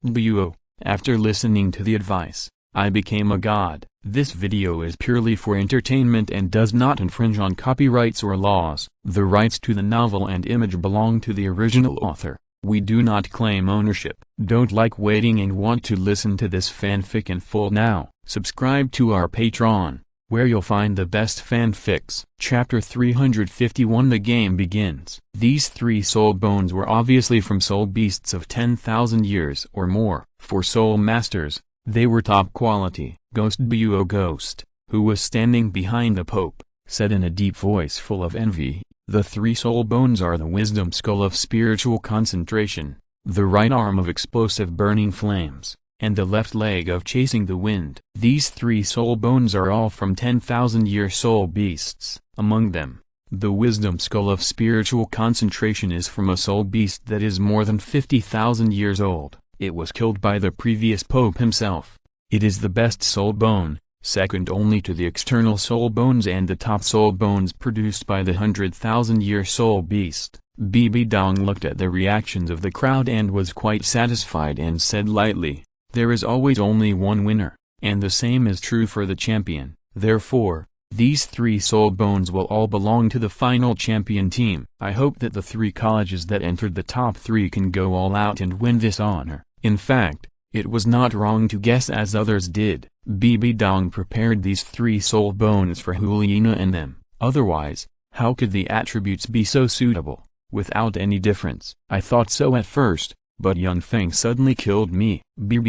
Douluo, after listening to the advice, I became a god. This video is purely for entertainment and does not infringe on copyrights or laws. The rights to the novel and image belong to the original author. We do not claim ownership. Don't like waiting and want to listen to this fanfic in full now? Subscribe to our Patreon, where you'll find the best fanfics. Chapter 351. The game begins. These three soul bones were obviously from soul beasts of 10,000 years or more. For soul masters, they were top quality. Douluo Ghost, who was standing behind the Pope, said in a deep voice full of envy, "The three soul bones are the wisdom skull of spiritual concentration, the right arm of explosive burning flames, and the left leg of chasing the wind. These three soul bones are all from 10,000-year soul beasts. Among them, the wisdom skull of spiritual concentration is from a soul beast that is more than 50,000 years old. It was killed by the previous Pope himself. It is the best soul bone, second only to the external soul bones and the top soul bones produced by the 100,000-year soul beast." Dong looked at the reactions of the crowd and was quite satisfied and said lightly, "There is always only one winner, and the same is true for the champion. Therefore, these three soul bones will all belong to the final champion team. I hope that the three colleges that entered the top three can go all out and win this honor." In fact, it was not wrong to guess as others did. Dong prepared these three soul bones for Hulina and them. Otherwise, how could the attributes be so suitable, without any difference? I thought so at first, but Yun Feng suddenly killed me.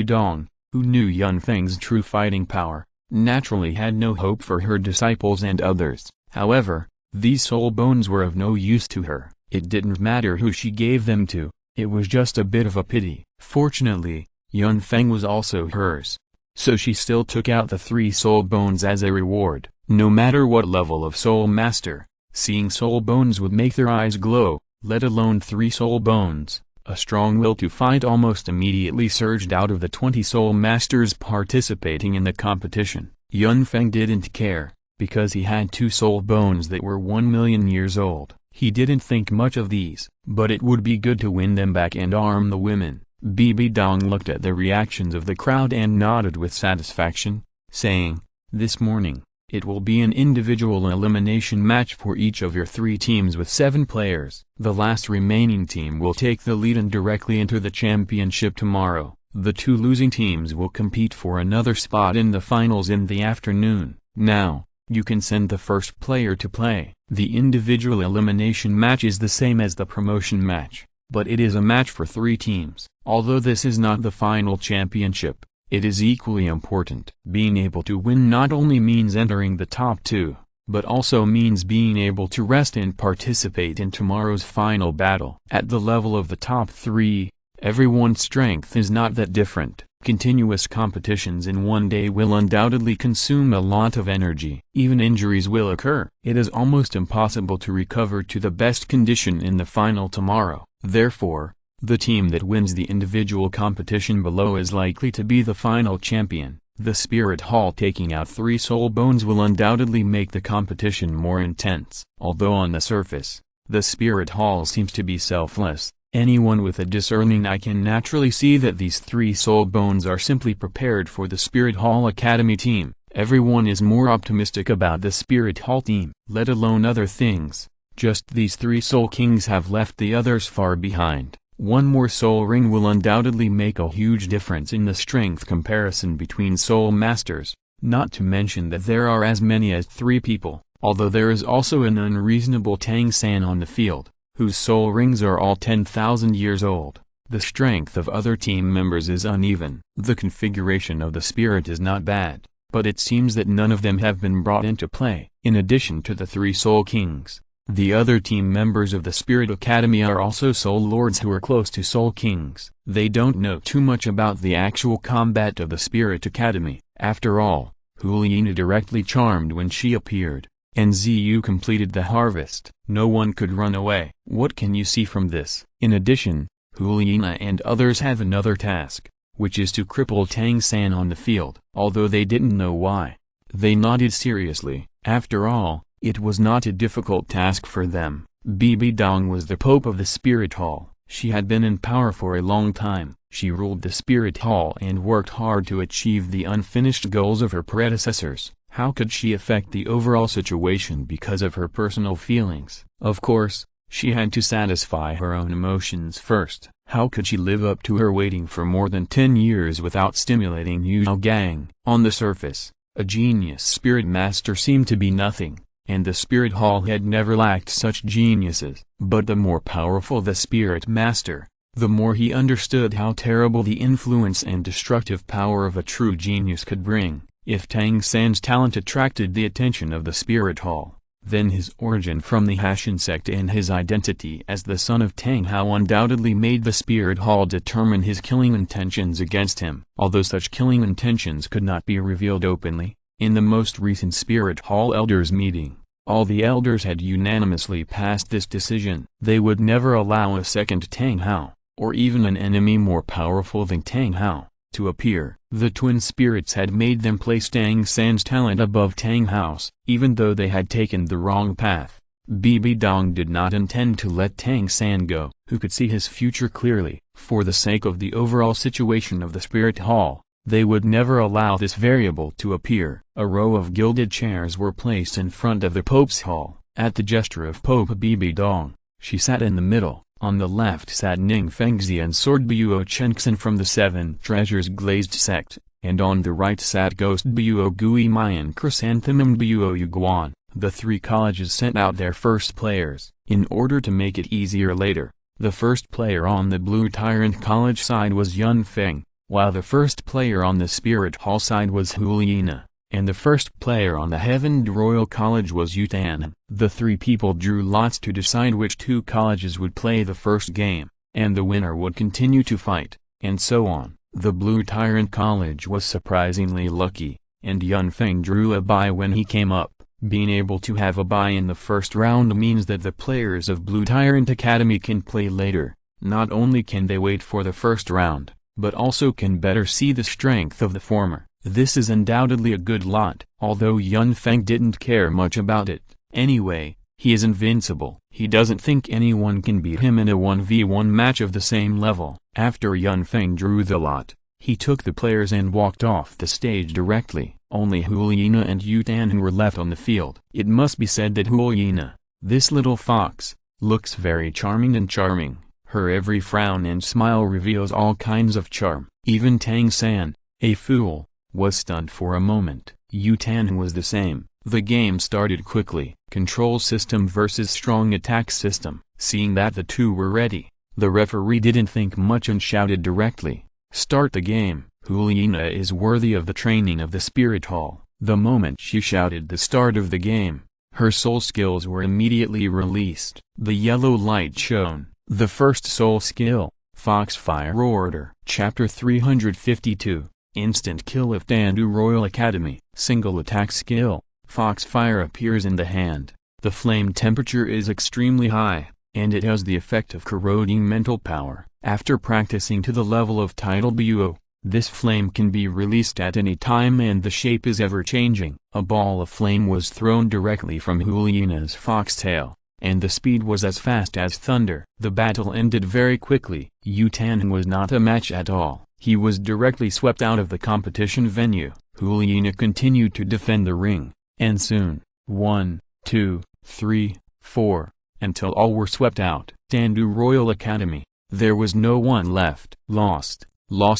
Dong, who knew Yun Feng's true fighting power, naturally had no hope for her disciples and others. However, these soul bones were of no use to her. It didn't matter who she gave them to, it was just a bit of a pity. Fortunately, Yun Feng was also hers. So she still took out the three soul bones as a reward. No matter what level of soul master, seeing soul bones would make their eyes glow, let alone three soul bones. A strong will to fight almost immediately surged out of the 20 soul masters participating in the competition. Yun Feng didn't care, because he had two soul bones that were 1,000,000 years old. He didn't think much of these, but it would be good to win them back and arm the women. Dong looked at the reactions of the crowd and nodded with satisfaction, saying, "This morning, it will be an individual elimination match for each of your three teams with 7 players. The last remaining team will take the lead and directly enter the championship tomorrow. The 2 losing teams will compete for another spot in the finals in the afternoon. Now, you can send the first player to play." The individual elimination match is the same as the promotion match, but it is a match for 3 teams. Although this is not the final championship, it is equally important. Being able to win not only means entering the top 2, but also means being able to rest and participate in tomorrow's final battle. At the level of the top 3, everyone's strength is not that different. Continuous competitions in one day will undoubtedly consume a lot of energy. Even injuries will occur. It is almost impossible to recover to the best condition in the final tomorrow. Therefore, the team that wins the individual competition below is likely to be the final champion. The Spirit Hall taking out 3 soul bones will undoubtedly make the competition more intense. Although on the surface, the Spirit Hall seems to be selfless, anyone with a discerning eye can naturally see that these 3 soul bones are simply prepared for the Spirit Hall Academy team. Everyone is more optimistic about the Spirit Hall team. Let alone other things, just these 3 soul kings have left the others far behind. One more soul ring will undoubtedly make a huge difference in the strength comparison between soul masters, not to mention that there are as many as 3 people, although there is also an unreasonable Tang San on the field, whose soul rings are all 10,000 years old. The strength of other team members is uneven. The configuration of the spirit is not bad, but it seems that none of them have been brought into play. In addition to the 3 soul kings, the other team members of the Spirit Academy are also soul lords who are close to soul kings. They don't know too much about the actual combat of the Spirit Academy. After all, Hulina directly charmed when she appeared, and Zu completed the harvest. No one could run away. What can you see from this? In addition, Hulina and others have another task, which is to cripple Tang San on the field. Although they didn't know why, they nodded seriously. After all, it was not a difficult task for them. Dong was the Pope of the Spirit Hall. She had been in power for a long time. She ruled the spirit hall and worked hard to achieve the unfinished goals of her predecessors. How could she affect the overall situation because of her personal feelings? Of course, she had to satisfy her own emotions first. How could she live up to her waiting for more than 10 years without stimulating Yu Gang? On the surface, a genius spirit master seemed to be nothing, and the spirit hall had never lacked such geniuses. But the more powerful the spirit master, the more he understood how terrible the influence and destructive power of a true genius could bring. If Tang San's talent attracted the attention of the spirit hall, then his origin from the Hashan sect and his identity as the son of Tang Hao undoubtedly made the spirit hall determine his killing intentions against him. Although such killing intentions could not be revealed openly, in the most recent spirit hall elders meeting, all the elders had unanimously passed this decision. They would never allow a second Tang Hao, or even an enemy more powerful than Tang Hao, to appear. The twin spirits had made them place Tang San's talent above Tang Hao's. Even though they had taken the wrong path, Bibi Dong did not intend to let Tang San go, who could see his future clearly. For the sake of the overall situation of the spirit hall, they would never allow this variable to appear. A row of gilded chairs were placed in front of the Pope's hall. At the gesture of Pope Bibi Dong, she sat in the middle. On the left sat Ning Fengzi and Sword Buo Chenxin from the Seven Treasures Glazed sect, and on the right sat Ghost Buo Gui Mayan Chrysanthemum Buo Yuguan. The three colleges sent out their first players. In order to make it easier later, the first player on the Blue Tyrant College side was Yun Feng, while the first player on the Spirit Hall side was Huliena, and the first player on the Heavened Royal College was Yutan. The three people drew lots to decide which two colleges would play the first game, and the winner would continue to fight, and so on. The Blue Tyrant College was surprisingly lucky, and Yun Feng drew a bye when he came up. Being able to have a bye in the first round means that the players of Blue Tyrant Academy can play later. Not only can they wait for the first round, but also can better see the strength of the former. This is undoubtedly a good lot. Although Yun Feng didn't care much about it. Anyway, he is invincible. He doesn't think anyone can beat him in a 1v1 match of the same level. After Yun Feng drew the lot, he took the players and walked off the stage directly. Only Huliena and Yutan were left on the field. It must be said that Huliena, this little fox, looks very charming and charming. Her every frown and smile reveals all kinds of charm. Even Tang San, a fool, was stunned for a moment. Yutan was the same. The game started quickly. Control system versus strong attack system. Seeing that the two were ready, the referee didn't think much and shouted directly, "Start the game." Huliena is worthy of the training of the Spirit Hall. The moment she shouted the start of the game, her soul skills were immediately released. The yellow light shone. The first soul skill, Foxfire Order. Chapter 352, Instant Kill of Dandu Royal Academy. Single attack skill, Foxfire appears in the hand. The flame temperature is extremely high, and it has the effect of corroding mental power. After practicing to the level of Tidal Buo, this flame can be released at any time and the shape is ever-changing. A ball of flame was thrown directly from Huliena's foxtail, and the speed was as fast as thunder. The battle ended very quickly. Yutan was not a match at all. He was directly swept out of the competition venue. Huliena continued to defend the ring, and soon, 1, 2, 3, 4, until all were swept out. Dandu Royal Academy. There was no one left. Lost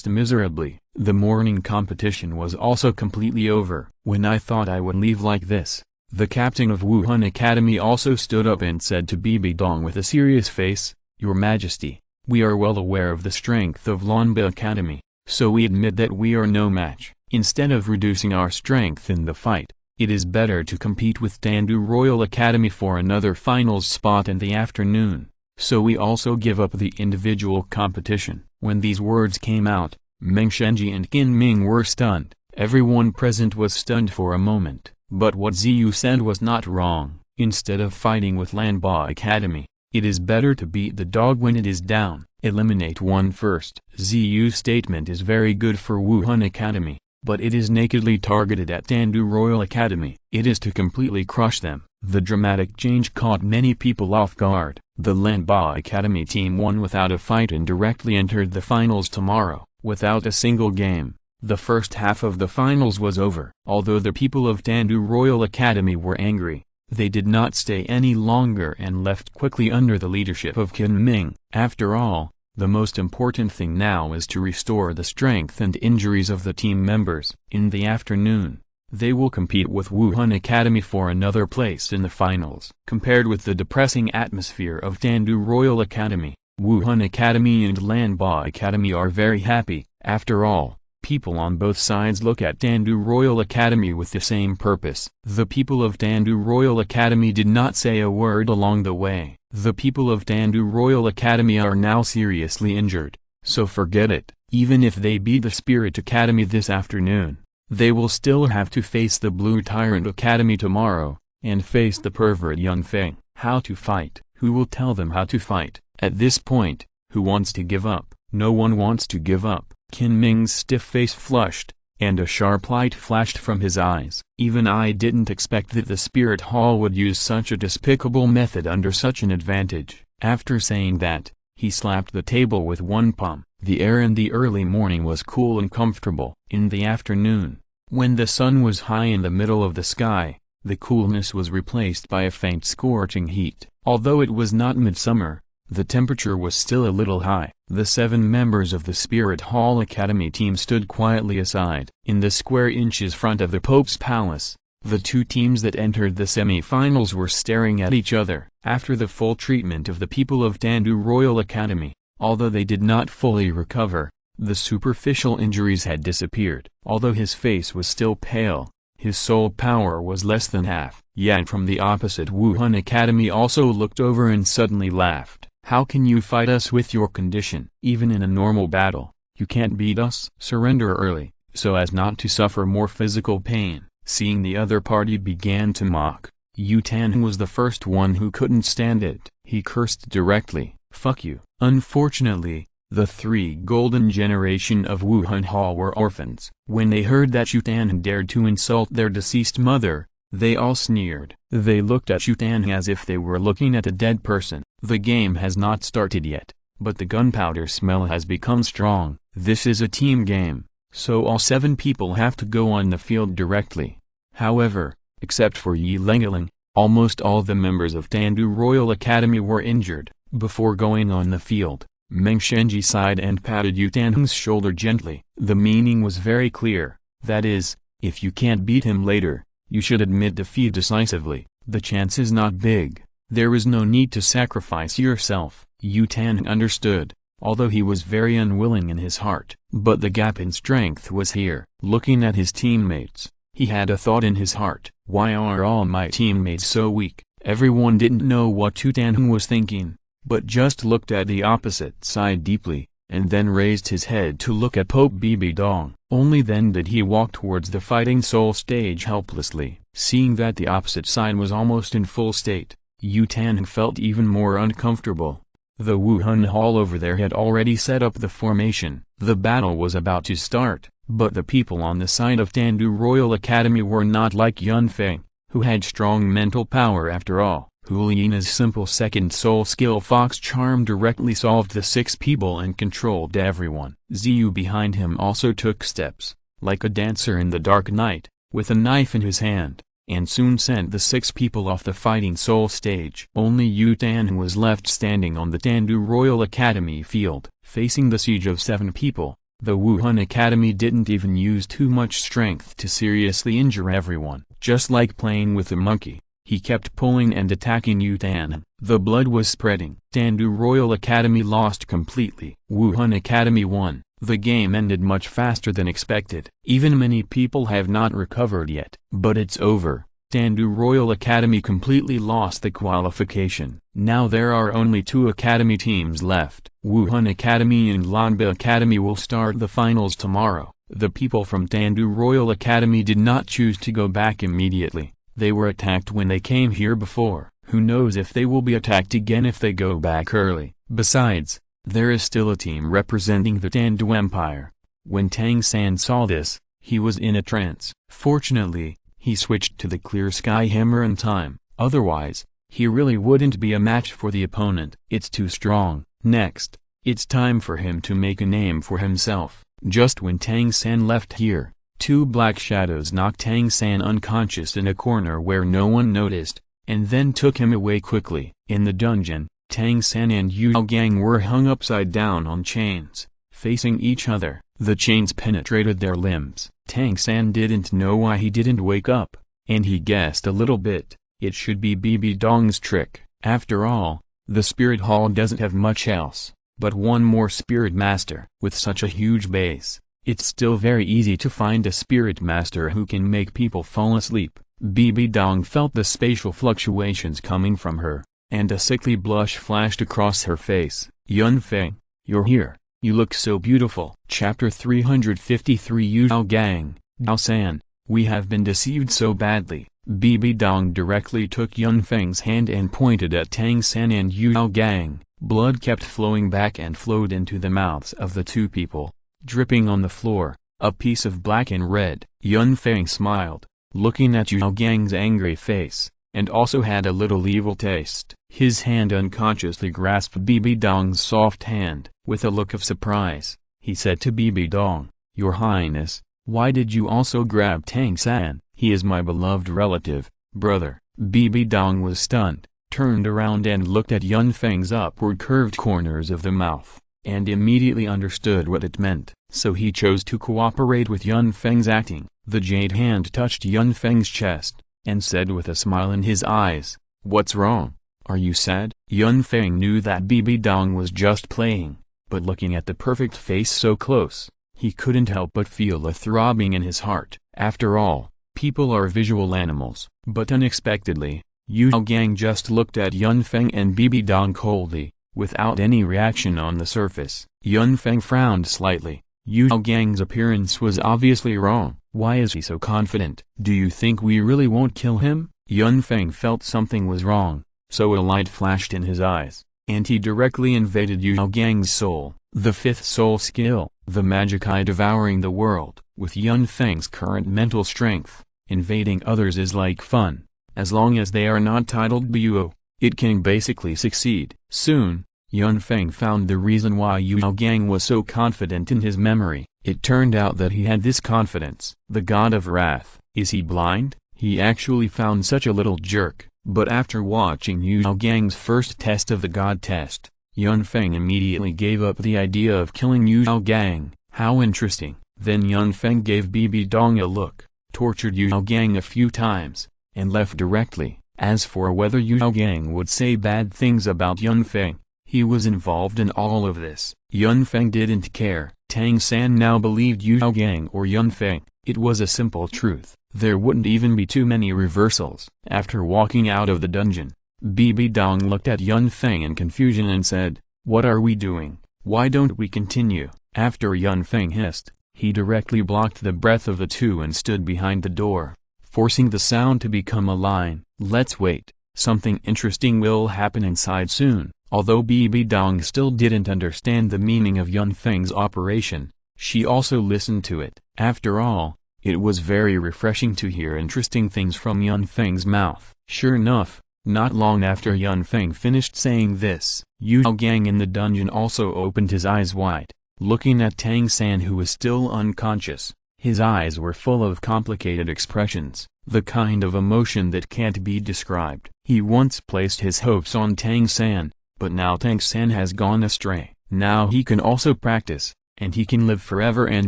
miserably. The morning competition was also completely over. When I thought I would leave like this, the captain of Wuhan Academy also stood up and said to Bibi Dong with a serious face, "Your Majesty, we are well aware of the strength of Lanba Academy, so we admit that we are no match. Instead of reducing our strength in the fight, it is better to compete with Dandu Royal Academy for another finals spot in the afternoon, so we also give up the individual competition." When these words came out, Meng Shenji and Qin Ming were stunned. Everyone present was stunned for a moment, but what Ziyu said was not wrong. Instead of fighting with Lanba Academy, it is better to beat the dog when it is down. Eliminate one first. Ziyu's statement is very good for Wuhan Academy, but it is nakedly targeted at Dandu Royal Academy. It is to completely crush them. The dramatic change caught many people off guard. The Lanba Academy team won without a fight and directly entered the finals tomorrow, without a single game. The first half of the finals was over. Although the people of Tandu Royal Academy were angry, they did not stay any longer and left quickly under the leadership of Qin Ming. After all, the most important thing now is to restore the strength and injuries of the team members. In the afternoon, they will compete with Wuhan Academy for another place in the finals. Compared with the depressing atmosphere of Tandu Royal Academy, Wuhan Academy and Lanba Academy are very happy. After all, people on both sides look at Tandu Royal Academy with the same purpose. The people of Tandu Royal Academy did not say a word along the way. The people of Tandu Royal Academy are now seriously injured, so forget it. Even if they beat the Spirit Academy this afternoon, they will still have to face the Blue Tyrant Academy tomorrow, and face the pervert young Feng. How to fight? Who will tell them how to fight? At this point, who wants to give up? No one wants to give up. Qin Ming's stiff face flushed, and a sharp light flashed from his eyes. Even I didn't expect that the Spirit Hall would use such a despicable method under such an advantage. After saying that, he slapped the table with one palm. The air in the early morning was cool and comfortable. In the afternoon, when the sun was high in the middle of the sky, the coolness was replaced by a faint scorching heat. Although it was not midsummer, the temperature was still a little high. The 7 members of the Spirit Hall Academy team stood quietly aside. In the square inches front of the Pope's palace, the 2 teams that entered the semi-finals were staring at each other. After the full treatment of the people of Tandu Royal Academy, although they did not fully recover, the superficial injuries had disappeared. Although his face was still pale, his soul power was less than half. Yan from the opposite Wuhan Academy also looked over and suddenly laughed. How can you fight us with your condition? Even in a normal battle, you can't beat us. Surrender early, so as not to suffer more physical pain. Seeing the other party began to mock, Yu Tan was the first one who couldn't stand it. He cursed directly, "Fuck you." Unfortunately, the 3 golden generation of Wuhan Hall were orphans. When they heard that Yu Tan dared to insult their deceased mother, they all sneered. They looked at Yu Tan as if they were looking at a dead person. The game has not started yet, but the gunpowder smell has become strong. This is a team game, so all 7 people have to go on the field directly. However, except for Yi Lengeling, almost all the members of Tandu Royal Academy were injured. Before going on the field, Meng Shenji sighed and patted Yu Tan's shoulder gently. The meaning was very clear, that is, if you can't beat him later, you should admit defeat decisively. The chance is not big. There is no need to sacrifice yourself. Yu Tan understood, although he was very unwilling in his heart. But the gap in strength was here. Looking at his teammates, he had a thought in his heart. Why are all my teammates so weak? Everyone didn't know what Yu Tan was thinking, but just looked at the opposite side deeply, and then raised his head to look at Pope Bibi Dong. Only then did he walk towards the Fighting Soul stage helplessly. Seeing that the opposite side was almost in full state, Yu Tan felt even more uncomfortable. The Wuhan Hall over there had already set up the formation. The battle was about to start, but the people on the side of Tandu Royal Academy were not like Yun Feng, who had strong mental power after all. Huliena's simple second soul skill Fox Charm directly solved the 6 people and controlled everyone. Ziyu behind him also took steps, like a dancer in the dark night, with a knife in his hand, and soon sent the 6 people off the Fighting Soul stage. Only Yu Tan was left standing on the Tandu Royal Academy field, facing the siege of 7 people. The Wuhan Academy didn't even use too much strength to seriously injure everyone. Just like playing with a monkey, he kept pulling and attacking Yu Tan. The blood was spreading. Tandu Royal Academy lost completely. Wuhan Academy won. The game ended much faster than expected. Even many people have not recovered yet. But it's over. Tandu Royal Academy completely lost the qualification. Now there are only 2 academy teams left. Wuhan Academy and Lanba Academy will start the finals tomorrow. The people from Tandu Royal Academy did not choose to go back immediately. They were attacked when they came here before. Who knows if they will be attacked again if they go back early. Besides, there is still a team representing the Tandu Empire. When Tang San saw this, he was in a trance. Fortunately, he switched to the clear sky hammer in time. Otherwise, he really wouldn't be a match for the opponent. It's too strong. Next, it's time for him to make a name for himself. Just when Tang San left here, two black shadows knocked Tang San unconscious in a corner where no one noticed, and then took him away quickly. In the dungeon, Tang San and Yu Gang were hung upside down on chains, facing each other. The chains penetrated their limbs. Tang San didn't know why he didn't wake up, and he guessed a little bit. It should be Bibi Dong's trick. After all, the spirit hall doesn't have much else but one more spirit master. With such a huge base, it's still very easy to find a spirit master who can make people fall asleep. Bibi Dong felt the spatial fluctuations coming from her, and a sickly blush flashed across her face. Yun Feng, you're here. You look so beautiful. Chapter 353 Yu Gang, Dao San, we have been deceived so badly. Bibi Dong directly took Yun Feng's hand and pointed at Tang San and Yu Gang. Blood kept flowing back and flowed into the mouths of the two people, dripping on the floor, a piece of black and red. Yun Feng smiled, looking at Yu Gang's angry face, and also had a little evil taste. His hand unconsciously grasped Bibi Dong's soft hand. With a look of surprise, he said to Bibi Dong, Your Highness, why did you also grab Tang San? He is my beloved relative, brother. Bibi Dong was stunned, turned around and looked at Yun Feng's upward curved corners of the mouth, and immediately understood what it meant. So he chose to cooperate with Yun Feng's acting. The jade hand touched Yun Feng's chest, and said with a smile in his eyes, What's wrong? Are you sad? Yun Feng knew that Bibi Dong was just playing, but looking at the perfect face so close, he couldn't help but feel a throbbing in his heart. After all, people are visual animals. But unexpectedly, Yu Gang just looked at Yun Feng and Bibi Dong coldly, without any reaction on the surface. Yun Feng frowned slightly. Yu Gang's appearance was obviously wrong. Why is he so confident? Do you think we really won't kill him? Yun Feng felt something was wrong, so a light flashed in his eyes, and he directly invaded Yu Gang's soul. The fifth soul skill, the magic eye devouring the world. With Yun Feng's current mental strength, invading others is like fun. As long as they are not titled Buo, it can basically succeed. Soon, Yun Feng found the reason why Yu Gang was so confident in his memory. It turned out that he had this confidence. The god of wrath. Is he blind? He actually found such a little jerk. But after watching Yu Gang's first test of the god test, Yun Feng immediately gave up the idea of killing Yu Gang. How interesting. Then Yun Feng gave Bibi Dong a look, tortured Yu Gang a few times, and left directly. As for whether Yu Gang would say bad things about Yun Feng, he was involved in all of this. Yun Feng didn't care. Tang San now believed Yu Gang or Yun Feng. It was a simple truth. There wouldn't even be too many reversals. After walking out of the dungeon, Bibi Dong looked at Yun Feng in confusion and said, What are we doing? Why don't we continue? After Yun Feng hissed, he directly blocked the breath of the two and stood behind the door, forcing the sound to become a line. Let's wait. Something interesting will happen inside soon. Although Bibi Dong still didn't understand the meaning of Yun Feng's operation, she also listened to it. After all, it was very refreshing to hear interesting things from Yun Feng's mouth. Sure enough, not long after Yun Feng finished saying this, Yu Gang in the dungeon also opened his eyes wide, looking at Tang San who was still unconscious. His eyes were full of complicated expressions, the kind of emotion that can't be described. He once placed his hopes on Tang San, but now Tang San has gone astray. Now he can also practice, and he can live forever and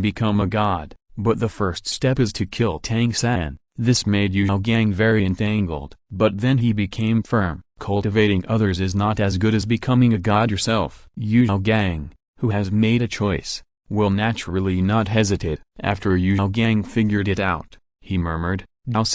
become a god. But the first step is to kill Tang San. This made Yu Gang very entangled. But then he became firm. Cultivating others is not as good as becoming a god yourself. Yu Gang, who has made a choice, will naturally not hesitate. After Yu Gang figured it out, he murmured, Dao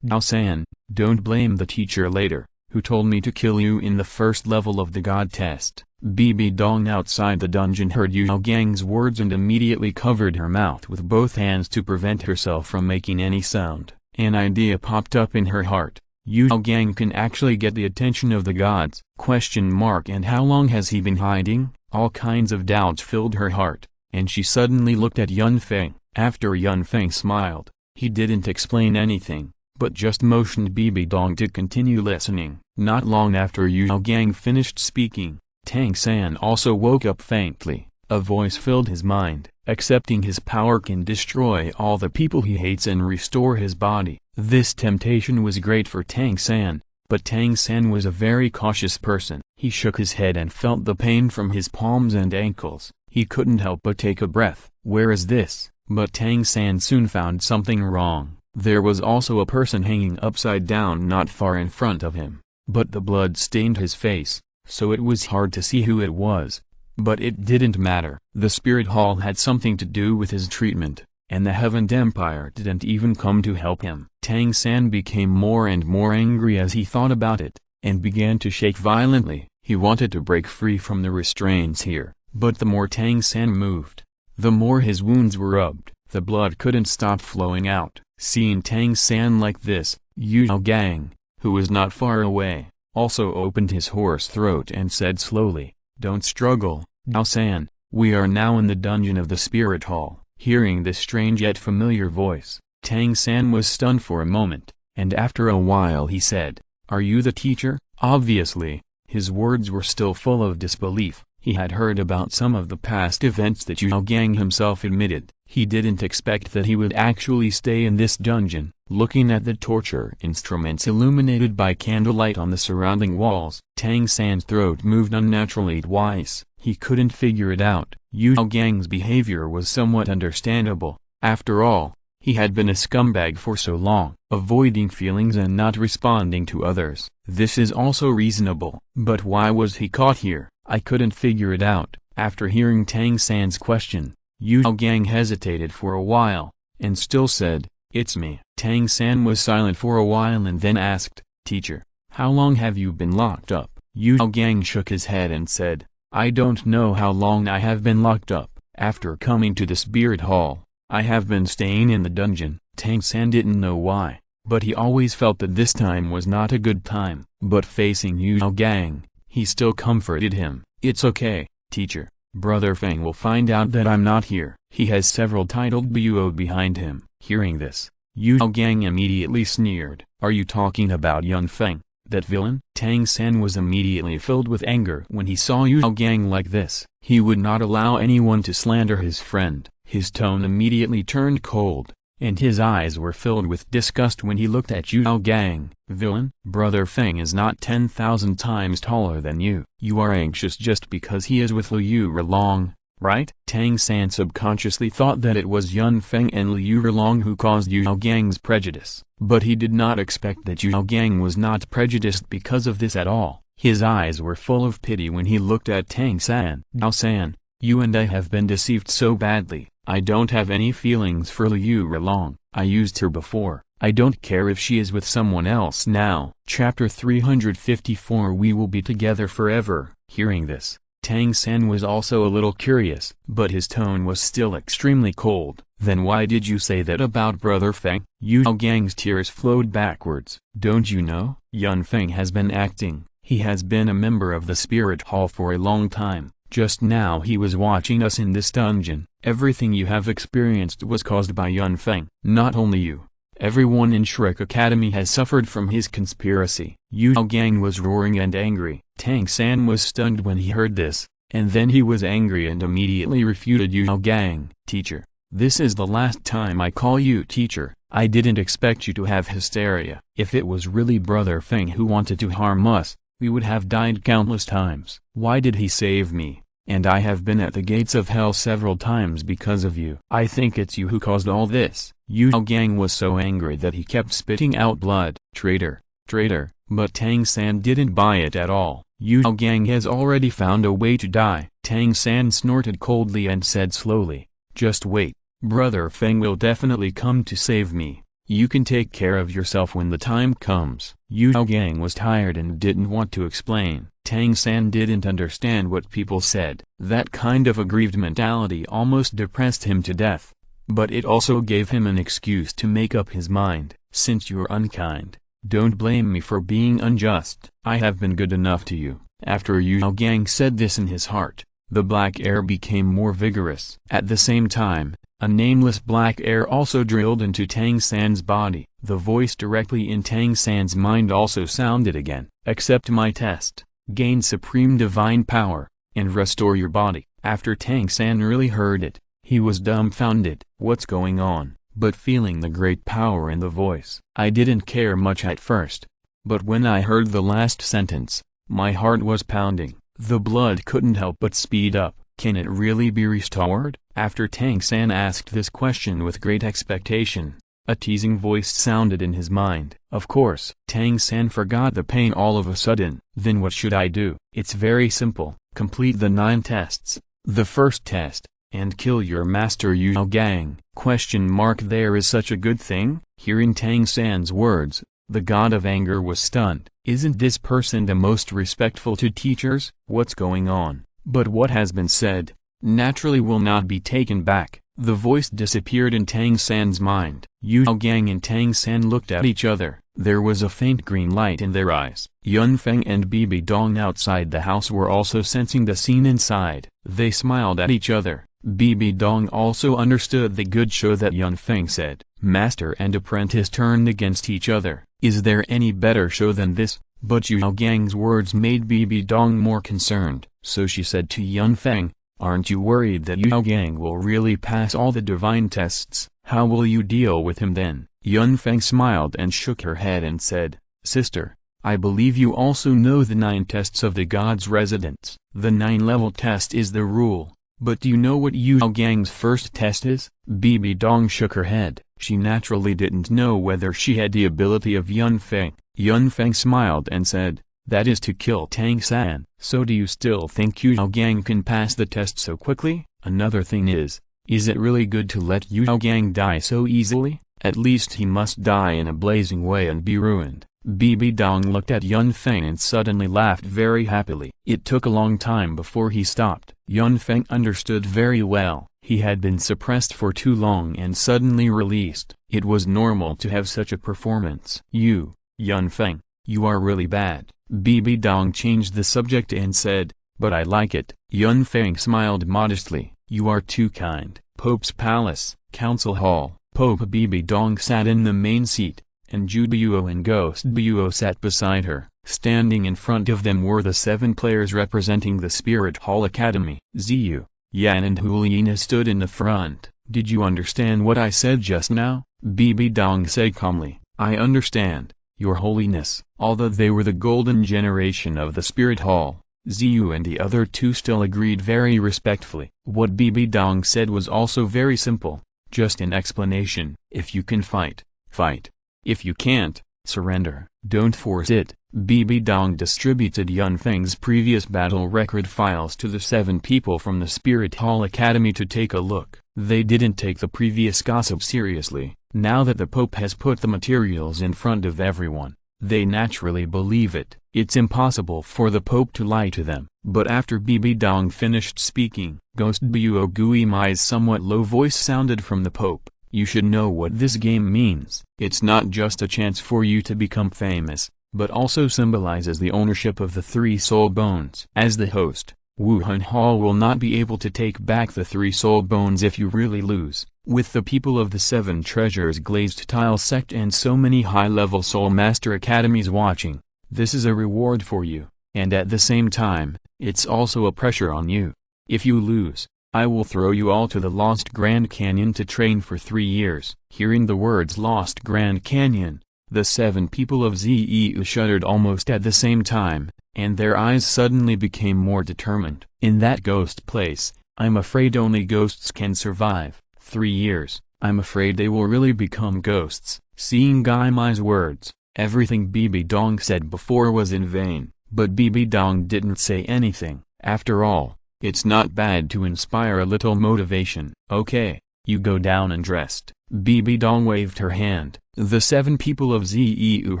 San, don't blame the teacher later, who told me to kill you in the first level of the god test. Bibi Dong outside the dungeon heard Yu Gang's words and immediately covered her mouth with both hands to prevent herself from making any sound. An idea popped up in her heart. Yu Gang can actually get the attention of the gods? And how long has he been hiding? All kinds of doubts filled her heart, and she suddenly looked at Yun Feng. After Yun Feng smiled, he didn't explain anything, but just motioned Bibi Dong to continue listening. Not long after Yu Gang finished speaking, Tang San also woke up faintly. A voice filled his mind. Accepting his power can destroy all the people he hates and restore his body. This temptation was great for Tang San, but Tang San was a very cautious person. He shook his head and felt the pain from his palms and ankles. He couldn't help but take a breath. Where is this? But Tang San soon found something wrong. There was also a person hanging upside down not far in front of him, but the blood stained his face, so it was hard to see who it was. But it didn't matter. The spirit hall had something to do with his treatment, and the Heaven's Empire didn't even come to help him. Tang San became more and more angry as he thought about it, and began to shake violently. He wanted to break free from the restraints here, but the more Tang San moved, the more his wounds were rubbed. The blood couldn't stop flowing out. Seeing Tang San like this, Yu Gang, who was not far away, also opened his hoarse throat and said slowly, "Don't struggle, Dao San, we are now in the dungeon of the spirit hall." Hearing this strange yet familiar voice, Tang San was stunned for a moment, and after a while he said, "Are you the teacher?" Obviously, his words were still full of disbelief. He had heard about some of the past events that Yu Gang himself admitted. He didn't expect that he would actually stay in this dungeon. Looking at the torture instruments illuminated by candlelight on the surrounding walls, Tang San's throat moved unnaturally twice. He couldn't figure it out. Yu Gang's behavior was somewhat understandable. After all, he had been a scumbag for so long, avoiding feelings and not responding to others. This is also reasonable. But why was he caught here? I couldn't figure it out. After hearing Tang San's question, Yu Gang hesitated for a while, and still said, "It's me." Tang San was silent for a while and then asked, "Teacher, how long have you been locked up?" Yu Gang shook his head and said, "I don't know how long I have been locked up. After coming to the spirit hall, I have been staying in the dungeon." Tang San didn't know why, but he always felt that this time was not a good time. But facing Yu Gang, he still comforted him. "It's okay, teacher. Brother Feng will find out that I'm not here. He has several titled Buo behind him." Hearing this, Yu Gang immediately sneered. "Are you talking about Yun Feng, that villain?" Tang San was immediately filled with anger when he saw Yu Gang like this. He would not allow anyone to slander his friend. His tone immediately turned cold, and his eyes were filled with disgust when he looked at Yu Gang. "Villain? Brother Feng is not 10,000 times taller than you. You are anxious just because he is with Liu Yulong, right?" Tang San subconsciously thought that it was Yun Feng and Liu Yulong who caused Yu Gang's prejudice. But he did not expect that Yu Gang was not prejudiced because of this at all. His eyes were full of pity when he looked at Tang San. "Dao San, you and I have been deceived so badly. I don't have any feelings for Liu Yulong. I used her before. I don't care if she is with someone else now." Chapter 354 We will be together forever. Hearing this, Tang San was also a little curious, but his tone was still extremely cold. "Then why did you say that about Brother Feng?" Yu Gang's tears flowed backwards. "Don't you know? Yun Feng has been acting. He has been a member of the Spirit Hall for a long time. Just now he was watching us in this dungeon. Everything you have experienced was caused by Yun Feng. Not only you. Everyone in Shrek Academy has suffered from his conspiracy." Yu Gang was roaring and angry. Tang San was stunned when he heard this, and then he was angry and immediately refuted Yu Gang. "Teacher, this is the last time I call you teacher. I didn't expect you to have hysteria. If it was really Brother Feng who wanted to harm us, we would have died countless times. Why did he save me? And I have been at the gates of hell several times because of you. I think it's you who caused all this." Yu Gang was so angry that he kept spitting out blood. "Traitor, traitor," but Tang San didn't buy it at all. "Yu Gang has already found a way to die." Tang San snorted coldly and said slowly, "Just wait. Brother Feng will definitely come to save me. You can take care of yourself when the time comes." Yu Gang was tired and didn't want to explain. Tang San didn't understand what people said. That kind of aggrieved mentality almost depressed him to death. But it also gave him an excuse to make up his mind. "Since you're unkind, don't blame me for being unjust. I have been good enough to you." After Yu Gang said this in his heart, the black air became more vigorous. At the same time, A nameless black air also drilled into Tang San's body. The voice directly in Tang San's mind also sounded again. Accept my test, gain supreme divine power, and restore your body. After Tang San really heard it, he was dumbfounded. What's going on? But feeling the great power in the voice. I didn't care much at first. But when I heard the last sentence, my heart was pounding. The blood couldn't help but speed up. Can it really be restored? After Tang San asked this question with great expectation, a teasing voice sounded in his mind. Of course, Tang San forgot the pain all of a sudden. Then what should I do? It's very simple. Complete the 9 tests. The first test, and kill your master Yao Gang. There is such a good thing? Hearing Tang San's words, the god of anger was stunned. Isn't this person the most respectful to teachers? What's going on? But what has been said, naturally will not be taken back. The voice disappeared in Tang San's mind. Yao Gang and Tang San looked at each other. There was a faint green light in their eyes. Yun Feng and Bibi Dong outside the house were also sensing the scene inside. They smiled at each other. Bibi Dong also understood the good show that Yun Feng said. Master and apprentice turned against each other. Is there any better show than this? But Yao Gang's words made Bibi Dong more concerned. So she said to Yun Feng, aren't you worried that Yao Gang will really pass all the divine tests? How will you deal with him then? Yun Feng smiled and shook her head and said, Sister, I believe you also know the 9 tests of the god's residence. The 9-level test is the rule. But do you know what Yao Gang's first test is? Bibi Dong shook her head. She naturally didn't know whether she had the ability of Yun Feng. Yun Feng smiled and said, that is to kill Tang San. So do you still think Yao Gang can pass the test so quickly? Another thing is it really good to let Yao Gang die so easily? At least he must die in a blazing way and be ruined. Bibi Dong looked at Yun Feng and suddenly laughed very happily. It took a long time before he stopped. Yun Feng understood very well. He had been suppressed for too long and suddenly released. It was normal to have such a performance. Yun Feng, you are really bad. Bibi Dong changed the subject and said, but I like it. Yun Feng smiled modestly. You are too kind. Pope's Palace, Council Hall. Pope Bibi Dong sat in the main seat, and Ju Buo and Ghost Buo sat beside her. Standing in front of them were the 7 players representing the Spirit Hall Academy. Ziyu, Yan and Huliina stood in the front. Did you understand what I said just now? Bibi Dong said calmly. I understand, Your Holiness. Although they were the golden generation of the Spirit Hall, Ziyu and the other 2 still agreed very respectfully. What Bibi Dong said was also very simple. Just an explanation. If you can fight, fight. If you can't, surrender. Don't force it. Bibi Dong distributed Yun Feng's previous battle record files to the 7 people from the Spirit Hall Academy to take a look. They didn't take the previous gossip seriously. Now that the Pope has put the materials in front of everyone, they naturally believe it. It's impossible for the Pope to lie to them. But after Bibi Dong finished speaking, Ghost Buo Gui Mai's somewhat low voice sounded from the Pope. You should know what this game means. It's not just a chance for you to become famous, but also symbolizes the ownership of the 3 soul bones. As the host, Wuhan Hall will not be able to take back the 3 soul bones if you really lose. With the people of the 7 treasures glazed tile sect and so many high-level soul master academies watching, this is a reward for you, and at the same time, it's also a pressure on you. If you lose, I will throw you all to the Lost Grand Canyon to train for 3 years. Hearing the words Lost Grand Canyon, the 7 people of Ziyu shuddered almost at the same time, and their eyes suddenly became more determined. In that ghost place, I'm afraid only ghosts can survive. 3 years, I'm afraid they will really become ghosts. Seeing Gai Mai's words, everything Bibi Dong said before was in vain, but Bibi Dong didn't say anything. After all, it's not bad to inspire a little motivation. Okay, you go down and rest. Bibi Dong waved her hand. The 7 people of Ziyu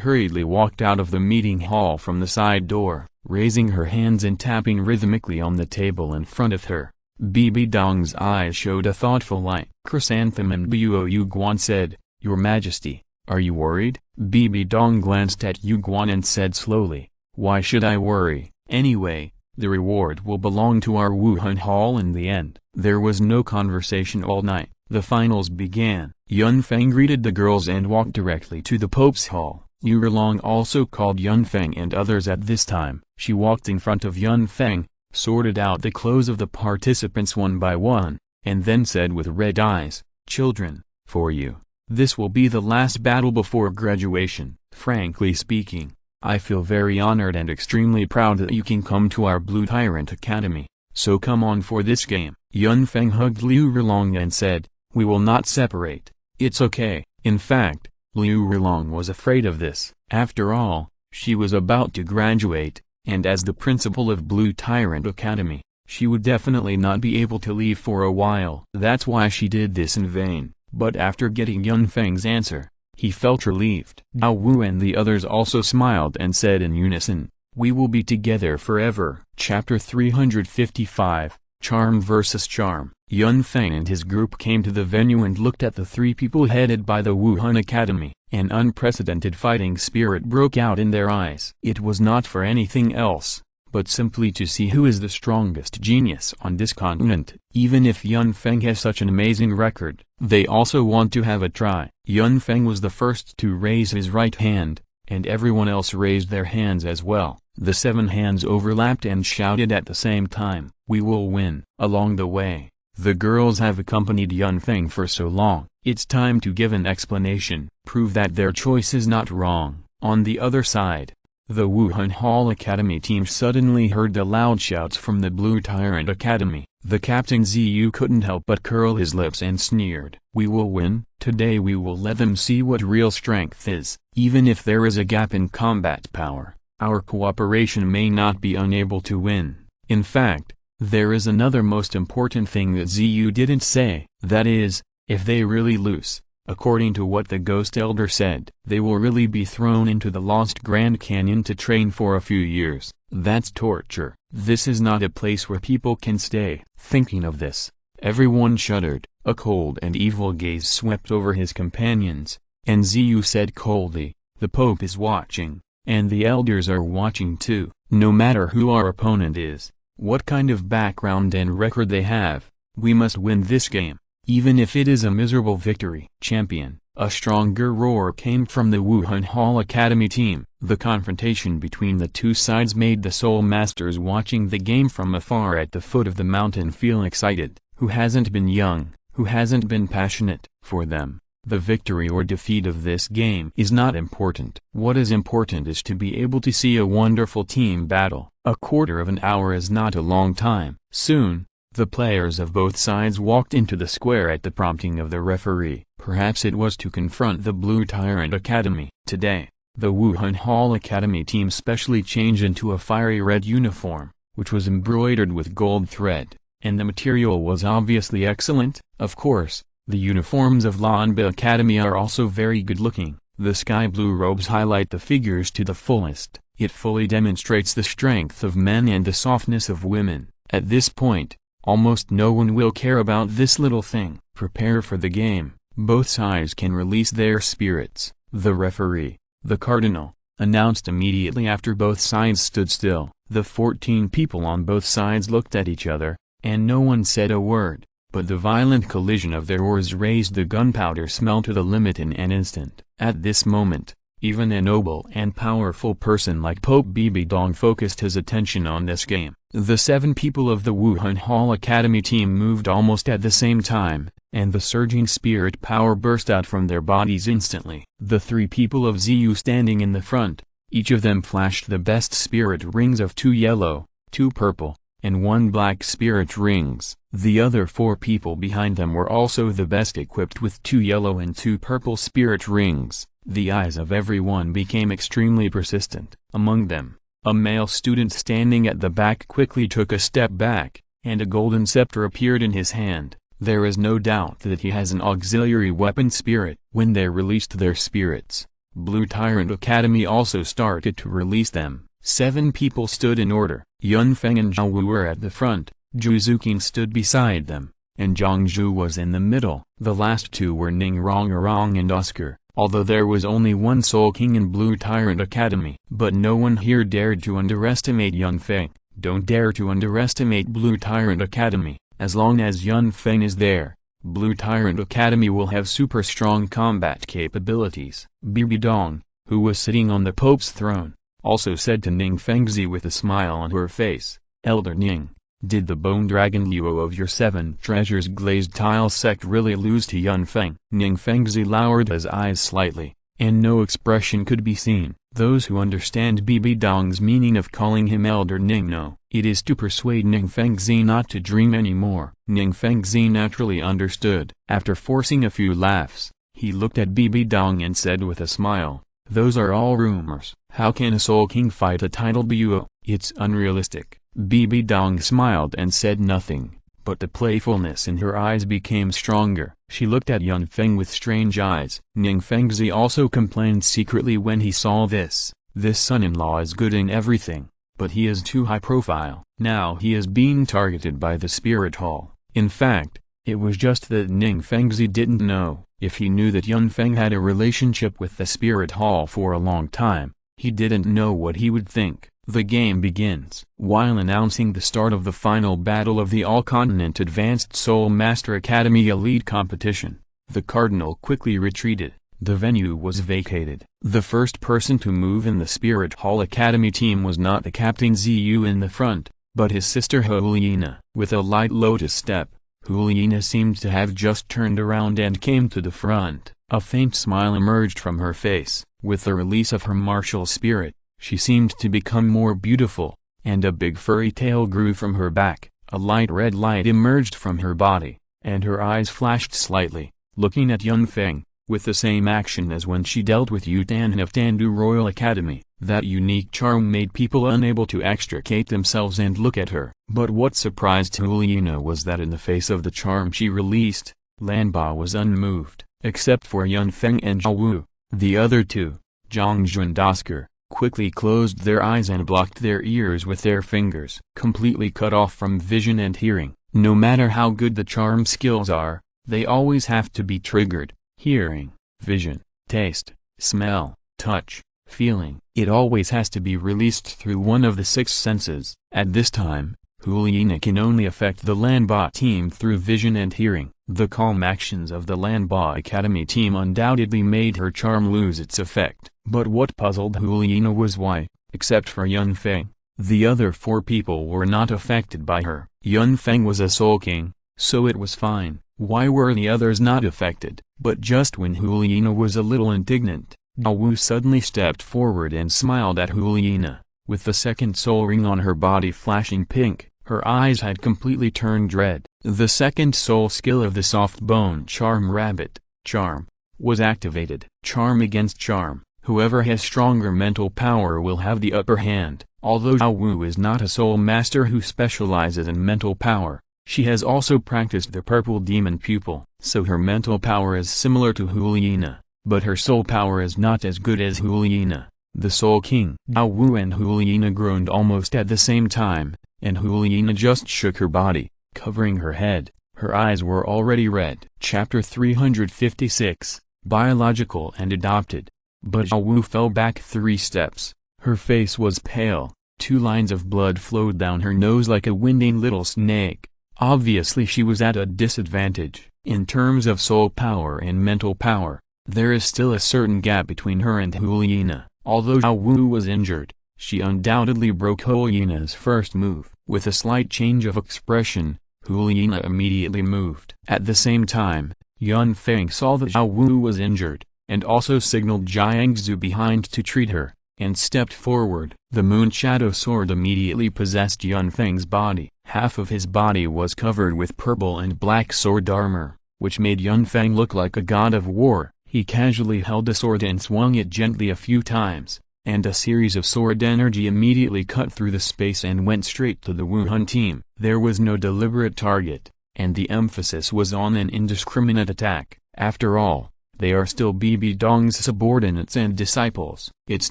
hurriedly walked out of the meeting hall from the side door, raising her hands and tapping rhythmically on the table in front of her. Bibi Dong's eyes showed a thoughtful light. Chrysanthemum Buo Yuguan said, Your Majesty, are you worried? Bibi Dong glanced at Yuguan and said slowly, Why should I worry? Anyway, The reward will belong to our Wuhan Hall in the end. There was no conversation all night. The finals began. Yun Feng greeted the girls and walked directly to the Pope's Hall. Liu Erlong also called Yun Feng and others at this time. She walked in front of Yun Feng, sorted out the clothes of the participants one by one, and then said with red eyes, "Children, for you, this will be the last battle before graduation. Frankly speaking, I feel very honored and extremely proud that you can come to our Blue Tyrant Academy, so come on for this game." Yun Feng hugged Liu Erlong and said, "We will not separate, it's okay." In fact, Liu Erlong was afraid of this. After all, she was about to graduate, and as the principal of Blue Tyrant Academy, she would definitely not be able to leave for a while. That's why she did this in vain. But after getting Yun Feng's answer, he felt relieved. Dao Wu and the others also smiled and said in unison, "We will be together forever." Chapter 355, Charm vs. Charm. Yun Feng and his group came to the venue and looked at the three people headed by the Wuhan Academy. An unprecedented fighting spirit broke out in their eyes. It was not for anything else, but simply to see who is the strongest genius on this continent. Even if Yun Feng has such an amazing record, they also want to have a try. Yun Feng was the first to raise his right hand, and everyone else raised their hands as well. The 7 hands overlapped and shouted at the same time, "We will win." Along the way, the girls have accompanied Yun Feng for so long. It's time to give an explanation, prove that their choice is not wrong. On the other side, the Wuhan Hall Academy team suddenly heard the loud shouts from the Blue Tyrant Academy. The captain Ziyu couldn't help but curl his lips and sneered. "We will win. Today we will let them see what real strength is. Even if there is a gap in combat power, our cooperation may not be unable to win." In fact, there is another most important thing that Ziyu didn't say. That is, if they really lose, according to what the Ghost Elder said, they will really be thrown into the Lost Grand Canyon to train for a few years. That's torture. This is not a place where people can stay. Thinking of this, everyone shuddered. A cold and evil gaze swept over his companions, and Ziyu said coldly, "The Pope is watching, and the elders are watching too. No matter who our opponent is, what kind of background and record they have, we must win this game, even if it is a miserable victory." Champion. A stronger roar came from the Wuhan Hall Academy team. The confrontation between the two sides made the Soul Masters watching the game from afar at the foot of the mountain feel excited. Who hasn't been young, who hasn't been passionate? For them, the victory or defeat of this game is not important. What is important is to be able to see a wonderful team battle. A quarter of an hour is not a long time. Soon, the players of both sides walked into the square at the prompting of the referee. Perhaps it was to confront the Blue Tyrant Academy. Today, the Wuhan Hall Academy team specially changed into a fiery red uniform, which was embroidered with gold thread, and the material was obviously excellent. Of course, the uniforms of Lanba Academy are also very good-looking. The sky blue robes highlight the figures to the fullest. It fully demonstrates the strength of men and the softness of women. At this point, almost no one will care about this little thing. Prepare for the game. Both sides can release their spirits. The referee, the cardinal, announced immediately after both sides stood still. The 14 people on both sides looked at each other, and no one said a word, but the violent collision of their oars raised the gunpowder smell to the limit in an instant. At this moment, even a noble and powerful person like Pope Bibidong focused his attention on this game. The 7 people of the Wuhan Hall Academy team moved almost at the same time, and the surging spirit power burst out from their bodies instantly. The 3 people of Ziyu standing in the front, each of them flashed the best spirit rings of 2 yellow, 2 purple, and 1 black spirit rings. The other 4 people behind them were also the best equipped with 2 yellow and 2 purple spirit rings. The eyes of everyone became extremely persistent. Among them, a male student standing at the back quickly took a step back, and a golden scepter appeared in his hand. There is no doubt that he has an auxiliary weapon spirit. When they released their spirits, Blue Tyrant Academy also started to release them. 7 people stood in order. Yun Feng and Zhao Wu were at the front, Zhu Zuqing stood beside them, and Zhang Zhu was in the middle. The last 2 were Ning Rong and Oscar, although there was only one Soul King in Blue Tyrant Academy. But no one here dared to underestimate Yun Feng. Don't dare to underestimate Blue Tyrant Academy. As long as Yun Feng is there, Blue Tyrant Academy will have super strong combat capabilities. Bibi Dong, who was sitting on the Pope's throne, also said to Ning Fengzi with a smile on her face, "Elder Ning, did the bone dragon Luo of your 7 treasures glazed tile sect really lose to Yun Feng?" Ning Fengzi lowered his eyes slightly, and no expression could be seen. Those who understand Bibi Dong's meaning of calling him Elder Ning know it is to persuade Ning Fengzi not to dream anymore. Ning Fengzi naturally understood. After forcing a few laughs, he looked at Bibi Dong and said with a smile, "Those are all rumors. How can a Soul King fight a titled Buo? It's unrealistic." Bibi Dong smiled and said nothing, but the playfulness in her eyes became stronger. She looked at Yun Feng with strange eyes. Ning Fengzi also complained secretly when he saw this. This son-in-law is good in everything, but he is too high profile. Now he is being targeted by the spirit hall. In fact, it was just that Ning Fengzi didn't know. If he knew that Yun Feng had a relationship with the spirit hall for a long time, he didn't know what he would think. The game begins. While announcing the start of the final battle of the All-Continent Advanced Soul Master Academy Elite Competition, the Cardinal quickly retreated. The venue was vacated. The first person to move in the Spirit Hall Academy team was not the Captain Ziyu in the front, but his sister Huliina. With a light lotus step, Huliina seemed to have just turned around and came to the front. A faint smile emerged from her face. With the release of her martial spirit, she seemed to become more beautiful, and a big furry tail grew from her back. A light red light emerged from her body, and her eyes flashed slightly, looking at Yun Feng, with the same action as when she dealt with Yutan of Tandu Royal Academy. That unique charm made people unable to extricate themselves and look at her. But what surprised Huliina was that in the face of the charm she released, Lanba was unmoved, except for Yun Feng and Zhao Wu. The other two, Zhangzhu and Oscar, quickly closed their eyes and blocked their ears with their fingers. Completely cut off from vision and hearing, no matter how good the charm skills are, they always have to be triggered. Hearing, vision, taste, smell, touch, feeling. It always has to be released through one of the 6 senses. At this time, Huliina can only affect the Lanba team through vision and hearing. The calm actions of the Lanba Academy team undoubtedly made her charm lose its effect. But what puzzled Huliina was why, except for Yun Feng, the other 4 people were not affected by her. Yun Feng was a Soul King, so it was fine. Why were the others not affected? But just when Huliina was a little indignant, Zhao Wu suddenly stepped forward and smiled at Huliina. With the second soul ring on her body flashing pink, her eyes had completely turned red. The second soul skill of the soft bone charm rabbit, charm, was activated. Charm against charm, whoever has stronger mental power will have the upper hand. Although Zhao Wu is not a soul master who specializes in mental power, she has also practiced the purple demon pupil, so her mental power is similar to Huliina, but her soul power is not as good as Huliina. The Soul King. Zhao Wu and Huliina groaned almost at the same time, and Huliina just shook her body, covering her head. Her eyes were already red. Chapter 356, Biological and Adopted. But Zhao Wu fell back 3 steps. Her face was pale, 2 lines of blood flowed down her nose like a winding little snake. Obviously she was at a disadvantage. In terms of soul power and mental power, there is still a certain gap between her and Huliina. Although Zhao Wu was injured, she undoubtedly broke Huliina's first move. With a slight change of expression, Huliina immediately moved. At the same time, Yun Feng saw that Zhao Wu was injured, and also signaled Jiangzu behind to treat her, and stepped forward. The Moon Shadow Sword immediately possessed Yun Feng's body. Half of his body was covered with purple and black sword armor, which made Yun Feng look like a god of war. He casually held a sword and swung it gently a few times, and a series of sword energy immediately cut through the space and went straight to the Wuhan team. There was no deliberate target, and the emphasis was on an indiscriminate attack. After all, they are still Bibi Dong's subordinates and disciples. It's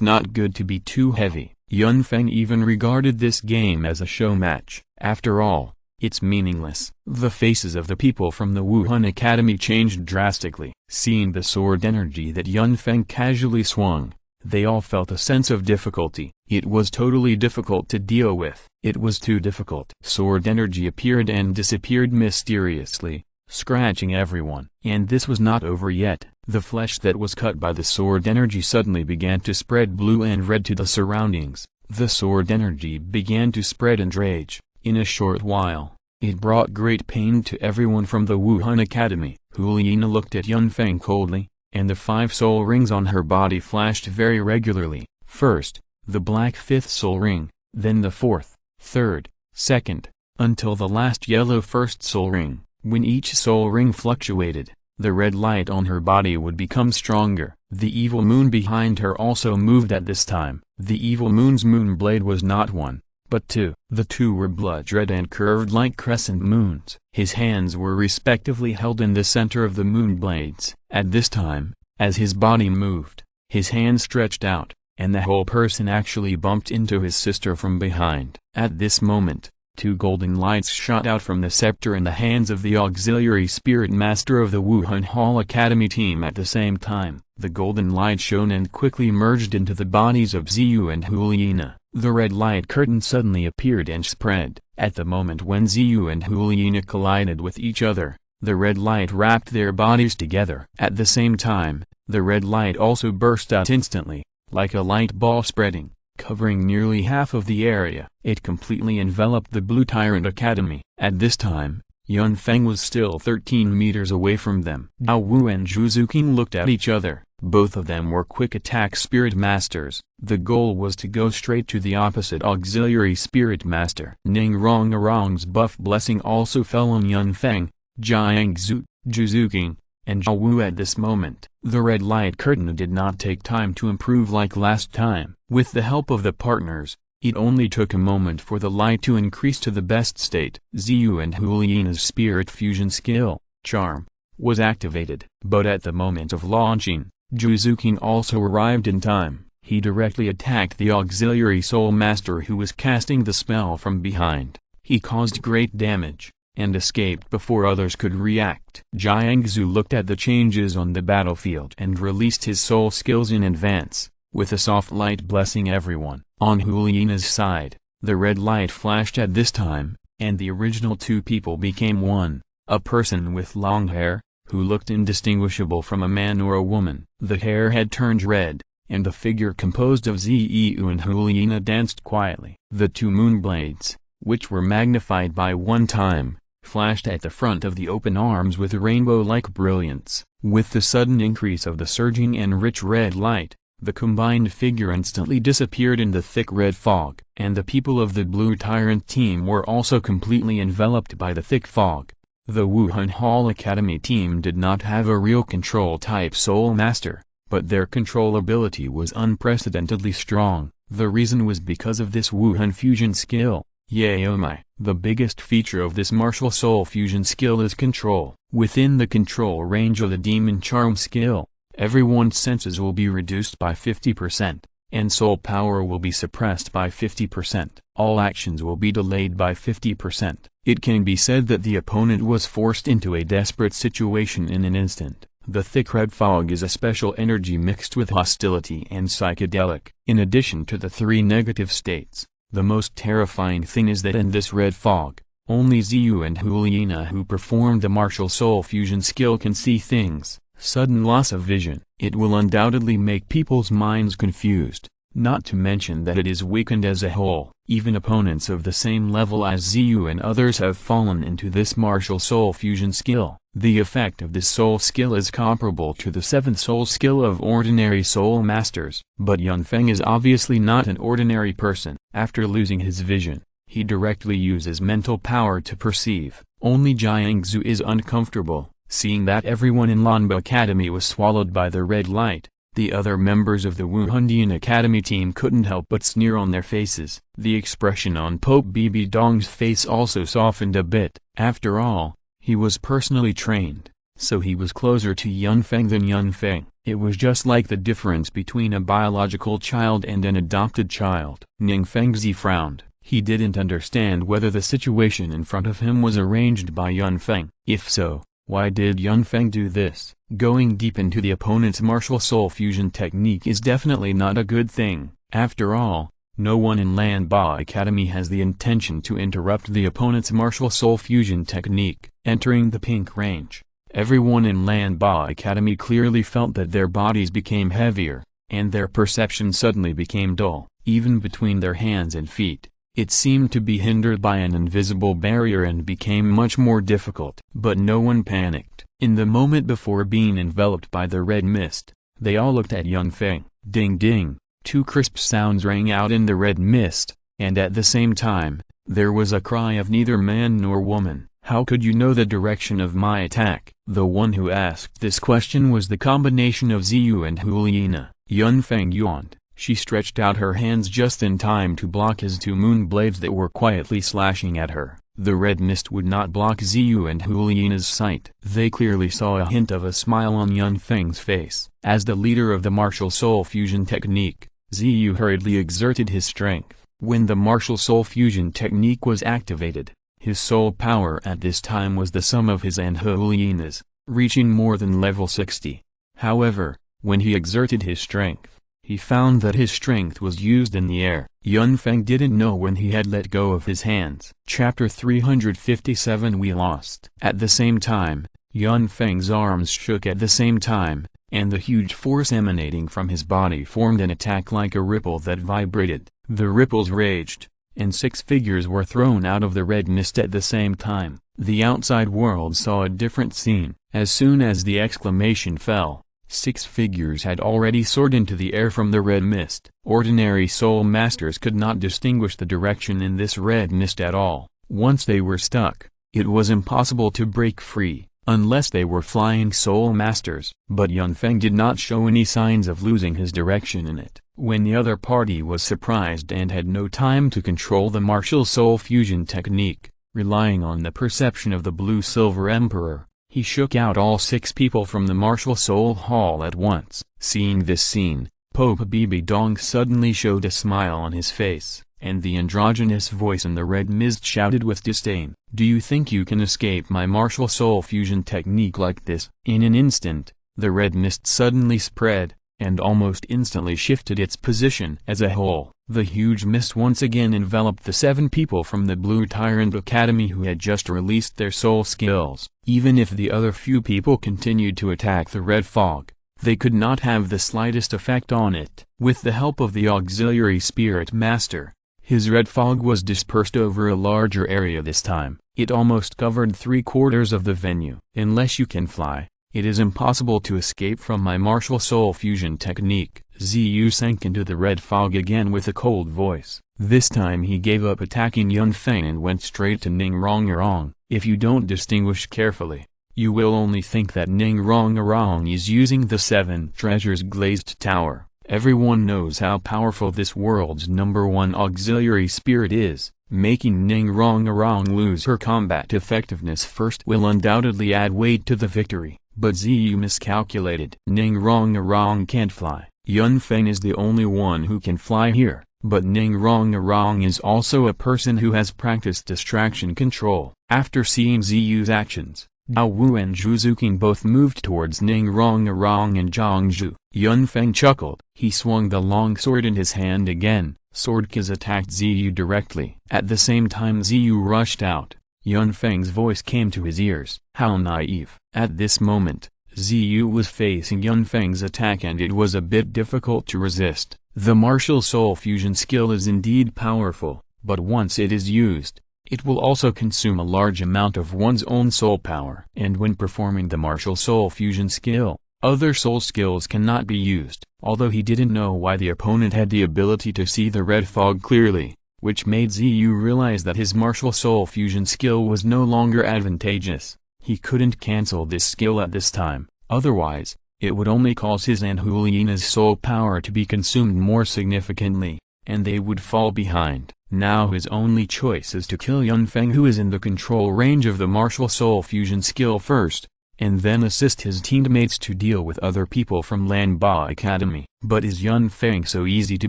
not good to be too heavy. Yun Feng even regarded this game as a show match. After all, it's meaningless. The faces of the people from the Wuhan Academy changed drastically. Seeing the sword energy that Yun Feng casually swung, they all felt a sense of difficulty. It was totally difficult to deal with. It was too difficult. Sword energy appeared and disappeared mysteriously, scratching everyone. And this was not over yet. The flesh that was cut by the sword energy suddenly began to spread blue and red to the surroundings. The sword energy began to spread and rage. In a short while, it brought great pain to everyone from the Wuhan Academy. Huliina looked at Yunfeng coldly, and the 5 soul rings on her body flashed very regularly. First, the black 5th soul ring, then the 4th, 3rd, 2nd, until the last yellow 1st soul ring. When each soul ring fluctuated, the red light on her body would become stronger. The evil moon behind her also moved at this time. The evil moon's moon blade was not 1, but 2. The 2 were blood red and curved like crescent moons. His hands were respectively held in the center of the moon blades. At this time, as his body moved, his hands stretched out, and the whole person actually bumped into his sister from behind. At this moment, 2 golden lights shot out from the scepter in the hands of the auxiliary spirit master of the Wuhan Hall Academy team at the same time. The golden light shone and quickly merged into the bodies of Ziyu and Huliina. The red light curtain suddenly appeared and spread. At the moment when Ziyu and Huliina collided with each other, the red light wrapped their bodies together. At the same time, the red light also burst out instantly, like a light ball spreading, covering nearly half of the area. It completely enveloped the Blue Tyrant Academy. At this time, Yunfeng was still 13 meters away from them. Dao Wu and Zhu Zuqing looked at each other. Both of them were quick attack spirit masters. The goal was to go straight to the opposite auxiliary spirit master. Ning Rong's buff blessing also fell on Yunfeng, Jiangzu, Zhu Zuqing, and Dao Wu at this moment. The red light curtain did not take time to improve like last time. With the help of the partners, it only took a moment for the light to increase to the best state. Ziyu and Huliina's spirit fusion skill, charm, was activated. But at the moment of launching, Zhu Zuqing also arrived in time. He directly attacked the auxiliary soul master who was casting the spell from behind. He caused great damage, and escaped before others could react. Jiangzu looked at the changes on the battlefield and released his soul skills in advance, with a soft light blessing everyone. On Huliina's side, the red light flashed at this time, and the original 2 people became one, a person with long hair, who looked indistinguishable from a man or a woman. The hair had turned red, and the figure composed of Ziyu and Huliina danced quietly. The 2 moon blades, which were magnified by 1 time, flashed at the front of the open arms with rainbow-like brilliance. With the sudden increase of the surging and rich red light, the combined figure instantly disappeared in the thick red fog. And the people of the Blue Tyrant team were also completely enveloped by the thick fog. The Wuhan Hall Academy team did not have a real control-type soul master, but their control ability was unprecedentedly strong. The reason was because of this Wuhan fusion skill. Yay oh my! The biggest feature of this martial soul fusion skill is control. Within the control range of the demon charm skill, everyone's senses will be reduced by 50%, and soul power will be suppressed by 50%. All actions will be delayed by 50%. It can be said that the opponent was forced into a desperate situation in an instant. The thick red fog is a special energy mixed with hostility and psychedelic. In addition to the 3 negative states, the most terrifying thing is that in this red fog, only Ziyu and Huliina who performed the martial soul fusion skill can see things. Sudden loss of vision. It will undoubtedly make people's minds confused, not to mention that it is weakened as a whole. Even opponents of the same level as Ziyu and others have fallen into this martial soul fusion skill. The effect of this soul skill is comparable to the 7th soul skill of ordinary soul masters. But Yunfeng is obviously not an ordinary person. After losing his vision, he directly uses mental power to perceive. Only Jiangzu is uncomfortable, seeing that everyone in Lanba Academy was swallowed by the red light. The other members of the Wuhandian Academy team couldn't help but sneer on their faces. The expression on Pope Bibi Dong's face also softened a bit. After all, he was personally trained, so he was closer to Yunfeng than Yunfeng. It was just like the difference between a biological child and an adopted child. Ning Fengzi frowned. He didn't understand whether the situation in front of him was arranged by Yunfeng. If so, why did Yunfeng do this? Going deep into the opponent's martial soul fusion technique is definitely not a good thing. After all, No one in Lan Ba Academy has the intention to interrupt the opponent's martial soul fusion technique. Entering the pink range, everyone in Lan Ba Academy clearly felt that their bodies became heavier, and their perception suddenly became dull. Even between their hands and feet, it seemed to be hindered by an invisible barrier and became much more difficult. But no one panicked. In the moment before being enveloped by the red mist, they all looked at young Feng. Ding ding, two crisp sounds rang out in the red mist, and at the same time, there was a cry of neither man nor woman. How could you know the direction of my attack? The one who asked this question was the combination of Ziyu and Huliana. Yun Feng yawned. She stretched out her hands just in time to block his two moon blades that were quietly slashing at her. The red mist would not block Ziyu and Huliana's sight. They clearly saw a hint of a smile on Yun Feng's face. As the leader of the martial soul fusion technique, Ziyu hurriedly exerted his strength. When the martial soul fusion technique was activated, his soul power at this time was the sum of his and Huliana's, reaching more than level 60. However, when he exerted his strength, he found that his strength was used in the air. Yun Feng didn't know when he had let go of his hands. Chapter 357 We lost. At the same time, Yun Feng's arms shook at the same time, and the huge force emanating from his body formed an attack like a ripple that vibrated. The ripples raged, and 6 figures were thrown out of the red mist at the same time. The outside world saw a different scene. As soon as the exclamation fell, 6 figures had already soared into the air from the red mist. Ordinary soul masters could not distinguish the direction in this red mist at all. Once they were stuck, it was impossible to break free, unless they were flying soul masters. But Yun Feng did not show any signs of losing his direction in it. When the other party was surprised and had no time to control the martial soul fusion technique, relying on the perception of the Blue-Silver Emperor, he shook out all 6 people from the martial soul hall at once. Seeing this scene, Pope Bibi Dong suddenly showed a smile on his face, and the androgynous voice in the red mist shouted with disdain, "Do you think you can escape my martial soul fusion technique like this?" In an instant, the red mist suddenly spread, and almost instantly shifted its position as a whole. The huge mist once again enveloped the 7 people from the Blue Tyrant Academy who had just released their soul skills. Even if the other few people continued to attack the red fog, they could not have the slightest effect on it. With the help of the auxiliary spirit master, his red fog was dispersed over a larger area this time. It almost covered 3/4 of the venue. Unless you can fly, it is impossible to escape from my martial soul fusion technique. Ziyu sank into the red fog again with a cold voice. This time he gave up attacking Yun Feng and went straight to Ning Rong. If you don't distinguish carefully, you will only think that Ning Rong is using the 7 treasures glazed tower. Everyone knows how powerful this world's #1 auxiliary spirit is. Making Ning Rong lose her combat effectiveness first will undoubtedly add weight to the victory. But Ziyu miscalculated. Ning Rong can't fly. Yun Feng is the only one who can fly here, but Ning Rong is also a person who has practiced distraction control. After seeing Ziyu's actions, Dao Wu and Zhu Zuqing both moved towards Ning Rong and Zhangzhu. Yun Feng chuckled. He swung the long sword in his hand again. Sword Kiz attacked Ziyu directly. At the same time Ziyu rushed out. Yun Feng's voice came to his ears. How naive. At this moment, Ziyu was facing Yun Feng's attack and it was a bit difficult to resist. The martial soul fusion skill is indeed powerful, but once it is used, it will also consume a large amount of one's own soul power. And when performing the martial soul fusion skill, other soul skills cannot be used. Although he didn't know why the opponent had the ability to see the red fog clearly, which made Ziyu realize that his martial soul fusion skill was no longer advantageous. He couldn't cancel this skill at this time, otherwise, it would only cause his and Huliana's soul power to be consumed more significantly, and they would fall behind. Now his only choice is to kill Yun Feng who is in the control range of the martial soul fusion skill first, and then assist his teammates to deal with other people from Lan Ba Academy. But is Yun Feng so easy to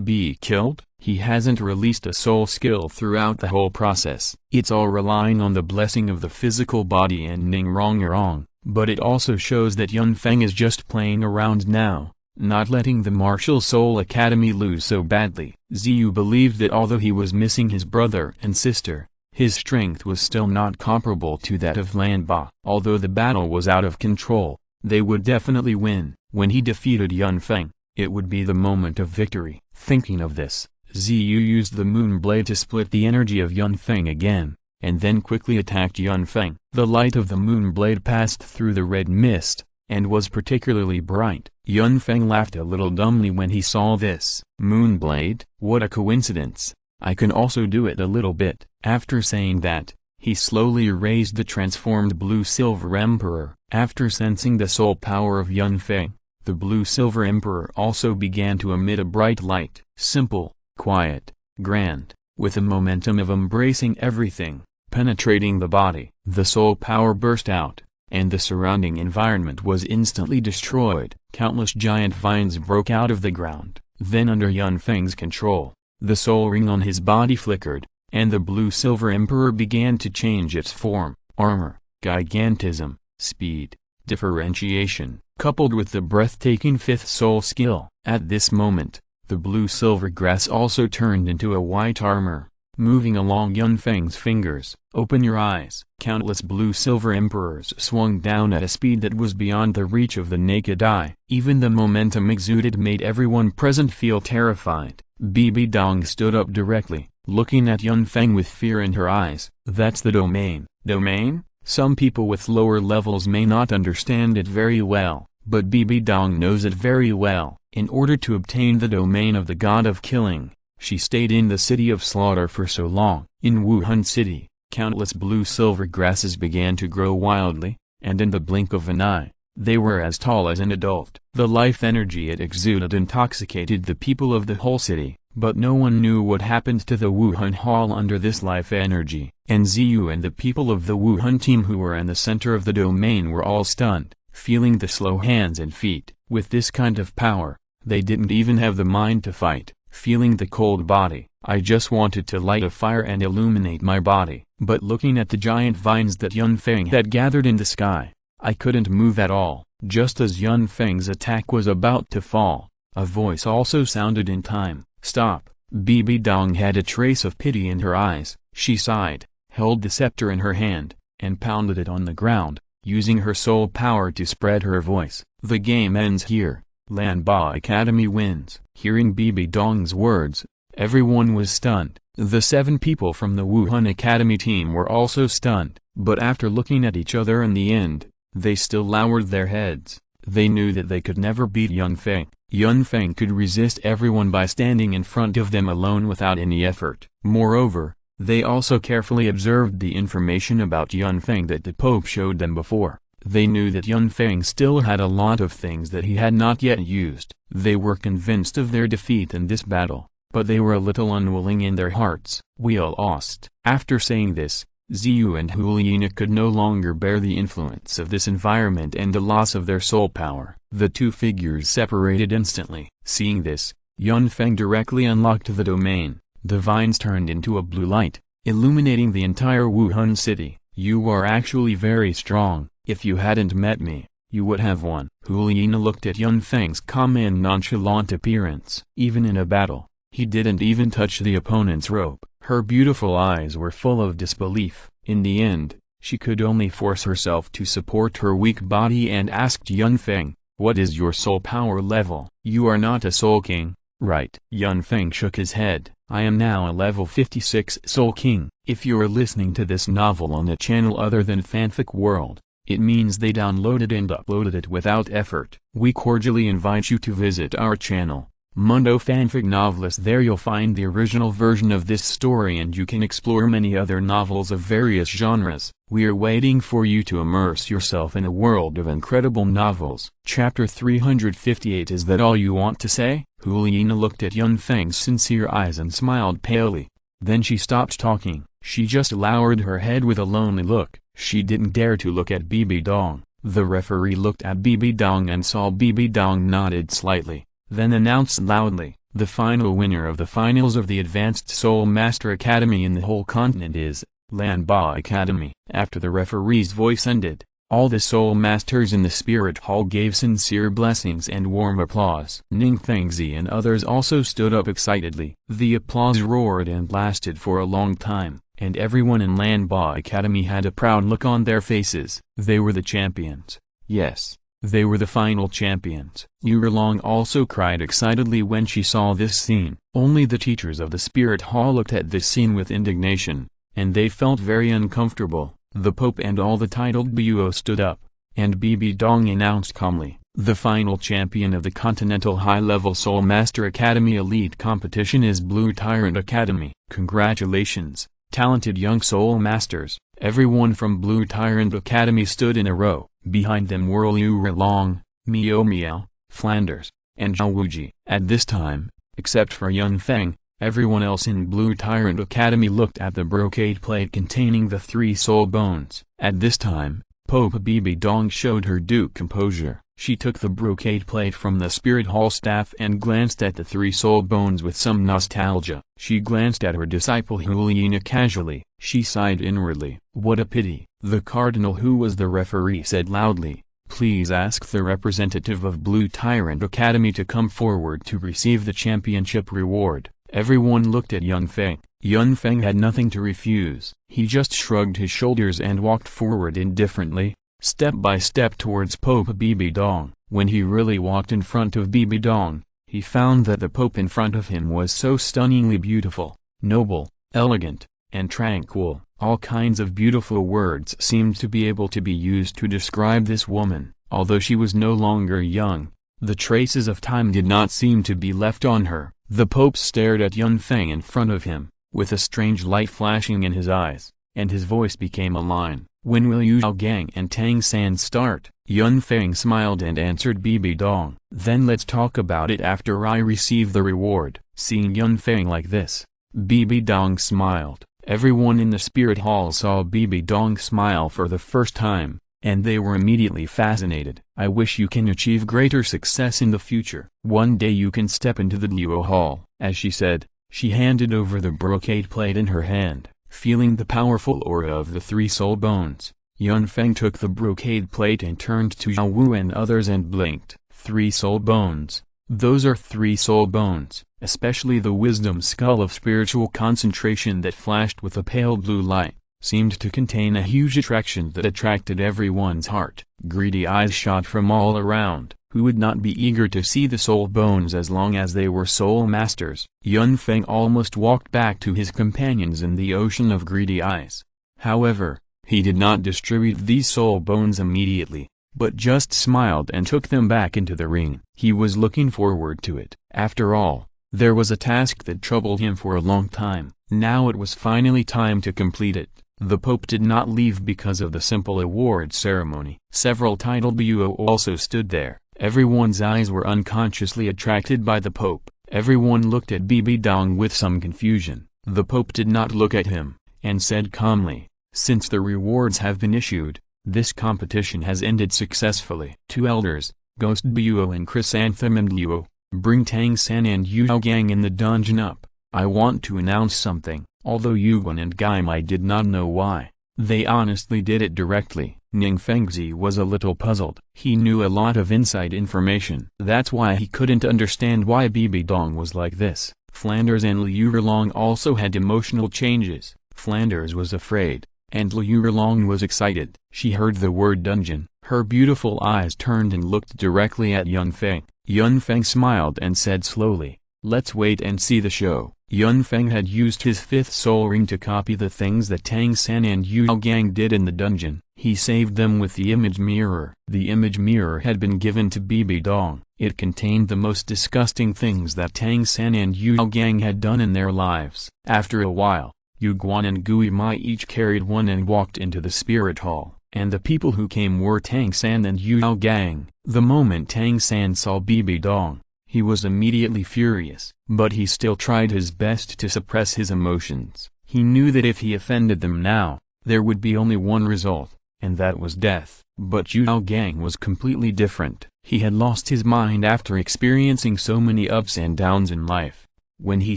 be killed? He hasn't released a soul skill throughout the whole process. It's all relying on the blessing of the physical body and Ning Rong. But it also shows that Yun Feng is just playing around now, not letting the Martial Soul Academy lose so badly. Ziyu believed that although he was missing his brother and sister, his strength was still not comparable to that of Lanba. Although the battle was out of control, they would definitely win. When he defeated Yun Feng, it would be the moment of victory. Thinking of this, Ziyu used the moon blade to split the energy of Yun Feng again, and then quickly attacked Yun Feng. The light of the moon blade passed through the red mist, and was particularly bright. Yun Feng laughed a little dumbly when he saw this. Moon blade? What a coincidence! I can also do it a little bit. After saying that, he slowly raised the transformed Blue-Silver Emperor. After sensing the soul power of Yun Feng, the Blue-Silver Emperor also began to emit a bright light. Simple, quiet, grand, with a momentum of embracing everything, penetrating the body. The soul power burst out, and the surrounding environment was instantly destroyed. Countless giant vines broke out of the ground. Then under Yun Feng's control, the soul ring on his body flickered, and the Blue-Silver Emperor began to change its form, armor, gigantism, speed, differentiation, coupled with the breathtaking fifth soul skill. At this moment, the blue-silver grass also turned into a white armor, moving along Yun Feng's fingers. Open your eyes. Countless blue-silver emperors swung down at a speed that was beyond the reach of the naked eye. Even the momentum exuded made everyone present feel terrified. Bibi Dong stood up directly, looking at Yun Feng with fear in her eyes. That's the domain. Domain? Some people with lower levels may not understand it very well, but Bibi Dong knows it very well. In order to obtain the domain of the god of killing, she stayed in the city of slaughter for so long. In Wuhan City, countless blue-silver grasses began to grow wildly, and in the blink of an eye, they were as tall as an adult. The life energy it exuded intoxicated the people of the whole city, but no one knew what happened to the Wuhan Hall under this life energy. And Ziyu and the people of the Wuhan team who were in the center of the domain were all stunned, feeling the slow hands and feet. With this kind of power, they didn't even have the mind to fight. Feeling the cold body, I just wanted to light a fire and illuminate my body. But looking at the giant vines that Yun Feng had gathered in the sky, I couldn't move at all. Just as Yun Feng's attack was about to fall, a voice also sounded in time. Stop. Bibi Dong had a trace of pity in her eyes. She sighed, held the scepter in her hand, and pounded it on the ground, using her soul power to spread her voice. The game ends here. Lanba Academy wins. Hearing Bibi Dong's words, everyone was stunned. The 7 people from the Wuhan Academy team were also stunned, but after looking at each other in the end, they still lowered their heads. They knew that they could never beat Yun Feng. Yun Feng could resist everyone by standing in front of them alone without any effort. Moreover, they also carefully observed the information about Yun Feng that the Pope showed them before. They knew that Yun Feng still had a lot of things that he had not yet used. They were convinced of their defeat in this battle, but they were a little unwilling in their hearts. We all lost. After saying this, Ziyu and Huliina could no longer bear the influence of this environment and the loss of their soul power. The two figures separated instantly. Seeing this, Yun Feng directly unlocked the domain. The vines turned into a blue light, illuminating the entire Wuhan city. You are actually very strong. If you hadn't met me, you would have won. Huliina looked at Yun Feng's calm and nonchalant appearance. Even in a battle, he didn't even touch the opponent's rope. Her beautiful eyes were full of disbelief. In the end, she could only force herself to support her weak body and asked Yun Feng, "What is your soul power level?" "You are not a soul king, right?" Yun Feng shook his head. "I am now a level 56 soul king." If you are listening to this novel on a channel other than Fanfic World, it means they downloaded and uploaded it without effort. We cordially invite you to visit our channel, Mundo Fanfic Novelist. There you'll find the original version of this story and you can explore many other novels of various genres. We are waiting for you to immerse yourself in a world of incredible novels. Chapter 358. Is that all you want to say? Huliina looked at Yun Feng's sincere eyes and smiled palely. Then she stopped talking. She just lowered her head with a lonely look. She didn't dare to look at Bibi Dong. The referee looked at Bibi Dong and saw Bibi Dong nodded slightly, then announced loudly, "The final winner of the finals of the Advanced Soul Master Academy in the whole continent is Lanba Academy." After the referee's voice ended, All the soul masters in the spirit hall gave sincere blessings and warm applause. Ning Fengzi and others also stood up excitedly. The applause roared and lasted for a long time, and everyone in Lanba Academy had a proud look on their faces. They were the champions. Yes, they were the final champions. Yu Erlong also cried excitedly when she saw this scene. Only the teachers of the spirit hall looked at this scene with indignation, and they felt very uncomfortable. The Pope and all the titled Buo stood up, and Bibi Dong announced calmly, "The final champion of the Continental High-Level Soul Master Academy Elite Competition is Blue Tyrant Academy. Congratulations, talented young soul masters." Everyone from Blue Tyrant Academy stood in a row. Behind them were Liu Erlong, Miao Miao, Flanders, and Zhao Wuji. At this time, except for Yun Feng, everyone else in Blue Tyrant Academy looked at the brocade plate containing the 3 soul bones. At this time, Pope Bibi Dong showed her due composure. She took the brocade plate from the spirit hall staff and glanced at the 3 soul bones with some nostalgia. She glanced at her disciple Huliina casually. She sighed inwardly. What a pity. The cardinal, who was the referee, said loudly, "Please ask the representative of Blue Tyrant Academy to come forward to receive the championship reward." Everyone looked at Yun Feng. Yun Feng had nothing to refuse. He just shrugged his shoulders and walked forward indifferently, step by step towards Pope Bibi Dong. When he really walked in front of Bibi Dong, he found that the Pope in front of him was so stunningly beautiful, noble, elegant, and tranquil. All kinds of beautiful words seemed to be able to be used to describe this woman. Although she was no longer young, the traces of time did not seem to be left on her. The Pope stared at Yun Feng in front of him, with a strange light flashing in his eyes, and his voice became a line. "When will Yu Zhaogang and Tang San start?" Yun Feng smiled and answered Bibi Dong. "Then let's talk about it after I receive the reward." Seeing Yun Feng like this, Bibi Dong smiled. Everyone in the spirit hall saw Bibi Dong smile for the first time, and they were immediately fascinated. "I wish you can achieve greater success in the future. One day you can step into the Duo Hall." As she said, she handed over the brocade plate in her hand. Feeling the powerful aura of the 3 soul bones, Yun Feng took the brocade plate and turned to Zhao Wu and others and blinked. 3 soul bones. Those are 3 soul bones, especially the wisdom skull of spiritual concentration that flashed with a pale blue light, seemed to contain a huge attraction that attracted everyone's heart. Greedy eyes shot from all around. Who would not be eager to see the soul bones as long as they were soul masters? Yun Feng almost walked back to his companions in the ocean of greedy eyes. However, he did not distribute these soul bones immediately, but just smiled and took them back into the ring. He was looking forward to it. After all, there was a task that troubled him for a long time. Now it was finally time to complete it. The Pope did not leave because of the simple award ceremony. Several titled Buo also stood there. Everyone's eyes were unconsciously attracted by the Pope. Everyone looked at Bibi Dong with some confusion. The Pope did not look at him, and said calmly, "Since the rewards have been issued, this competition has ended successfully." 2 elders, Ghost Buo and Chrysanthemum Duo, bring Tang San and Yu Zhaogang in the dungeon up. I want to announce something. Although Yuguan and Gaimai did not know why, they honestly did it directly. Ning Fengzi was a little puzzled. He knew a lot of inside information. That's why he couldn't understand why Bibi Dong was like this. Flanders and Liu Erlong also had emotional changes. Flanders was afraid, and Liu Erlong was excited. She heard the word dungeon. Her beautiful eyes turned and looked directly at Yun Feng. Yun Feng smiled and said slowly, "Let's wait and see the show." Yun Feng had used his 5th soul ring to copy the things that Tang San and Yu Zhaogang did in the dungeon. He saved them with the image mirror. The image mirror had been given to Bibi Dong. It contained the most disgusting things that Tang San and Yu Zhaogang had done in their lives. After a while, Yu Guan and Gui Mai each carried one and walked into the spirit hall. And the people who came were Tang San and Yu Zhaogang. The moment Tang San saw Bibi Dong, he was immediately furious, but he still tried his best to suppress his emotions. He knew that if he offended them now, there would be only one result, and that was death. But Yu Zhaogang was completely different. He had lost his mind after experiencing so many ups and downs in life. When he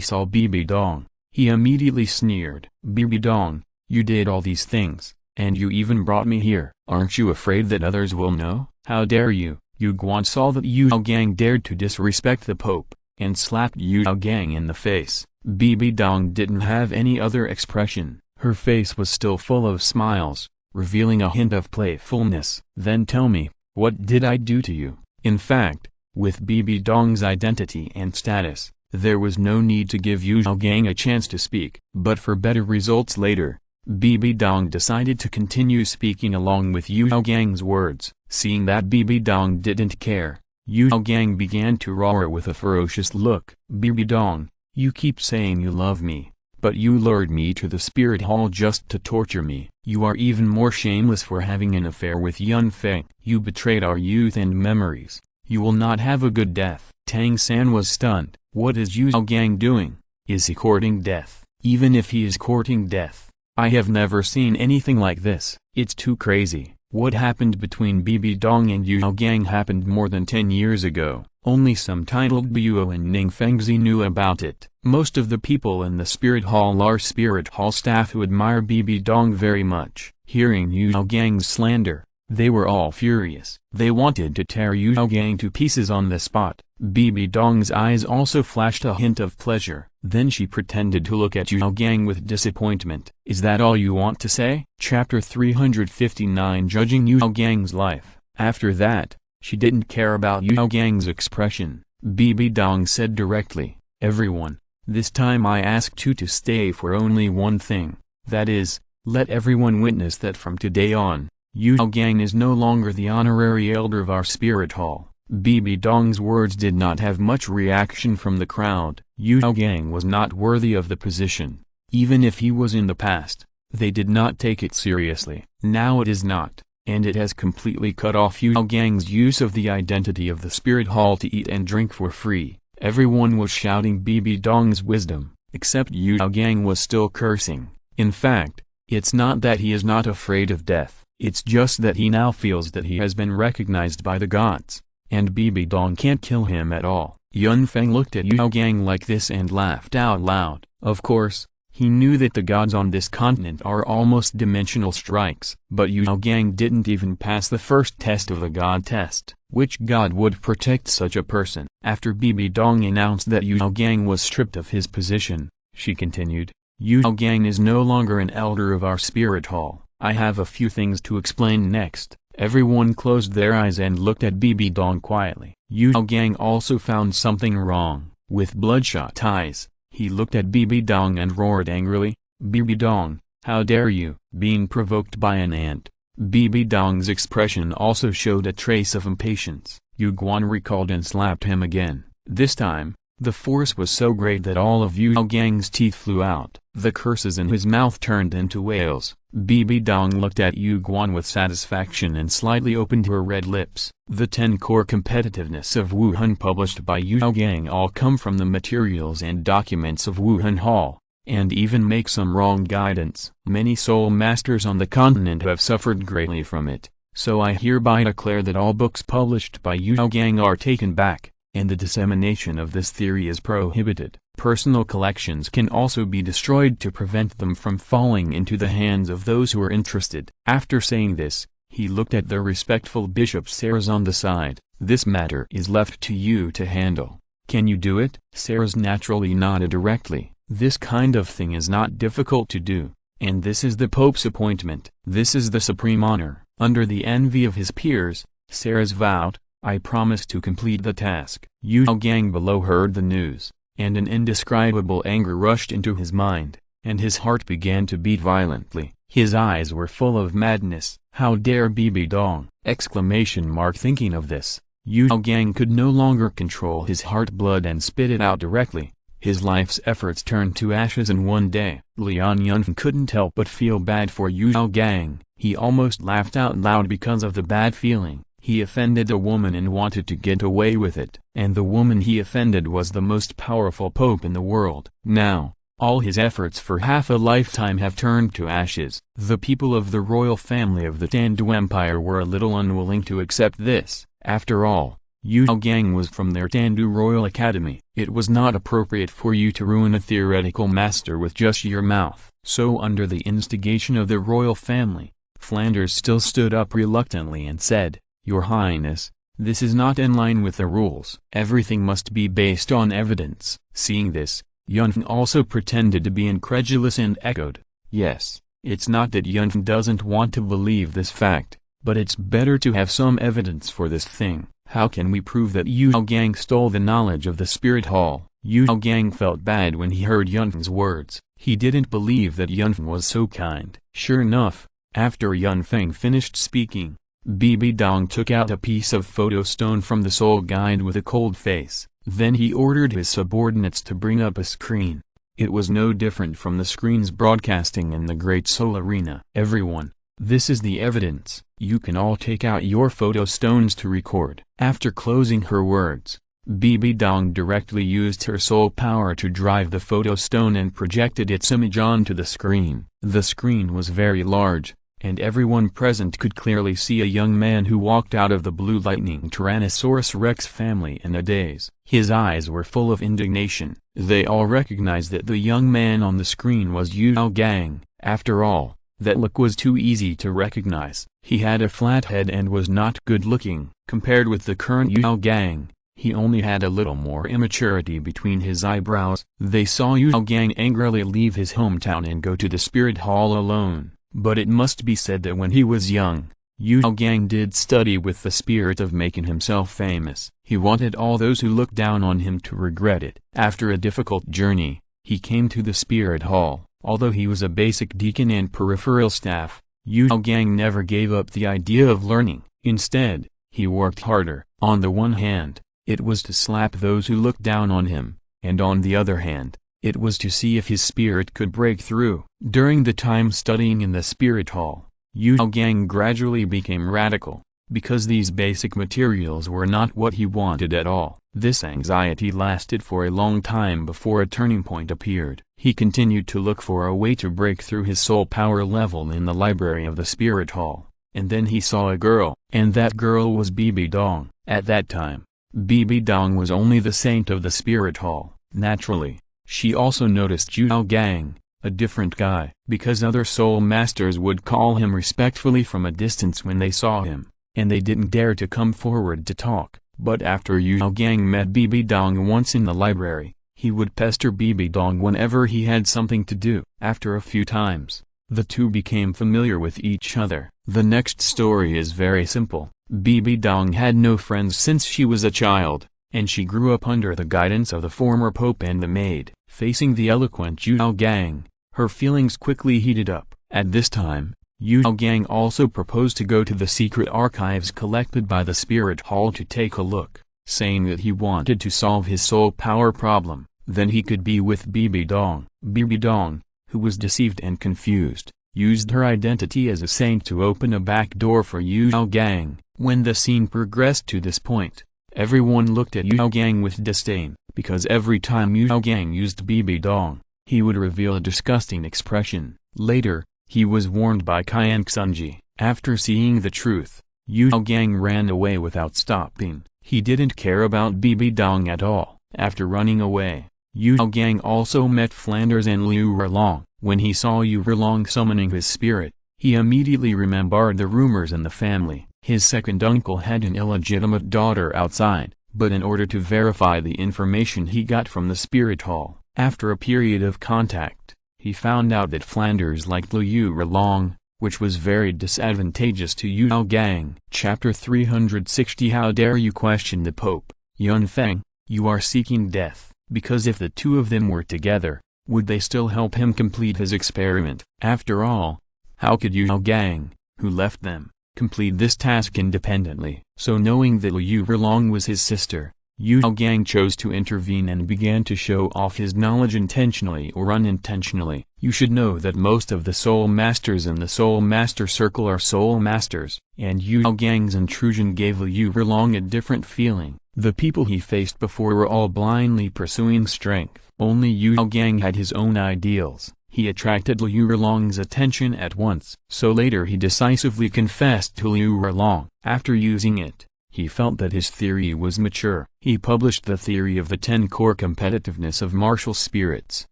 saw Bibi Dong, he immediately sneered. "Bibi Dong, you did all these things, And you even brought me here. Aren't you afraid that others will know? How dare you? Yu Guan saw that Yu Gang dared to disrespect the Pope, and slapped Yu Gang in the face. Bibi Dong didn't have any other expression. Her face was still full of smiles, revealing a hint of playfulness. Then tell me, what did I do to you? In fact, with Bibi Dong's identity and status, there was no need to give Yu Gang a chance to speak. But for better results later, Bibi Dong decided to continue speaking along with Yu Gang's words. Seeing that Bibi Dong didn't care, Yu Gang began to roar with a ferocious look. Bibi Dong, you keep saying you love me, but you lured me to the spirit hall just to torture me. You are even more shameless for having an affair with Yun Feng. You betrayed our youth and memories. You will not have a good death. Tang San was stunned. What is Yu Gang doing? Is he courting death? Even if he is courting death, I have never seen anything like this. It's too crazy. What happened between Bibi Dong and Yu Gang happened more than 10 years ago. Only some titled Buo and Ning Fengzi knew about it. Most of the people in the Spirit Hall are Spirit Hall staff who admire Bibi Dong very much. Hearing Yu Gang's slander, they were all furious. They wanted to tear Yu Gang to pieces on the spot. Bibi Dong's eyes also flashed a hint of pleasure. Then she pretended to look at Yu Gang with disappointment. Is that all you want to say? Chapter 359 Judging Yu Gang's life. After that, she didn't care about Yu Gang's expression. Bibi Dong said directly, everyone, this time I asked you to stay for only one thing. That is, let everyone witness that from today on, Yu Gang is no longer the honorary elder of our spirit hall. Bibi Dong's words did not have much reaction from the crowd. Yu Gang was not worthy of the position. Even if he was in the past, they did not take it seriously. Now it is not, and it has completely cut off Yu Gang's use of the identity of the spirit hall to eat and drink for free. Everyone was shouting Bibi Dong's wisdom, except Yu Gang was still cursing. In fact, it's not that he is not afraid of death, it's just that he now feels that he has been recognized by the gods, and Bibi Dong can't kill him at all. Yun Feng looked at Yu Gang like this and laughed out loud. Of course, he knew that the gods on this continent are almost dimensional strikes. But Yu Gang didn't even pass the first test of the god test. Which god would protect such a person? After Bibi Dong announced that Yu Gang was stripped of his position, she continued, Yu Gang is no longer an elder of our spirit hall. I have a few things to explain next. Everyone closed their eyes and looked at Bibi Dong quietly. Yu Gang also found something wrong. With bloodshot eyes, he looked at Bibi Dong and roared angrily, Bibi Dong, how dare you? Being provoked by an ant. Bibi Dong's expression also showed a trace of impatience. Yu Guan recalled and slapped him again. This time, the force was so great that all of Yu Gang's teeth flew out. The curses in his mouth turned into wails. Bibi Dong looked at Yu Guan with satisfaction and slightly opened her red lips. The 10 core competitiveness of Wuhan published by Yu Gang all come from the materials and documents of Wuhan Hall, and even make some wrong guidance. Many soul masters on the continent have suffered greatly from it, so I hereby declare that all books published by Yu Gang are taken back, and the dissemination of this theory is prohibited. Personal collections can also be destroyed to prevent them from falling into the hands of those who are interested. After saying this, he looked at the respectful Bishop Saras on the side. This matter is left to you to handle. Can you do it? Saras naturally nodded directly. This kind of thing is not difficult to do, and this is the Pope's appointment. This is the supreme honor. Under the envy of his peers, Saras vowed, I promise to complete the task. Yu Gang below heard the news, and an indescribable anger rushed into his mind, and his heart began to beat violently. His eyes were full of madness. How dare Bibi Dong! Thinking of this, Yu Gang could no longer control his heart blood and spit it out directly. His life's efforts turned to ashes in one day. Lian Yunfen couldn't help but feel bad for Yu Gang. He almost laughed out loud because of the bad feeling. He offended a woman and wanted to get away with it. And the woman he offended was the most powerful pope in the world. Now, all his efforts for half a lifetime have turned to ashes. The people of the royal family of the Tandu Empire were a little unwilling to accept this. After all, Yu Gang was from their Tandu Royal Academy. It was not appropriate for you to ruin a theoretical master with just your mouth. So under the instigation of the royal family, Flanders still stood up reluctantly and said, "Your Highness, this is not in line with the rules. Everything must be based on evidence." Seeing this, Yunfen also pretended to be incredulous and echoed, "Yes, it's not that Yunfen doesn't want to believe this fact, but it's better to have some evidence for this thing. How can we prove that Yu Gang stole the knowledge of the spirit hall?" Yu Gang felt bad when he heard Yunfen's words. He didn't believe that Yunfen was so kind. Sure enough, after Yunfeng finished speaking, Bibi Dong took out a piece of photo stone from the soul guide with a cold face. Then he ordered his subordinates to bring up a screen. It was no different from the screens broadcasting in the Great Soul Arena. "Everyone, this is the evidence. You can all take out your photo stones to record." After closing her words, Bibi Dong directly used her soul power to drive the photo stone and projected its image onto the screen. The screen was very large, and everyone present could clearly see a young man who walked out of the Blue Lightning Tyrannosaurus Rex family in a daze. His eyes were full of indignation. They all recognized that the young man on the screen was Yu Gang. After all, that look was too easy to recognize. He had a flat head and was not good looking. Compared with the current Yu Gang, he only had a little more immaturity between his eyebrows. They saw Yu Gang angrily leave his hometown and go to the spirit hall alone. But it must be said that when he was young, Yu Gang did study with the spirit of making himself famous. He wanted all those who looked down on him to regret it. After a difficult journey, he came to the spirit hall. Although he was a basic deacon and peripheral staff, Yu Gang never gave up the idea of learning. Instead, he worked harder. On the one hand, it was to slap those who looked down on him, and on the other hand, it was to see if his spirit could break through. During the time studying in the spirit hall, Yu Gang gradually became radical, because these basic materials were not what he wanted at all. This anxiety lasted for a long time before a turning point appeared. He continued to look for a way to break through his soul power level in the library of the spirit hall, and then he saw a girl, and that girl was Bibi Dong. At that time, Bibi Dong was only the saint of the spirit hall. Naturally, she also noticed Yu Gang, a different guy, because other soul masters would call him respectfully from a distance when they saw him, and they didn't dare to come forward to talk. But after Yu Gang met Bibi Dong once in the library, he would pester Bibi Dong whenever he had something to do. After a few times, the two became familiar with each other. The next story is very simple. Bibi Dong had no friends since she was a child, and she grew up under the guidance of the former pope and the maid. Facing the eloquent Yu Gang, her feelings quickly heated up. At this time, Yu Gang also proposed to go to the secret archives collected by the spirit hall to take a look, saying that he wanted to solve his soul power problem. Then he could be with Bibi Dong. Bibi Dong, who was deceived and confused, used her identity as a saint to open a back door for Yu Gang. When the scene progressed to this point, everyone looked at Yu Gang with disdain, because every time Yu Gang used Bibi Dong, he would reveal a disgusting expression. Later, he was warned by Qian Xunji. After seeing the truth, Yu Gang ran away without stopping. He didn't care about Bibi Dong at all. After running away, Yu Gang also met Flanders and Liu Erlong. When he saw Yu Erlong summoning his spirit, he immediately remembered the rumors in the family. His second uncle had an illegitimate daughter outside, but in order to verify the information he got from the spirit hall, after a period of contact, he found out that Flanders liked Liu Erlong, which was very disadvantageous to Yu Gang. Chapter 360. How dare you question the Pope? Yun Feng, you are seeking death, because if the two of them were together, would they still help him complete his experiment? After all, how could Yu Gang, who left them, complete this task independently? So knowing that Liu Erlong was his sister, Yu Gang chose to intervene and began to show off his knowledge intentionally or unintentionally. You should know that most of the soul masters in the soul master circle are soul masters, and Yu Gang's intrusion gave Liu Erlong a different feeling. The people he faced before were all blindly pursuing strength. Only Yu Gang had his own ideals. He attracted Liu Erlong's attention at once. So later he decisively confessed to Liu Erlong. After using it, he felt that his theory was mature. He published the theory of the 10 core competitiveness of martial spirits.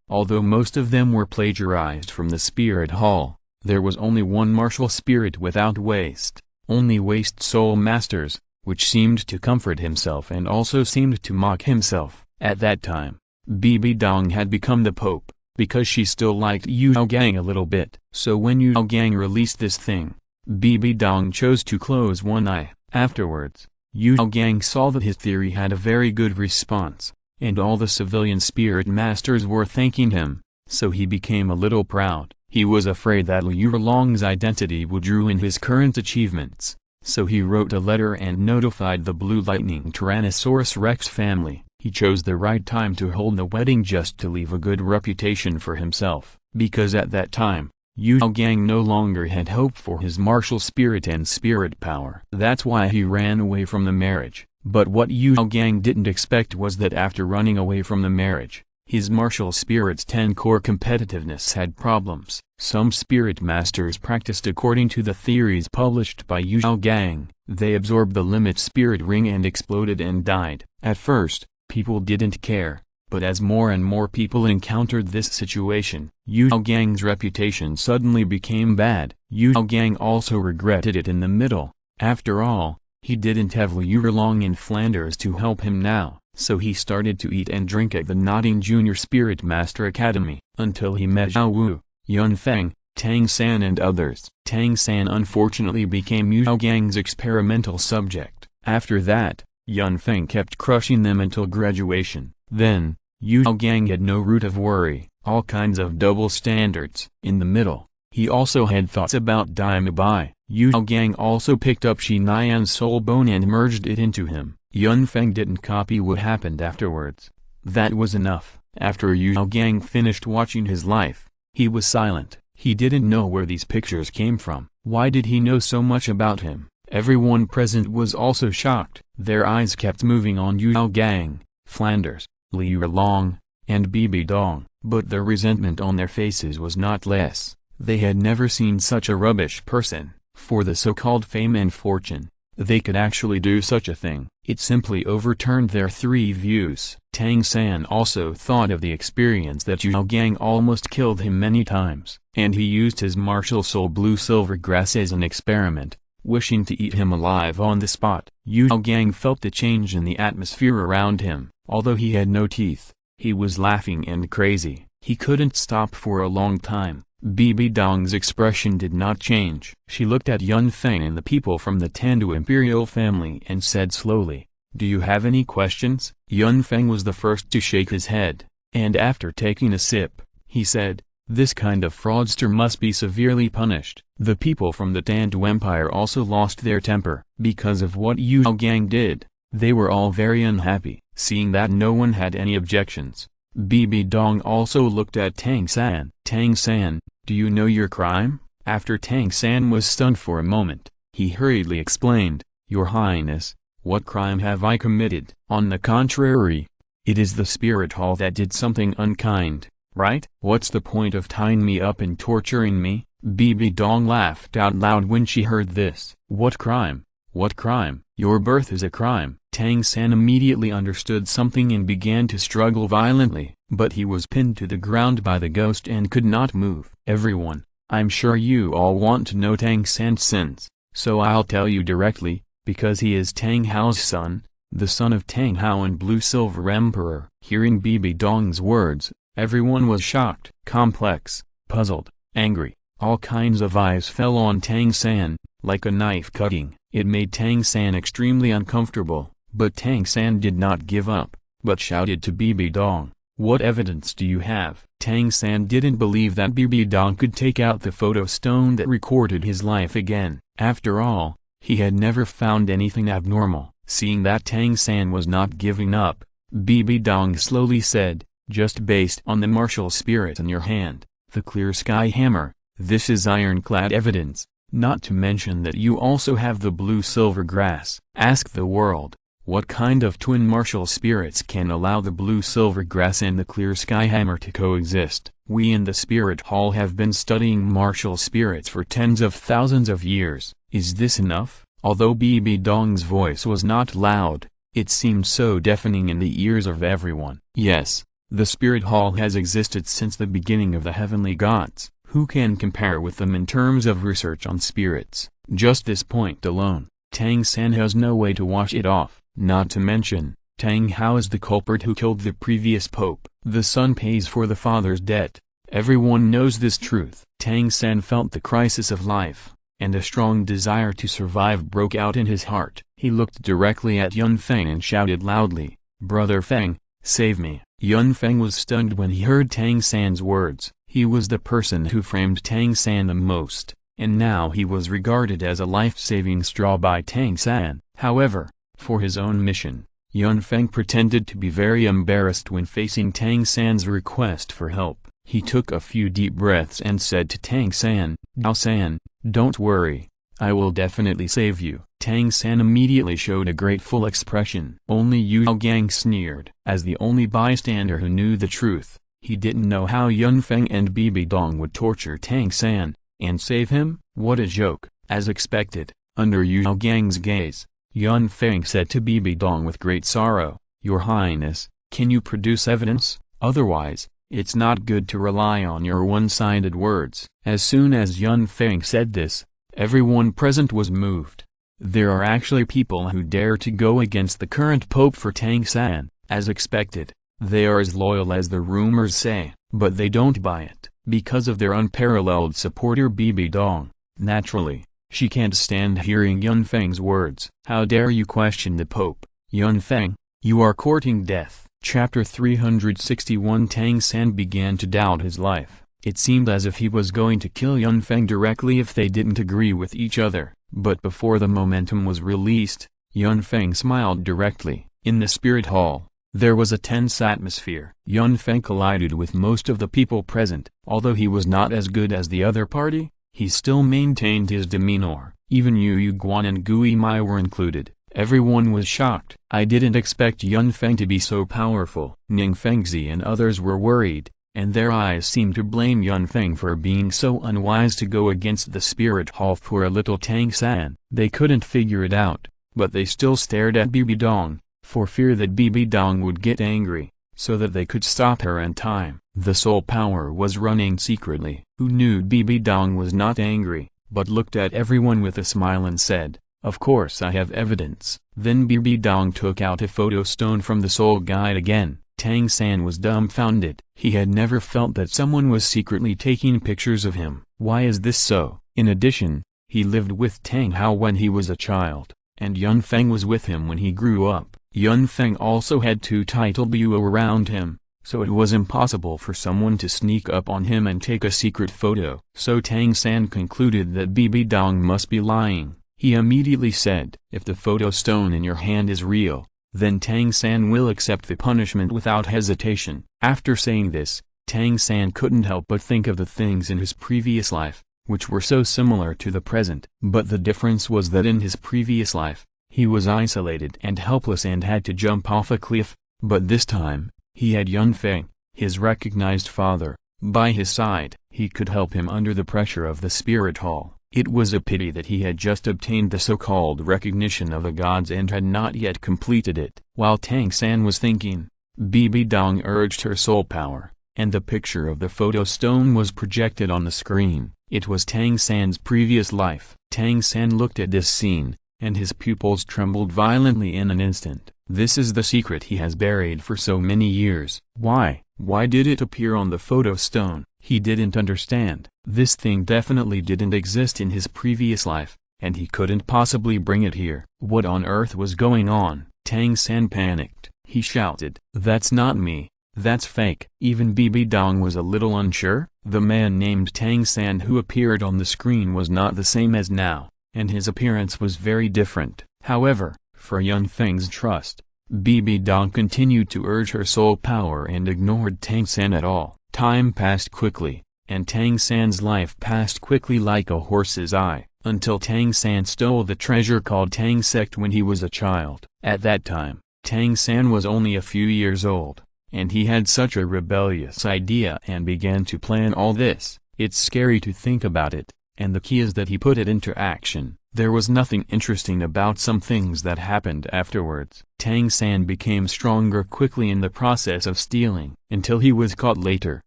Although most of them were plagiarized from the Spirit Hall, There was only one martial spirit without waste, only waste soul masters, which seemed to comfort himself and also seemed to mock himself. At that time, Bibi Dong had become the Pope, because she still liked Yu Gang a little bit. So when Yu Gang released this thing, Bibi Dong chose to close one eye. Afterwards, Yu Gang saw that his theory had a very good response, and all the civilian spirit masters were thanking him, so he became a little proud. He was afraid that Liu Long's identity would ruin his current achievements, so he wrote a letter and notified the Blue Lightning Tyrannosaurus Rex family. He chose the right time to hold the wedding just to leave a good reputation for himself, because at that time, Yu Gang no longer had hope for his martial spirit and spirit power. That's why he ran away from the marriage. But what Yu Gang didn't expect was that after running away from the marriage, his martial spirit's 10-core competitiveness had problems. Some spirit masters practiced according to the theories published by Yu Gang. They absorbed the limit spirit ring and exploded and died. At first, people didn't care, but as more and more people encountered this situation, Yu Gang's reputation suddenly became bad. Yu Gang also regretted it in the middle. After all, he didn't have Liu Erlong in Flanders to help him now, so he started to eat and drink at the Notting Junior Spirit Master Academy, until he met Zhao Wu, Yun Feng, Tang San and others. Tang San unfortunately became Yu Gang's experimental subject. After that, Yun Feng kept crushing them until graduation. Then, Yu Gang had no root of worry, all kinds of double standards. In the middle, he also had thoughts about Dai Mabai. Yu Gang also picked up Shi Nian's soul bone and merged it into him. Yun Feng didn't copy what happened afterwards. That was enough. After Yu Gang finished watching his life, he was silent. He didn't know where these pictures came from. Why did he know so much about him? Everyone present was also shocked. Their eyes kept moving on Yu Gang, Flanders, Liu Erlong, and Bibi Dong. But the resentment on their faces was not less. They had never seen such a rubbish person. For the so-called fame and fortune, they could actually do such a thing. It simply overturned their three views. Tang San also thought of the experience that Yu Gang almost killed him many times, and he used his martial soul blue silver grass as an experiment, wishing to eat him alive on the spot. Yu Gang felt the change in the atmosphere around him. Although he had no teeth, he was laughing and crazy. He couldn't stop for a long time. Bibi Dong's expression did not change. She looked at Yun Feng and the people from the Tandu imperial family and said slowly, "Do you have any questions?" Yun Feng was the first to shake his head, and after taking a sip, he said, "This kind of fraudster must be severely punished." The people from the Tandu Empire also lost their temper. Because of what Yu Gang did, they were all very unhappy. Seeing that no one had any objections, Bibi Dong also looked at Tang San. "Tang San, do you know your crime?" After Tang San was stunned for a moment, he hurriedly explained, "Your Highness, what crime have I committed?" "On the contrary, it is the spirit hall that did something unkind, right? What's the point of tying me up and torturing me?" Bibi Dong laughed out loud when she heard this. "What crime? What crime? Your birth is a crime." Tang San immediately understood something and began to struggle violently, but he was pinned to the ground by the ghost and could not move. "Everyone, I'm sure you all want to know Tang San's sins, so I'll tell you directly, because he is Tang Hao's son, the son of Tang Hao and Blue Silver Emperor." Hearing Bibi Dong's words, everyone was shocked, complex, puzzled, angry. All kinds of eyes fell on Tang San, like a knife cutting. It made Tang San extremely uncomfortable, but Tang San did not give up, but shouted to Bibi Dong, "What evidence do you have?" Tang San didn't believe that Bibi Dong could take out the photo stone that recorded his life again. After all, he had never found anything abnormal. Seeing that Tang San was not giving up, Bibi Dong slowly said, "Just based on the martial spirit in your hand, the clear sky hammer, this is ironclad evidence. Not to mention that you also have the blue silver grass. Ask the world, what kind of twin martial spirits can allow the blue silver grass and the clear sky hammer to coexist? We in the spirit hall have been studying martial spirits for tens of thousands of years. Is this enough?" Although Bibi Dong's voice was not loud, it seemed so deafening in the ears of everyone. Yes, the spirit hall has existed since the beginning of the heavenly gods, Who can compare with them in terms of research on spirits? Just this point alone, Tang San has no way to wash it off, not to mention, Tang Hao is the culprit who killed the previous pope. The son pays for the father's debt. Everyone knows this truth. Tang San felt the crisis of life, and a strong desire to survive broke out in his heart. He looked directly at Yun Feng and shouted loudly, "Brother Feng, save me." Yun Feng was stunned when he heard Tang San's words. He was the person who framed Tang San the most, and now he was regarded as a life-saving straw by Tang San. However, for his own mission, Yun Feng pretended to be very embarrassed when facing Tang San's request for help. He took a few deep breaths and said to Tang San, "Dao San, don't worry, I will definitely save you." Tang San immediately showed a grateful expression. Only Yu Gang sneered. As the only bystander who knew the truth, he didn't know how Yun Feng and Bibi Dong would torture Tang San, and save him. What a joke. As expected, under Yu Gang's gaze, Yun Feng said to Bibi Dong with great sorrow, "Your Highness, can you produce evidence? Otherwise, it's not good to rely on your one-sided words." As soon as Yun Feng said this, everyone present was moved. There are actually people who dare to go against the current pope for Tang San. As expected, they are as loyal as the rumors say, but they don't buy it, because of their unparalleled supporter Bibi Dong. Naturally, she can't stand hearing Yun Feng's words. "How dare you question the pope, Yun Feng? You are courting death." Chapter 361. Tang San began to doubt his life. It seemed as if he was going to kill Yun Feng directly if they didn't agree with each other. But before the momentum was released, Yun Feng smiled directly. In the spirit hall, there was a tense atmosphere. Yun Feng collided with most of the people present. Although he was not as good as the other party, he still maintained his demeanor. Even Yu Guan and Gui Mai were included. Everyone was shocked. "I didn't expect Yun Feng to be so powerful." Ning Fengzi and others were worried, and their eyes seemed to blame Yun Feng for being so unwise to go against the spirit hall for a little Tang San. They couldn't figure it out, but they still stared at Bibi Dong, for fear that Bibi Dong would get angry, so that they could stop her in time. The soul power was running secretly. Who knew Bibi Dong was not angry, but looked at everyone with a smile and said, "Of course I have evidence." Then Bibi Dong took out a photo stone from the soul guide again. Tang San was dumbfounded. He had never felt that someone was secretly taking pictures of him. Why is this so? In addition, he lived with Tang Hao when he was a child, and Yun Feng was with him when he grew up. Yun Feng also had two titled Buo around him, so it was impossible for someone to sneak up on him and take a secret photo. So Tang San concluded that Bibi Dong must be lying. He immediately said, "If the photo stone in your hand is real, then Tang San will accept the punishment without hesitation." After saying this, Tang San couldn't help but think of the things in his previous life, which were so similar to the present. But the difference was that in his previous life, he was isolated and helpless and had to jump off a cliff, but this time, he had Yun Feng, his recognized father, by his side. He could help him under the pressure of the spirit hall. It was a pity that he had just obtained the so-called recognition of the gods and had not yet completed it. While Tang San was thinking, Bibi Dong urged her soul power, and the picture of the photo stone was projected on the screen. It was Tang San's previous life. Tang San looked at this scene, and his pupils trembled violently in an instant. This is the secret he has buried for so many years. Why did it appear on the photo stone? He didn't understand. This thing definitely didn't exist in his previous life, and he couldn't possibly bring it here. What on earth was going on? Tang San panicked. He shouted, "That's not me, that's fake." Even Bibi Dong was a little unsure. The man named Tang San who appeared on the screen was not the same as now, and his appearance was very different. However, for Yun Feng's trust, Bibi Dong continued to urge her soul power and ignored Tang San at all. Time passed quickly, and Tang San's life passed quickly like a horse's eye, until Tang San stole the treasure called Tang Sect when he was a child. At that time, Tang San was only a few years old, and he had such a rebellious idea and began to plan all this. It's scary to think about it, and the key is that he put it into action. There was nothing interesting about some things that happened afterwards. Tang San became stronger quickly in the process of stealing, until he was caught later,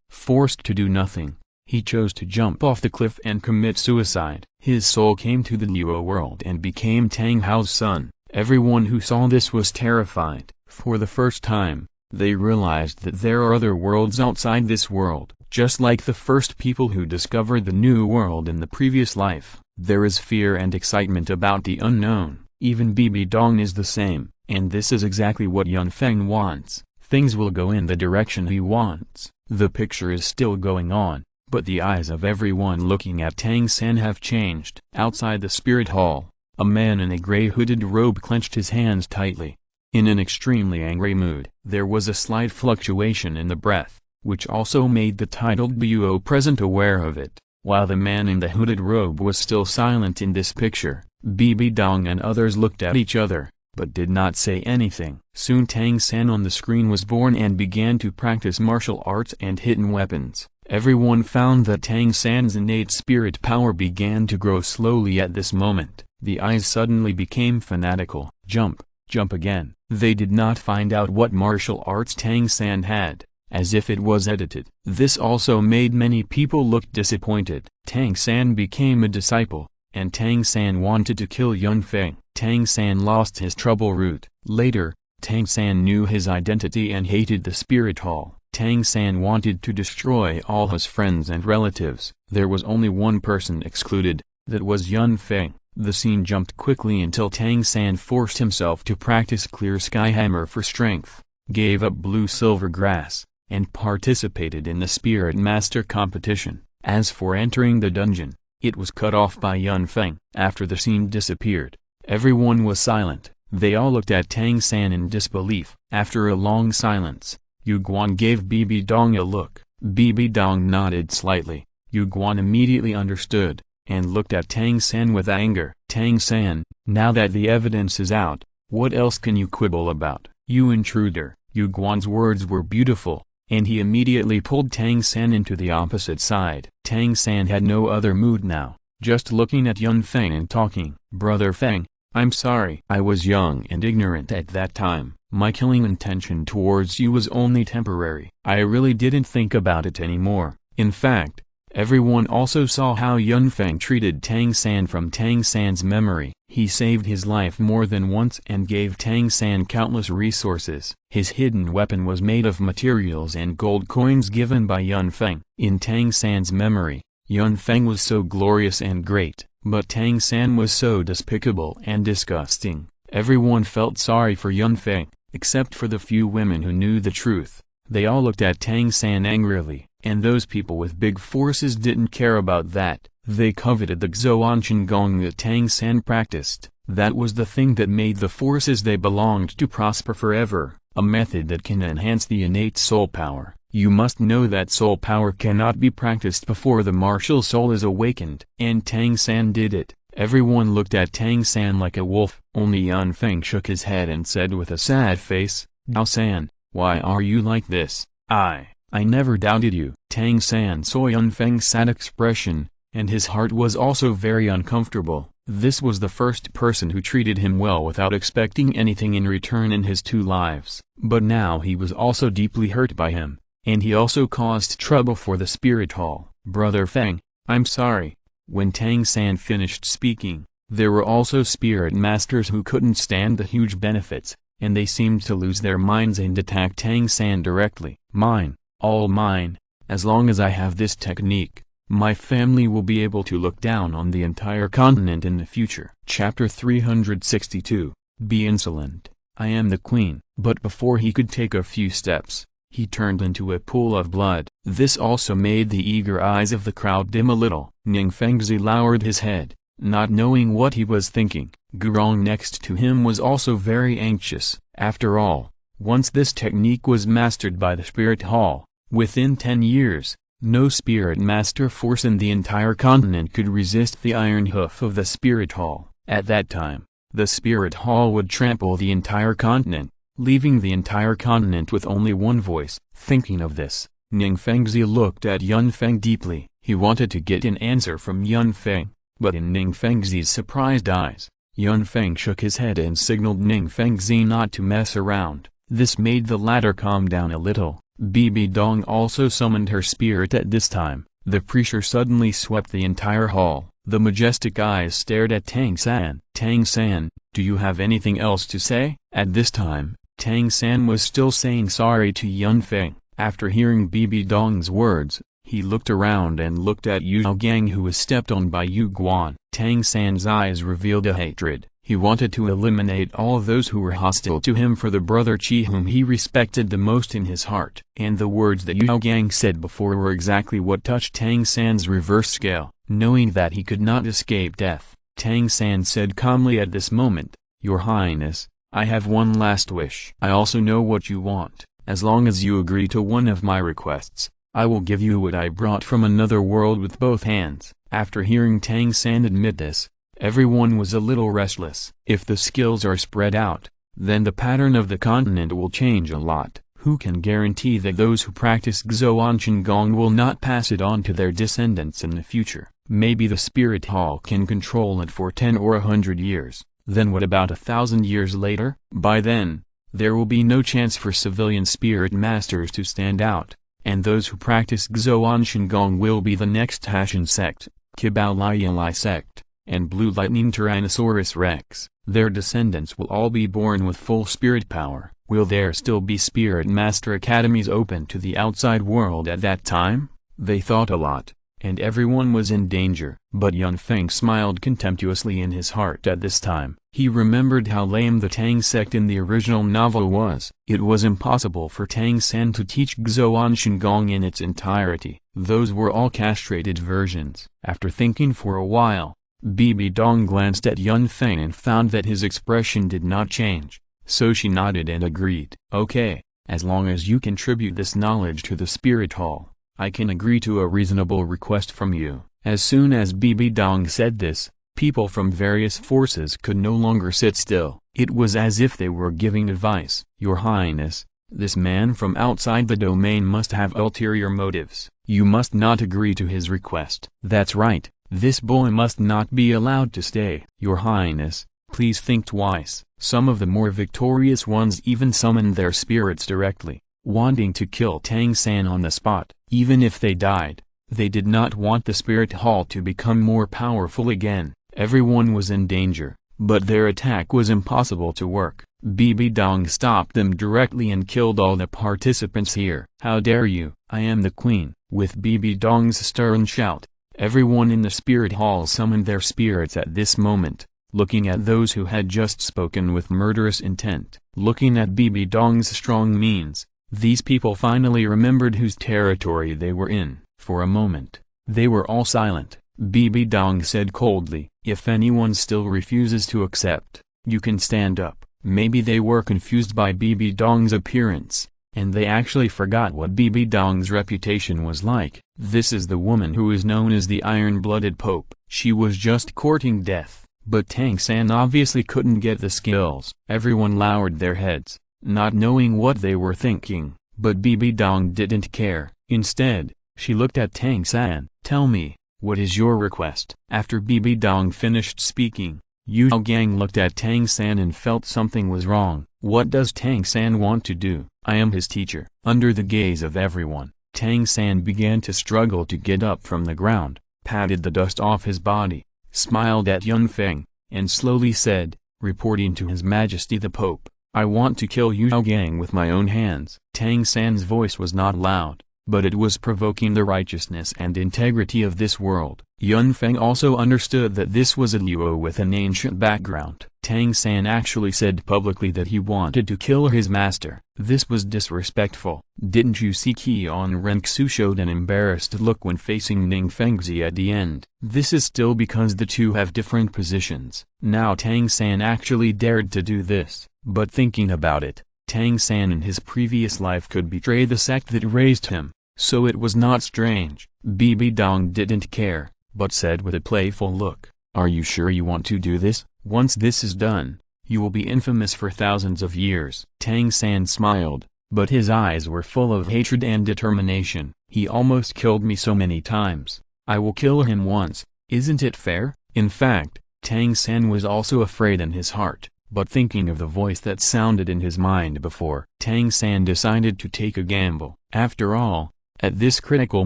forced to do nothing, He chose to jump off the cliff and commit suicide. His soul came to the Douluo world and became Tang Hao's son. Everyone who saw this was terrified. For the first time, they realized that there are other worlds outside this world. Just like the first people who discovered the new world in the previous life, there is fear and excitement about the unknown. Even Bibi Dong is the same, and this is exactly what Yun Feng wants. Things will go in the direction he wants. The picture is still going on, but the eyes of everyone looking at Tang San have changed. Outside the spirit hall, a man in a gray hooded robe clenched his hands tightly. In an extremely angry mood, there was a slight fluctuation in the breath, which also made the titled Buo present aware of it. While the man in the hooded robe was still silent in this picture, Bibi Dong and others looked at each other, but did not say anything. Soon Tang San on the screen was born and began to practice martial arts and hidden weapons. Everyone found that Tang San's innate spirit power began to grow slowly at this moment. The eyes suddenly became fanatical. Jump, jump again. They did not find out what martial arts Tang San had, as if it was edited. This also made many people look disappointed. Tang San became a disciple, and Tang San wanted to kill Yun Feng. Tang San lost his trouble root. Later, Tang San knew his identity and hated the spirit hall. Tang San wanted to destroy all his friends and relatives. There was only one person excluded, that was Yun Feng. The scene jumped quickly until Tang San forced himself to practice Clear Sky Hammer for strength, gave up Blue Silver Grass, and participated in the Spirit Master competition. As for entering the dungeon, it was cut off by Yun Feng. After the scene disappeared, everyone was silent. They all looked at Tang San in disbelief. After a long silence, Yu Guan gave Bibi Dong a look. Bibi Dong nodded slightly. Yu Guan immediately understood, and looked at Tang San with anger. Tang San, now that the evidence is out, what else can you quibble about? You intruder. Yu Guan's words were beautiful, and he immediately pulled Tang San into the opposite side. Tang San had no other mood now, just looking at Yun Feng and talking. Brother Feng, I'm sorry. I was young and ignorant at that time. My killing intention towards you was only temporary. I really didn't think about it anymore. In fact, everyone also saw how Yun Feng treated Tang San from Tang San's memory. He saved his life more than once and gave Tang San countless resources. His hidden weapon was made of materials and gold coins given by Yun Feng. In Tang San's memory, Yun Feng was so glorious and great, but Tang San was so despicable and disgusting. Everyone felt sorry for Yun Feng, except for the few women who knew the truth. They all looked at Tang San angrily, and those people with big forces didn't care about that. They coveted the Xuanchen Gong that Tang San practiced. That was the thing that made the forces they belonged to prosper forever, a method that can enhance the innate soul power. You must know that soul power cannot be practiced before the martial soul is awakened. And Tang San did it. Everyone looked at Tang San like a wolf. Only Yun Feng shook his head and said with a sad face, Dao San, why are you like this? I never doubted you. Tang San saw Yun Feng's sad expression, and his heart was also very uncomfortable. This was the first person who treated him well without expecting anything in return in his 2 lives. But now he was also deeply hurt by him, and he also caused trouble for the spirit hall. Brother Feng, I'm sorry. When Tang San finished speaking, there were also spirit masters who couldn't stand the huge benefits, and they seemed to lose their minds and attack Tang San directly. Mine, all mine. As long as I have this technique, my family will be able to look down on the entire continent in the future. Chapter 362. Be insolent. I am the queen. But before he could take a few steps, he turned into a pool of blood. This also made the eager eyes of the crowd dim a little. Ning Fengzi lowered his head, not knowing what he was thinking. Gurong next to him was also very anxious. After all, once this technique was mastered by the spirit hall, within 10 years, no spirit master force in the entire continent could resist the iron hoof of the spirit hall. At that time, the spirit hall would trample the entire continent, leaving the entire continent with only one voice. Thinking of this, Ning Fengzi looked at Yun Feng deeply. He wanted to get an answer from Yun Feng, but in Ning Fengzi's surprised eyes, Yun Feng shook his head and signaled Ning Fengzi not to mess around. This made the latter calm down a little. Bibi Dong also summoned her spirit at this time. The pressure suddenly swept the entire hall. The majestic eyes stared at Tang San. Tang San, do you have anything else to say? At this time, Tang San was still saying sorry to Yun Feng. After hearing Bibi Dong's words, he looked around and looked at Yu Gang, who was stepped on by Yu Guan. Tang San's eyes revealed a hatred. He wanted to eliminate all those who were hostile to him for the brother Qi whom he respected the most in his heart. And the words that Yu Gang said before were exactly what touched Tang San's reverse scale. Knowing that he could not escape death, Tang San said calmly at this moment, "Your Highness, I have one last wish. I also know what you want. As long as you agree to one of my requests, I will give you what I brought from another world with both hands." After hearing Tang San admit this, everyone was a little restless. If the skills are spread out, then the pattern of the continent will change a lot. Who can guarantee that those who practice Xuan Qigong will not pass it on to their descendants in the future? Maybe the spirit hall can control it for 10 or 100 years, then what about 1,000 years later? By then, there will be no chance for civilian spirit masters to stand out, and those who practice Xuan Qigong will be the next Hashan sect, Kibao Lianlai sect, and Blue Lightning Tyrannosaurus Rex. Their descendants will all be born with full spirit power. Will there still be spirit master academies open to the outside world at that time? They thought a lot, and everyone was in danger. But Yun Feng smiled contemptuously in his heart at this time. He remembered how lame the Tang sect in the original novel was. It was impossible for Tang San to teach Xuan Qigong in its entirety. Those were all castrated versions. After thinking for a while, Bibi Dong glanced at Yun Feng and found that his expression did not change. So she nodded and agreed. "Okay, as long as you contribute this knowledge to the spirit hall, I can agree to a reasonable request from you." As soon as Bibi Dong said this, people from various forces could no longer sit still. It was as if they were giving advice. "Your Highness, this man from outside the domain must have ulterior motives. You must not agree to his request." "That's right, this boy must not be allowed to stay." "Your Highness, please think twice." Some of the more victorious ones even summoned their spirits directly, wanting to kill Tang San on the spot. Even if they died, they did not want the spirit hall to become more powerful again. Everyone was in danger, but their attack was impossible to work. Bibi Dong stopped them directly and killed all the participants here. "How dare you? I am the queen." With Bibi Dong's stern shout, everyone in the spirit hall summoned their spirits at this moment. Looking at those who had just spoken with murderous intent, looking at Bibi Dong's strong means, these people finally remembered whose territory they were in. For a moment, they were all silent. Bibi Dong said coldly, "If anyone still refuses to accept, you can stand up." Maybe they were confused by Bibi Dong's appearance, and they actually forgot what Bibi Dong's reputation was like. This is the woman who is known as the Iron-Blooded Pope. She was just courting death. But Tang San obviously couldn't get the skills. Everyone lowered their heads, not knowing what they were thinking, but Bibi Dong didn't care. Instead, she looked at Tang San. "Tell me, what is your request?" After Bibi Dong finished speaking, Yu Gang looked at Tang San and felt something was wrong. What does Tang San want to do? "I am his teacher." Under the gaze of everyone, Tang San began to struggle to get up from the ground, patted the dust off his body, smiled at Yun Feng, and slowly said, reporting to His Majesty the Pope, "I want to kill Yu Gang with my own hands." Tang San's voice was not loud, but it was provoking the righteousness and integrity of this world. Yun Feng also understood that this was a Luo with an ancient background. Tang San actually said publicly that he wanted to kill his master. This was disrespectful. Didn't you see Qian Renxu showed an embarrassed look when facing Ning Fengzi at the end? This is still because the two have different positions. Now Tang San actually dared to do this. But thinking about it, Tang San in his previous life could betray the sect that raised him, so it was not strange. Bibi Dong didn't care, but said with a playful look, "Are you sure you want to do this? Once this is done, you will be infamous for thousands of years." Tang San smiled, but his eyes were full of hatred and determination. "He almost killed me so many times. I will kill him once, isn't it fair?" In fact, Tang San was also afraid in his heart, but thinking of the voice that sounded in his mind before, Tang San decided to take a gamble. After all, at this critical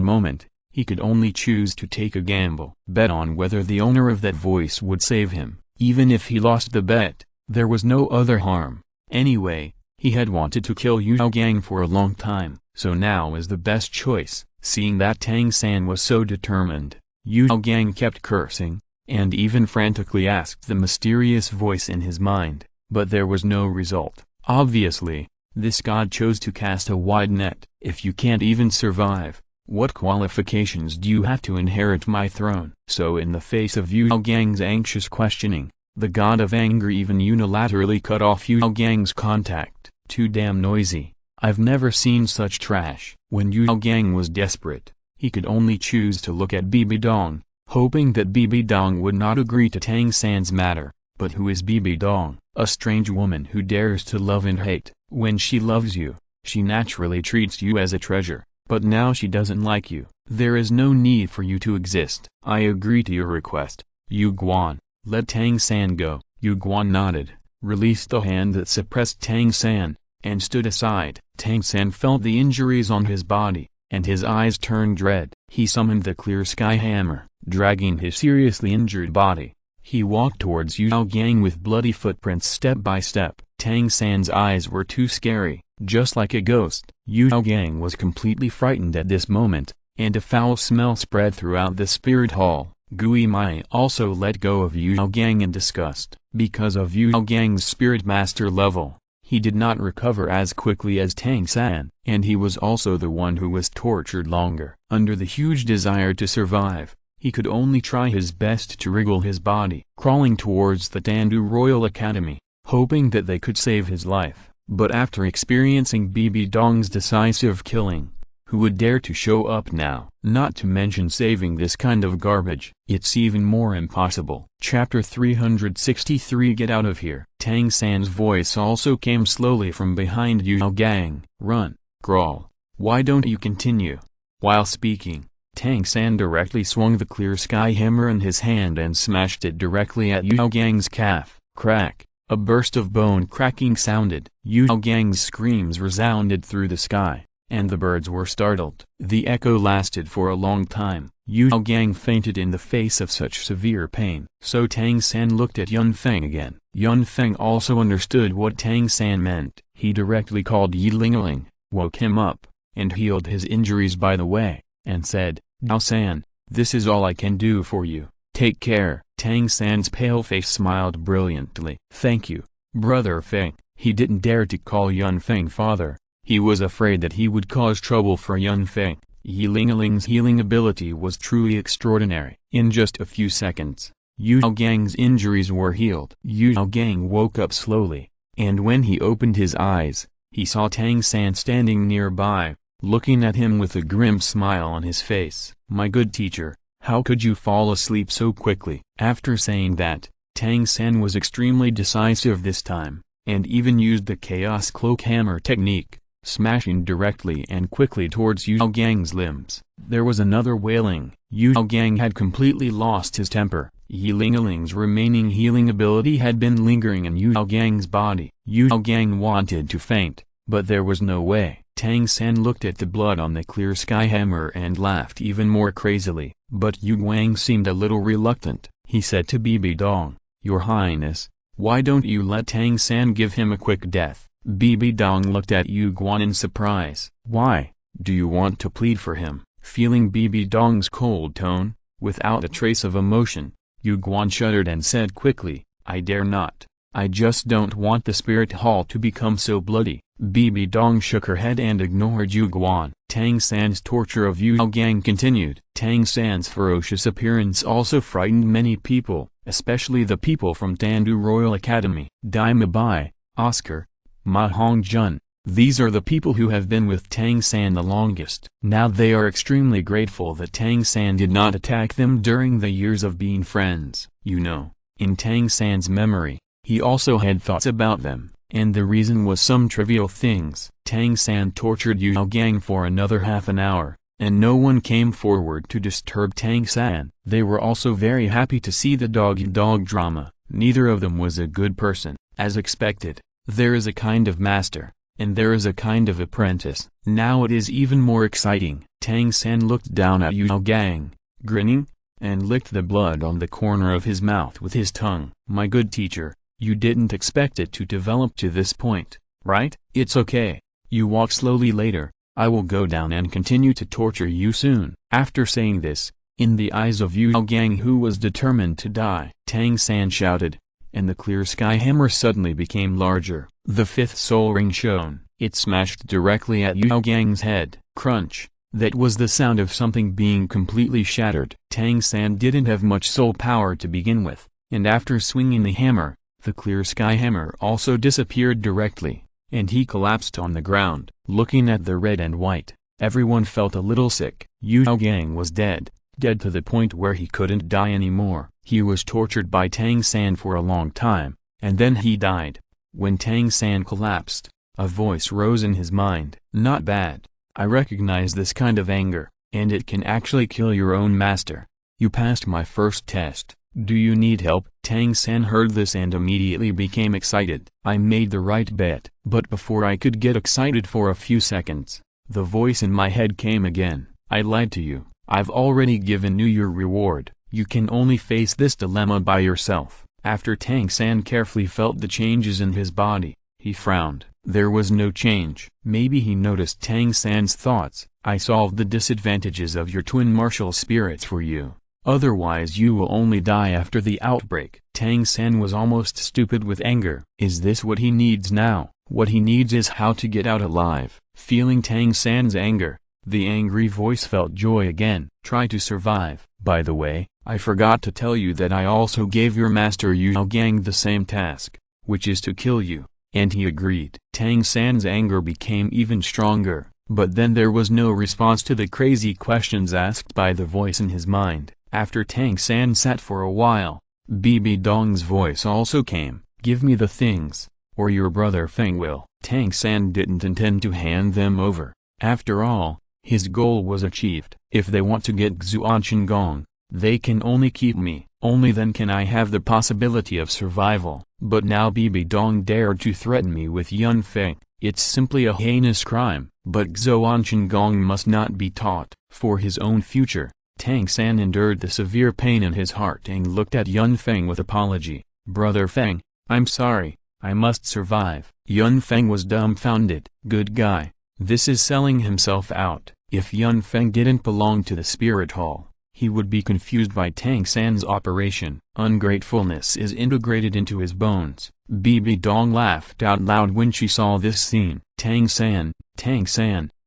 moment, He could only choose to take a gamble, bet on whether the owner of that voice would save him. Even if he lost the bet, there was no other harm. Anyway, he had wanted to kill Yao Gang for a long time, so now was the best choice. Seeing that Tang San was so determined, Yao Gang kept cursing, and even frantically asked the mysterious voice in his mind, but there was no result. Obviously, this god chose to cast a wide net. If you can't even survive, what qualifications do you have to inherit my throne? So in the face of Yao Gang's anxious questioning, the god of anger even unilaterally cut off Yao Gang's contact. Too damn noisy. I've never seen such trash. When Yao Gang was desperate, he could only choose to look at Bibi Dong, hoping that Bibi Dong would not agree to Tang San's matter. But who is Bibi Dong? A strange woman who dares to love and hate. When she loves you, she naturally treats you as a treasure, but now she doesn't like you. There is no need for you to exist. I agree to your request, Yu Guan. Let Tang San go. Yu Guan nodded, released the hand that suppressed Tang San, and stood aside. Tang San felt the injuries on his body, and his eyes turned red. He summoned the clear sky hammer, dragging his seriously injured body. He walked towards Yao Gang with bloody footprints step by step. Tang San's eyes were too scary, just like a ghost. Yao Gang was completely frightened at this moment, and a foul smell spread throughout the spirit hall. Gui Mai also let go of Yao Gang in disgust. Because of Yao Gang's spirit master level, he did not recover as quickly as Tang San, and he was also the one who was tortured longer. Under the huge desire to survive, he could only try his best to wriggle his body, crawling towards the Tandu Royal Academy, hoping that they could save his life. But after experiencing Bibi Dong's decisive killing, who would dare to show up now? Not to mention saving this kind of garbage. It's even more impossible. Chapter 363. Get out of here. Tang San's voice also came slowly from behind Yao Gang. Run, crawl. Why don't you continue? While speaking, Tang San directly swung the clear sky hammer in his hand and smashed it directly at Yao Gang's calf. Crack. A burst of bone cracking sounded. Yao Gang's screams resounded through the sky, and the birds were startled. The echo lasted for a long time. Yao Gang fainted in the face of such severe pain. So Tang San looked at Yun Feng again. Yun Feng also understood what Tang San meant. He directly called Yi Lingling, woke him up, and healed his injuries by the way, and said, Dao San, this is all I can do for you. Take care. Tang San's pale face smiled brilliantly. Thank you, Brother Feng. He didn't dare to call Yun Feng father. He was afraid that he would cause trouble for Yun Feng. Yi Lingling's healing ability was truly extraordinary. In just a few seconds, Yao Gang's injuries were healed. Yao Gang woke up slowly, and when he opened his eyes, he saw Tang San standing nearby, looking at him with a grim smile on his face. My good teacher, how could you fall asleep so quickly? After saying that, Tang San was extremely decisive this time, and even used the Chaos Cloak Hammer technique, smashing directly and quickly towards Yao Gang's limbs. There was another wailing. Yao Gang had completely lost his temper. Yi Lingling's remaining healing ability had been lingering in Yao Gang's body. Yao Gang wanted to faint, but there was no way. Tang San looked at the blood on the clear sky hammer and laughed even more crazily, but Yu Guang seemed a little reluctant. He said to Bibi Dong, Your Highness, why don't you let Tang San give him a quick death? Bibi Dong looked at Yu Guan in surprise. Why, do you want to plead for him? Feeling Bibi Dong's cold tone, without a trace of emotion, Yu Guan shuddered and said quickly, I dare not. I just don't want the spirit hall to become so bloody. Bibi Dong shook her head and ignored Yu Guan. Tang San's torture of Yao Gang continued. Tang San's ferocious appearance also frightened many people, especially the people from Tandu Royal Academy. Dai Mabai, Oscar, Ma Hongjun, these are the people who have been with Tang San the longest. Now they are extremely grateful that Tang San did not attack them during the years of being friends. You know, in Tang San's memory, he also had thoughts about them, and the reason was some trivial things. Tang San tortured Yao Gang for another half an hour, and no one came forward to disturb Tang San. They were also very happy to see the dog-eat-dog drama. Neither of them was a good person. As expected, there is a kind of master, and there is a kind of apprentice. Now it is even more exciting. Tang San looked down at Yao Gang, grinning, and licked the blood on the corner of his mouth with his tongue. My good teacher, you didn't expect it to develop to this point, right? It's okay. You walk slowly later. I will go down and continue to torture you soon. After saying this, in the eyes of Yao Gang, who was determined to die, Tang San shouted, and the clear sky hammer suddenly became larger. The fifth soul ring shone. It smashed directly at Yao Gang's head. Crunch. That was the sound of something being completely shattered. Tang San didn't have much soul power to begin with, and after swinging the hammer, the clear sky hammer also disappeared directly, and he collapsed on the ground. Looking at the red and white, everyone felt a little sick. Yao Gang was dead to the point where he couldn't die anymore. He was tortured by Tang San for a long time, and then he died. When Tang San collapsed, a voice rose in his mind. Not bad. I recognize this kind of anger, and it can actually kill your own master. You passed my first test. Do you need help? Tang San heard this and immediately became excited. I made the right bet. But before I could get excited for a few seconds, the voice in my head came again. I lied to you. I've already given you your reward. You can only face this dilemma by yourself. After Tang San carefully felt the changes in his body, he frowned. There was no change. Maybe he noticed Tang San's thoughts. I solved the disadvantages of your twin martial spirits for you. Otherwise you will only die after the outbreak. Tang San was almost stupid with anger. Is this what he needs now? What he needs is how to get out alive. Feeling Tang San's anger, the angry voice felt joy again. Try to survive. By the way, I forgot to tell you that I also gave your master Yao Gang the same task, which is to kill you. And he agreed. Tang San's anger became even stronger, but then there was no response to the crazy questions asked by the voice in his mind. After Tang San sat for a while, Bibi Dong's voice also came. Give me the things, or your brother Feng will. Tang San didn't intend to hand them over. After all, his goal was achieved. If they want to get Xuanchen Gong, they can only keep me. Only then can I have the possibility of survival. But now Bibi Dong dared to threaten me with Yun Feng. It's simply a heinous crime. But Xuanchen Gong must not be taught. For his own future, Tang San endured the severe pain in his heart and looked at Yun Feng with apology. Brother Feng, I'm sorry, I must survive. Yun Feng was dumbfounded. Good guy. This is selling himself out. If Yun Feng didn't belong to the spirit hall, he would be confused by Tang San's operation. Ungratefulness is integrated into his bones. Bibi Dong laughed out loud when she saw this scene. Tang San,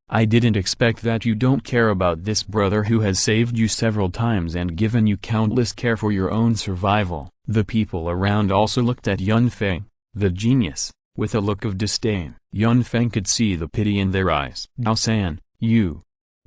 I didn't expect that you don't care about this brother who has saved you several times and given you countless care for your own survival. The people around also looked at Yun Feng, the genius, with a look of disdain. Yun Feng could see the pity in their eyes. Dao San, you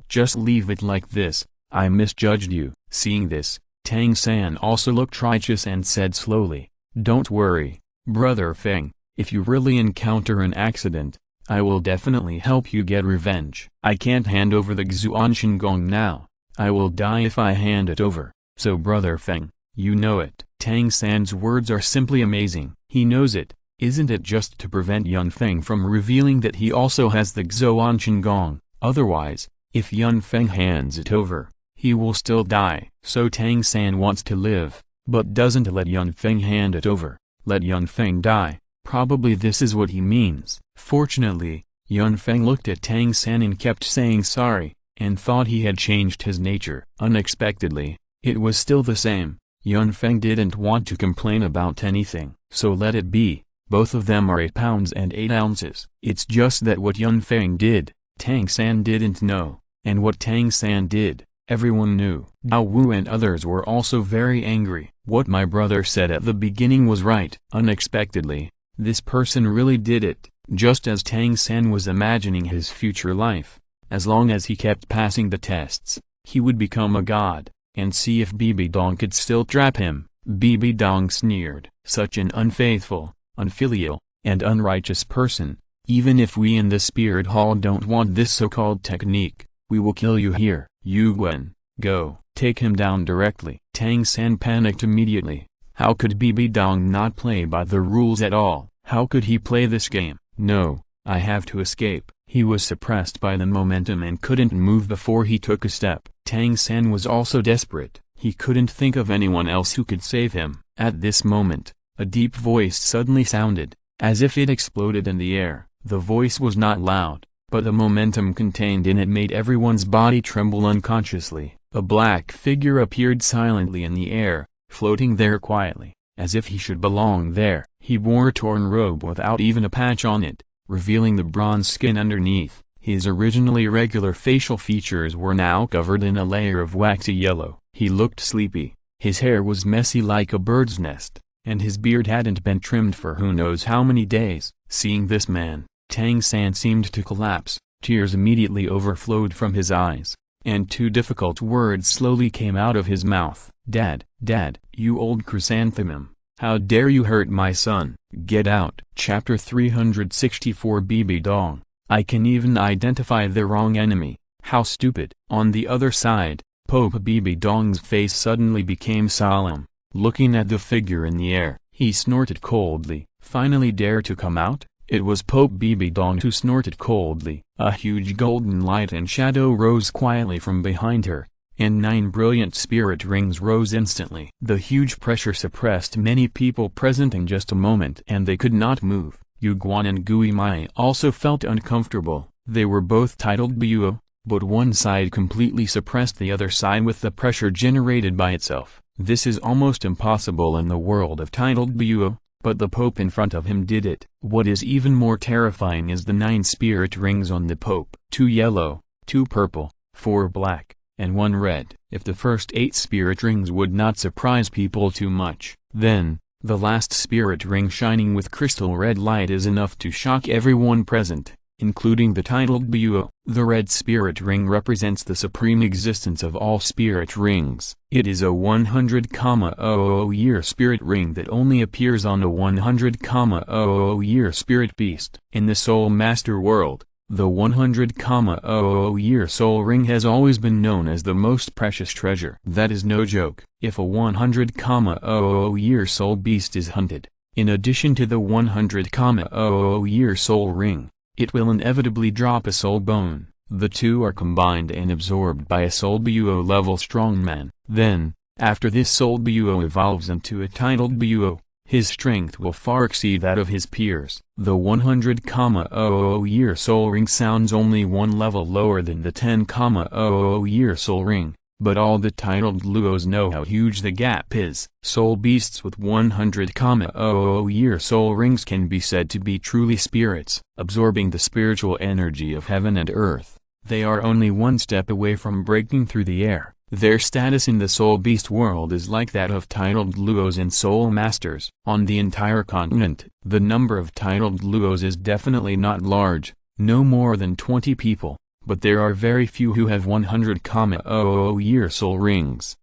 just leave it like this. I misjudged you. Seeing this, Tang San also looked righteous and said slowly, don't worry, Brother Feng, if you really encounter an accident, I will definitely help you get revenge. I can't hand over the Xuanchen Gong now. I will die if I hand it over. So Brother Feng, you know it. Tang San's words are simply amazing. He knows it. Isn't it just to prevent Yun Feng from revealing that he also has the Xuanchen Gong? Otherwise, if Yun Feng hands it over, he will still die. So Tang San wants to live, but doesn't let Yun Feng hand it over. Let Yun Feng die. Probably this is what he means. Fortunately, Yun Feng looked at Tang San and kept saying sorry, and thought he had changed his nature. Unexpectedly, it was still the same. Yun Feng didn't want to complain about anything. So let it be. Both of them are 8 pounds and 8 ounces. It's just that what Yun Feng did, Tang San didn't know, and what Tang San did, everyone knew. Dao Wu and others were also very angry. What my brother said at the beginning was right. Unexpectedly, this person really did it, just as Tang San was imagining his future life. As long as he kept passing the tests, he would become a god, and see if Bibi Dong could still trap him. Bibi Dong sneered. Such an unfaithful, unfilial, and unrighteous person. Even if we in the spirit hall don't want this so-called technique, we will kill you here. Yu Guan, go, take him down directly. Tang San panicked immediately. How could Bibi Dong not play by the rules at all? How could he play this game? No, I have to escape. He was suppressed by the momentum and couldn't move before he took a step. Tang San was also desperate. He couldn't think of anyone else who could save him. At this moment, a deep voice suddenly sounded, as if it exploded in the air. The voice was not loud, but the momentum contained in it made everyone's body tremble unconsciously. A black figure appeared silently in the air, floating there quietly, as if he should belong there. He wore a torn robe without even a patch on it, revealing the bronze skin underneath. His originally irregular facial features were now covered in a layer of waxy yellow. He looked sleepy, his hair was messy like a bird's nest, and his beard hadn't been trimmed for who knows how many days. Seeing this man, Tang San seemed to collapse. Tears immediately overflowed from his eyes, and two difficult words slowly came out of his mouth. Dad, Dad, you old chrysanthemum, how dare you hurt my son? Get out. Chapter 364 Bibi Dong. I can even identify the wrong enemy. How stupid. On the other side, Pope Bibi Dong's face suddenly became solemn. Looking at the figure in the air, he snorted coldly. Finally dare to come out? It was Pope Bibi Dong who snorted coldly. A huge golden light and shadow rose quietly from behind her, and 9 brilliant spirit rings rose instantly. The huge pressure suppressed many people present in just a moment and they could not move. Yu Guan and Gui Mai also felt uncomfortable. They were both titled Buo, but one side completely suppressed the other side with the pressure generated by itself. This is almost impossible in the world of titled Buo, but the Pope in front of him did it. What is even more terrifying is the 9 spirit rings on the Pope. 2 yellow, 2 purple, 4 black, and 1 red. If the first 8 spirit rings would not surprise people too much, then, the last spirit ring shining with crystal red light is enough to shock everyone present, including the titled Buo. The red spirit ring represents the supreme existence of all spirit rings. It is a 100,000 year spirit ring that only appears on a 100,000 year spirit beast. In the Soul Master world, the 100,000 year soul ring has always been known as the most precious treasure. That is no joke. If a 100,000 year soul beast is hunted, in addition to the 100,000 year soul ring, it will inevitably drop a soul bone. The two are combined and absorbed by a soul Buo level strongman. Then, after this soul Buo evolves into a titled Buo, his strength will far exceed that of his peers. The 100,000 year soul ring sounds only one level lower than the 10,000 year soul ring, but all the titled Luos know how huge the gap is. Soul beasts with 100,000 year soul rings can be said to be truly spirits, absorbing the spiritual energy of heaven and earth. They are only one step away from breaking through the air. Their status in the soul beast world is like that of titled Luos and soul masters. On the entire continent, the number of titled Luos is definitely not large, no more than 20 people. But there are very few who have 100,000 year soul rings.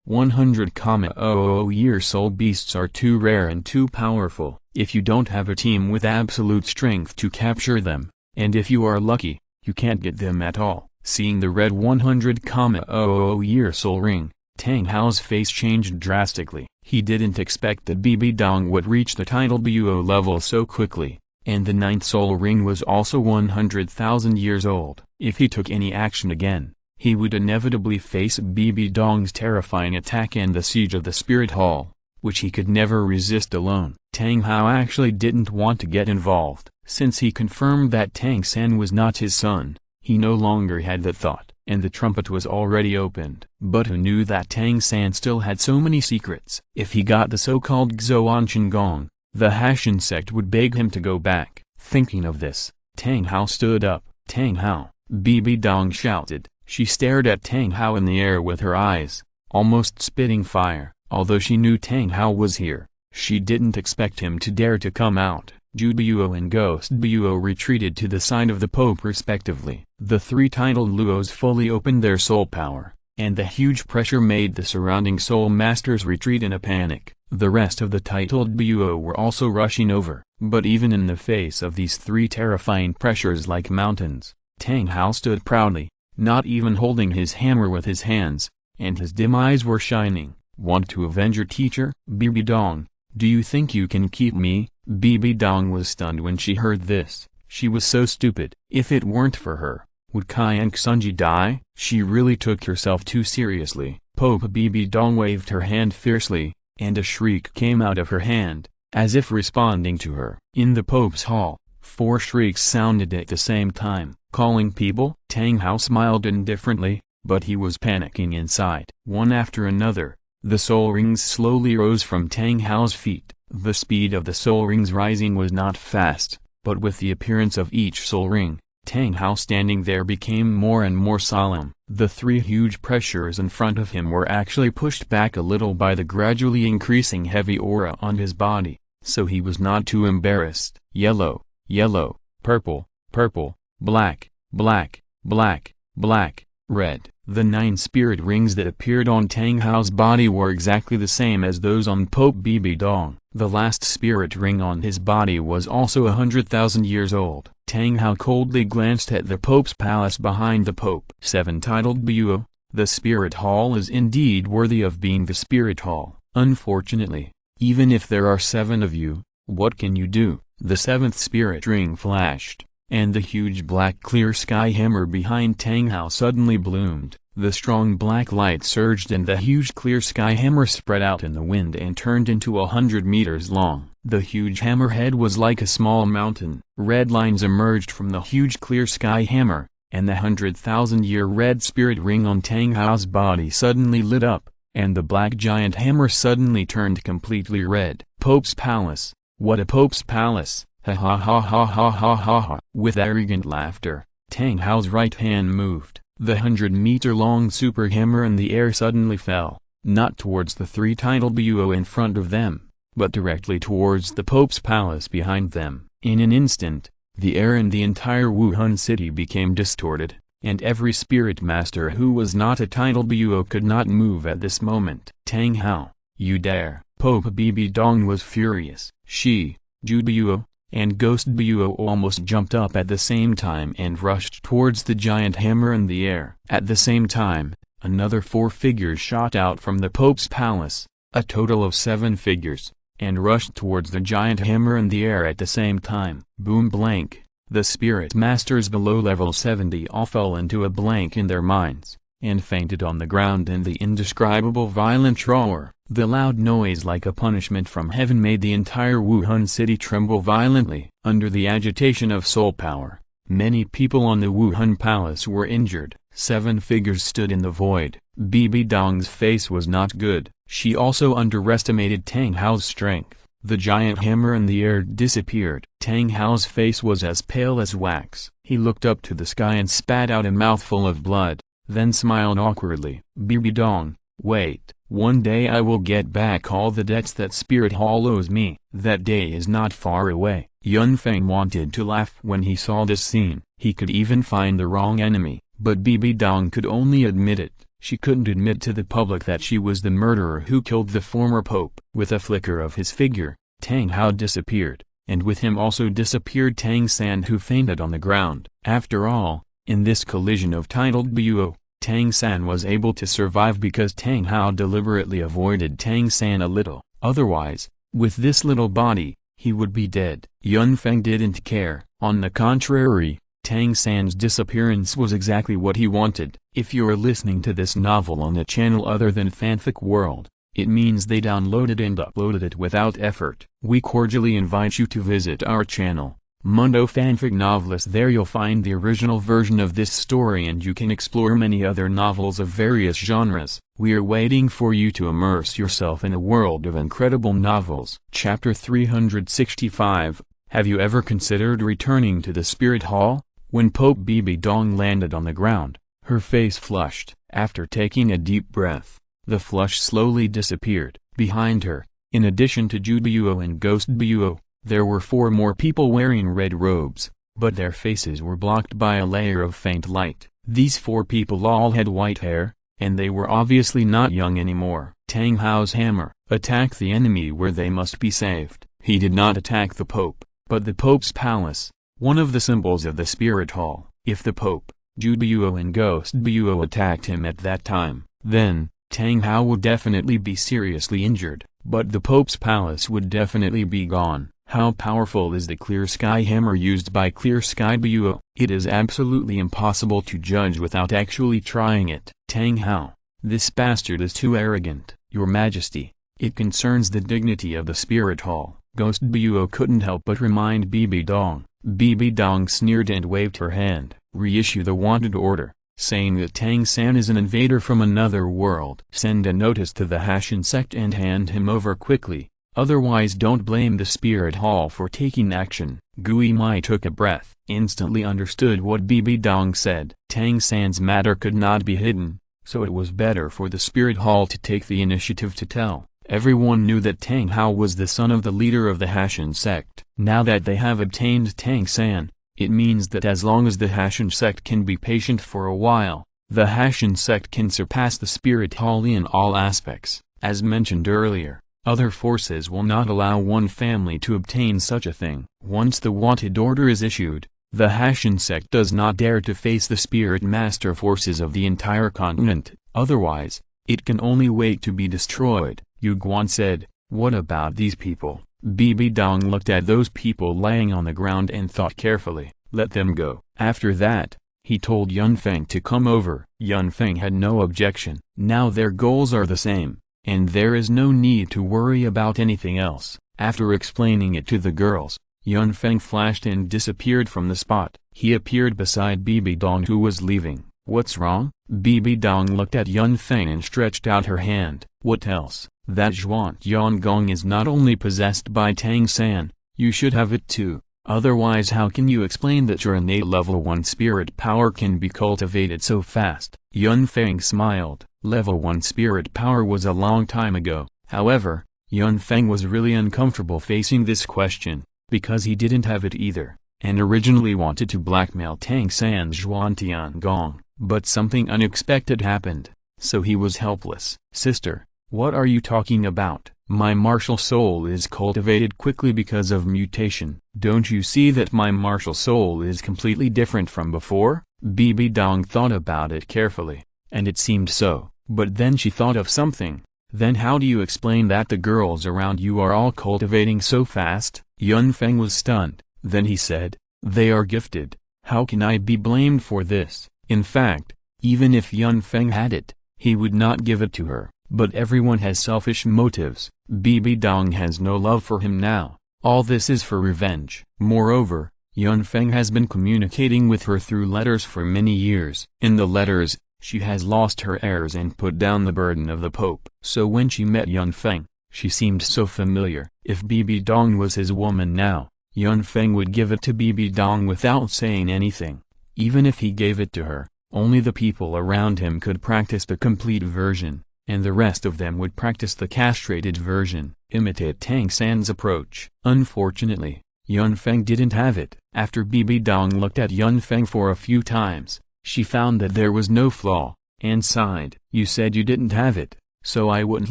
100,000 year soul beasts are too rare and too powerful. If you don't have a team with absolute strength to capture them, and if you are lucky, you can't get them at all. Seeing the red 100,000 year soul ring, Tang Hao's face changed drastically. He didn't expect that Bibi Dong would reach the titled Buo level so quickly. And the 9th soul ring was also 100,000 years old. If he took any action again, he would inevitably face Bibi Dong's terrifying attack and the siege of the spirit hall, which he could never resist alone. Tang Hao actually didn't want to get involved. Since he confirmed that Tang San was not his son, he no longer had that thought, and the trumpet was already opened. But who knew that Tang San still had so many secrets? If he got the so-called Xuanchen Gong, the Hashan sect would beg him to go back. Thinking of this, Tang Hao stood up. Tang Hao, Bibi Dong shouted. She stared at Tang Hao in the air with her eyes, almost spitting fire. Although she knew Tang Hao was here, she didn't expect him to dare to come out. Ju Buo and Ghost Buo retreated to the side of the Pope respectively. The 3 titled Luos fully opened their soul power, and the huge pressure made the surrounding soul masters retreat in a panic. The rest of the titled Buo were also rushing over. But even in the face of these 3 terrifying pressures like mountains, Tang Hao stood proudly, not even holding his hammer with his hands, and his dim eyes were shining. Want to avenge your teacher? Bibi Dong, do you think you can keep me? Bibi Dong was stunned when she heard this. She was so stupid. If it weren't for her, would Kaienk Sunji die? She really took herself too seriously. Pope Bibi Dong waved her hand fiercely, and a shriek came out of her hand, as if responding to her. In the Pope's hall, 4 shrieks sounded at the same time. Calling people? Tang Hao smiled indifferently, but he was panicking inside. One after another, the soul rings slowly rose from Tang Hao's feet. The speed of the soul rings rising was not fast, but with the appearance of each soul ring, Tang Hao standing there became more and more solemn. The 3 huge pressures in front of him were actually pushed back a little by the gradually increasing heavy aura on his body, so he was not too embarrassed. Yellow, yellow, purple, purple, black, black, black, black, red. The 9 spirit rings that appeared on Tang Hao's body were exactly the same as those on Pope Bibi Dong. The last spirit ring on his body was also 100,000 years old. Tang Hao coldly glanced at the Pope's palace behind the Pope. 7 titled Buo, the spirit hall is indeed worthy of being the spirit hall. Unfortunately, even if there are 7 of you, what can you do? The 7th spirit ring flashed, and the huge black clear sky hammer behind Tang Hao suddenly bloomed. The strong black light surged and the huge clear sky hammer spread out in the wind and turned into 100 meters long. The huge hammerhead was like a small mountain. Red lines emerged from the huge clear sky hammer, and the 100,000-year red spirit ring on Tang Hao's body suddenly lit up, and the black giant hammer suddenly turned completely red. Pope's palace. What a Pope's palace! Ha ha ha ha ha ha ha ha. With arrogant laughter, Tang Hao's right hand moved. The 100-meter-long super hammer in the air suddenly fell, not towards the 3 titled Buo in front of them, but directly towards the Pope's palace behind them. In an instant, the air in the entire Wuhan city became distorted, and every spirit master who was not a titled Buo could not move at this moment. Tang Hao, you dare! Pope Bibi Dong was furious. She, Ju Buo, and Ghost Buo almost jumped up at the same time and rushed towards the giant hammer in the air. At the same time, another 4 figures shot out from the Pope's palace, a total of 7 figures, and rushed towards the giant hammer in the air at the same time. Boom blank, the spirit masters below level 70 all fell into a blank in their minds, and fainted on the ground in the indescribable violent roar. The loud noise like a punishment from heaven made the entire Wuhan city tremble violently. Under the agitation of soul power, many people on the Wuhan palace were injured. 7 figures stood in the void. Bibi Dong's face was not good. She also underestimated Tang Hao's strength. The giant hammer in the air disappeared. Tang Hao's face was as pale as wax. He looked up to the sky and spat out a mouthful of blood, then smiled awkwardly. Bibi Dong, wait. One day I will get back all the debts that Spirit Hall owes me. That day is not far away. Yun Feng wanted to laugh when he saw this scene. He could even find the wrong enemy, but Bibi Dong could only admit it. She couldn't admit to the public that she was the murderer who killed the former pope. With a flicker of his figure, Tang Hao disappeared, and with him also disappeared Tang San, who fainted on the ground. After all, in this collision of titled Buo, Tang San was able to survive because Tang Hao deliberately avoided Tang San a little. Otherwise, with this little body, he would be dead. Yun Feng didn't care. On the contrary, Tang San's disappearance was exactly what he wanted. If you're listening to this novel on a channel other than Fanfic World, it means they downloaded and uploaded it without effort. We cordially invite you to visit our channel, Mundo Fanfic Novelist. There you'll find the original version of this story and you can explore many other novels of various genres. We are waiting for you to immerse yourself in a world of incredible novels. Chapter 365, Have you ever considered returning to the Spirit Hall? When Pope Bibi Dong landed on the ground, her face flushed. After taking a deep breath, the flush slowly disappeared. Behind her, in addition to Ju Buo and Ghost Buo, there were 4 more people wearing red robes, but their faces were blocked by a layer of faint light. These 4 people all had white hair, and they were obviously not young anymore. Tang Hao's hammer. Attack the enemy where they must be saved. He did not attack the Pope, but the Pope's palace, one of the symbols of the Spirit Hall. If the Pope, Ju Buo and Ghost Buo attacked him at that time, then, Tang Hao would definitely be seriously injured, but the Pope's palace would definitely be gone. How powerful is the clear sky hammer used by clear sky Duo? It is absolutely impossible to judge without actually trying it. Tang Hao, this bastard is too arrogant, Your Majesty. It concerns the dignity of the spirit hall. Ghost Duo couldn't help but remind Bibi Dong. Bibi Dong sneered and waved her hand. Reissue the wanted order, saying that Tang San is an invader from another world. Send a notice to the Hashin sect and hand him over quickly, otherwise don't blame the spirit hall for taking action. Gui Mai took a breath, instantly understood what Bibi Dong said. Tang San's matter could not be hidden, so it was better for the spirit hall to take the initiative to tell. Everyone knew that Tang Hao was the son of the leader of the Hashin sect. Now that they have obtained Tang San, it means that as long as the Hashin sect can be patient for a while, the Hashin sect can surpass the spirit hall in all aspects. As mentioned earlier, other forces will not allow one family to obtain such a thing. Once the wanted order is issued, the Hashin sect does not dare to face the spirit master forces of the entire continent, otherwise, it can only wait to be destroyed. Yu Guan said, what about these people? Bibi Dong looked at those people lying on the ground and thought carefully. Let them go. After that, he told Yun Feng to come over. Yun Feng had no objection. Now their goals are the same, and there is no need to worry about anything else. After explaining it to the girls, Yun Feng flashed and disappeared from the spot. He appeared beside Bibi Dong who was leaving. What's wrong? Bibi Dong looked at Yun Feng and stretched out her hand. What else? That Zhuan Yongong is not only possessed by Tang San, you should have it too. Otherwise how can you explain that your innate level 1 spirit power can be cultivated so fast? Yun Feng smiled. Level 1 spirit power was a long time ago. However, Yun Feng was really uncomfortable facing this question, because he didn't have it either, and originally wanted to blackmail Tang San's Zhuan Tiangong, but something unexpected happened, so he was helpless. Sister, what are you talking about? My martial soul is cultivated quickly because of mutation. Don't you see that my martial soul is completely different from before? Bibi Dong thought about it carefully, and it seemed so, but then she thought of something. Then how do you explain that the girls around you are all cultivating so fast? Yun Feng was stunned. Then he said, they are gifted. How can I be blamed for this? In fact, even if Yun Feng had it, he would not give it to her. But everyone has selfish motives. Bibi Dong has no love for him now. All this is for revenge. Moreover, Yun Feng has been communicating with her through letters for many years. In the letters, she has lost her heirs and put down the burden of the Pope. So when she met Yun Feng, she seemed so familiar. If Bibi Dong was his woman now, Yun Feng would give it to Bibi Dong without saying anything. Even if he gave it to her, only the people around him could practice the complete version, and the rest of them would practice the castrated version, imitate Tang San's approach. Unfortunately, Yun Feng didn't have it. After Bibi Dong looked at Yun Feng for a few times, she found that there was no flaw, and sighed. You said you didn't have it, so I wouldn't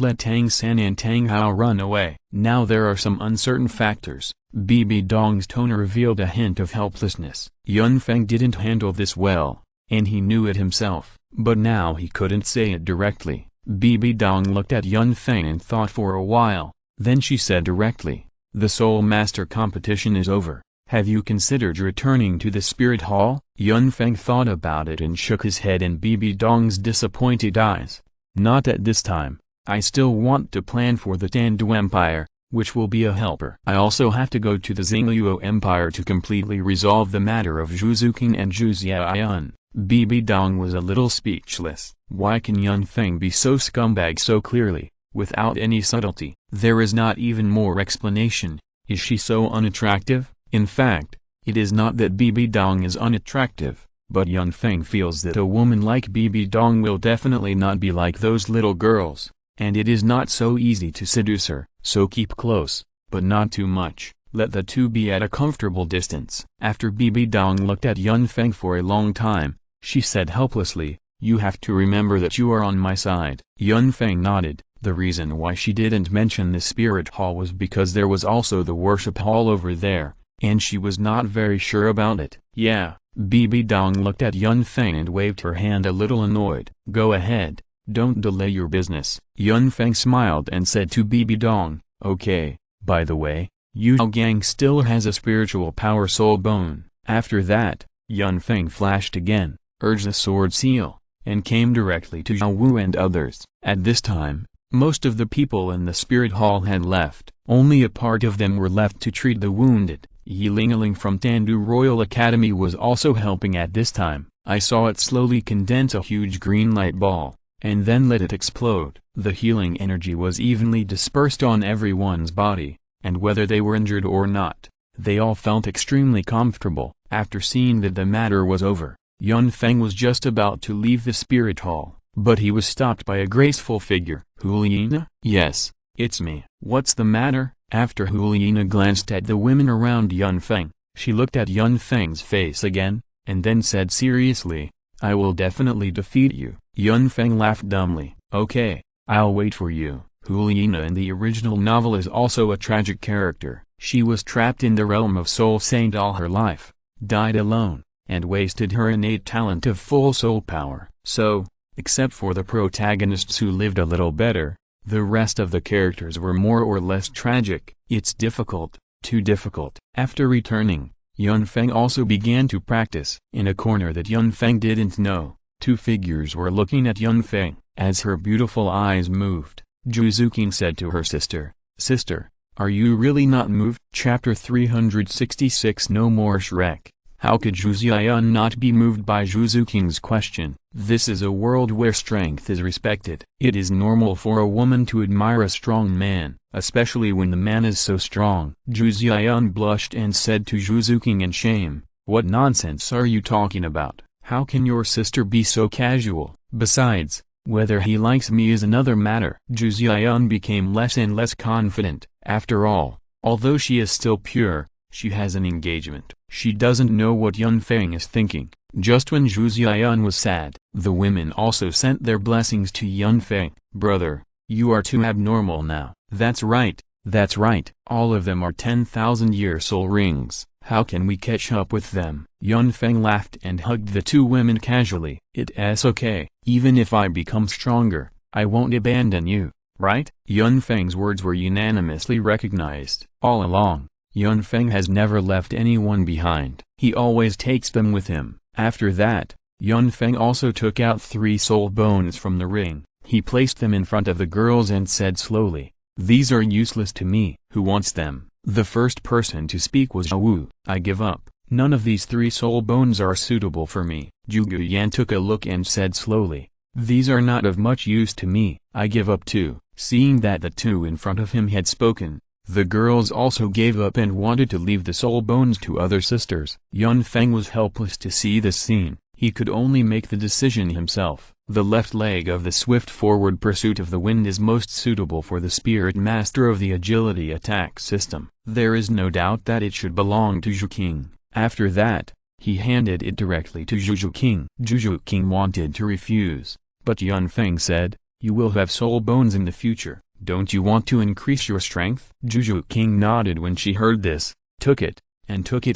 let Tang San and Tang Hao run away. Now there are some uncertain factors. Bibi Dong's tone revealed a hint of helplessness. Yun Feng didn't handle this well, and he knew it himself, but now he couldn't say it directly. Bibi Dong looked at Yun Feng and thought for a while, then she said directly, the Soul Master competition is over. Have you considered returning to the Spirit Hall? Yun Feng thought about it and shook his head in Bibi Dong's disappointed eyes. Not at this time. I still want to plan for the Tandu Empire, which will be a helper. I also have to go to the Xingluo Empire to completely resolve the matter of Zhu Zuqing and Zhu Xiaoyun. Bibi Dong was a little speechless. Why can Yun Feng be so scumbag so clearly, without any subtlety? There is not even more explanation. Is she so unattractive? In fact, it is not that Bibi Dong is unattractive, but Yun Feng feels that a woman like Bibi Dong will definitely not be like those little girls, and it is not so easy to seduce her. So keep close, but not too much. Let the two be at a comfortable distance. After Bibi Dong looked at Yun Feng for a long time, she said helplessly, you have to remember that you are on my side. Yun Feng nodded. The reason why she didn't mention the spirit hall was because there was also the worship hall over there, and she was not very sure about it. Yeah. Bibi Dong looked at Yun Feng and waved her hand a little annoyed. Go ahead, don't delay your business. Yun Feng smiled and said to Bibi Dong, okay, by the way, Yu Gang still has a spiritual power soul bone. After that, Yun Feng flashed again, urged the sword seal, and came directly to Zhao Wu and others. At this time, most of the people in the spirit hall had left. Only a part of them were left to treat the wounded. Yi Lingaling from Tandu Royal Academy was also helping at this time. I saw it slowly condense a huge green light ball, and then let it explode. The healing energy was evenly dispersed on everyone's body, and whether they were injured or not, they all felt extremely comfortable. After seeing that the matter was over, Yun Feng was just about to leave the spirit hall, but he was stopped by a graceful figure. Huliana? Yes, it's me. What's the matter? After Huliana glanced at the women around Yun Feng, she looked at Yun Feng's face again, and then said seriously, I will definitely defeat you. Yun Feng laughed dumbly. Okay, I'll wait for you. Huliana in the original novel is also a tragic character. She was trapped in the realm of Soul Saint all her life, died alone, and wasted her innate talent of full soul power. So, except for the protagonists who lived a little better, the rest of the characters were more or less tragic. It's difficult, too difficult. After returning, Yun Feng also began to practice. In a corner that Yun Feng didn't know, two figures were looking at Yun Feng. As her beautiful eyes moved, Zhu said to her sister, Sister, are you really not moved? Chapter 366 No More Shrek. How could Zhu Xian not be moved by Zhu Qing's question? This is a world where strength is respected. It is normal for a woman to admire a strong man, especially when the man is so strong. Zhu Xian blushed and said to Zhu Qing in shame, What nonsense are you talking about? How can your sister be so casual? Besides, whether he likes me is another matter. Zhu Xian became less and less confident. After all, although she is still pure, she has an engagement. She doesn't know what Yun Feng is thinking. Just when Zhu Xian was sad, the women also sent their blessings to Yun Feng. Brother, you are too abnormal now. That's right, that's right. All of them are 10,000-year soul rings. How can we catch up with them? Yun Feng laughed and hugged the two women casually. It's okay, even if I become stronger, I won't abandon you, right? Yun Feng's words were unanimously recognized. All along, Yun Feng has never left anyone behind. He always takes them with him. After that, Yun Feng also took out 3 soul bones from the ring. He placed them in front of the girls and said slowly, These are useless to me. Who wants them? The first person to speak was Zhao Wu. I give up. None of these 3 soul bones are suitable for me. Zhu Guyan took a look and said slowly, These are not of much use to me. I give up too. Seeing that the 2 in front of him had spoken, the girls also gave up and wanted to leave the soul bones to other sisters. Yun Feng was helpless to see this scene. He could only make the decision himself. The left leg of the swift forward pursuit of the wind is most suitable for the spirit master of the agility attack system. There is no doubt that it should belong to Zhu Qing. After that, he handed it directly to Zhu Qing. Zhu Qing wanted to refuse, but Yun Feng said, You will have soul bones in the future. Don't you want to increase your strength? Zhu Qing nodded when she heard this, took it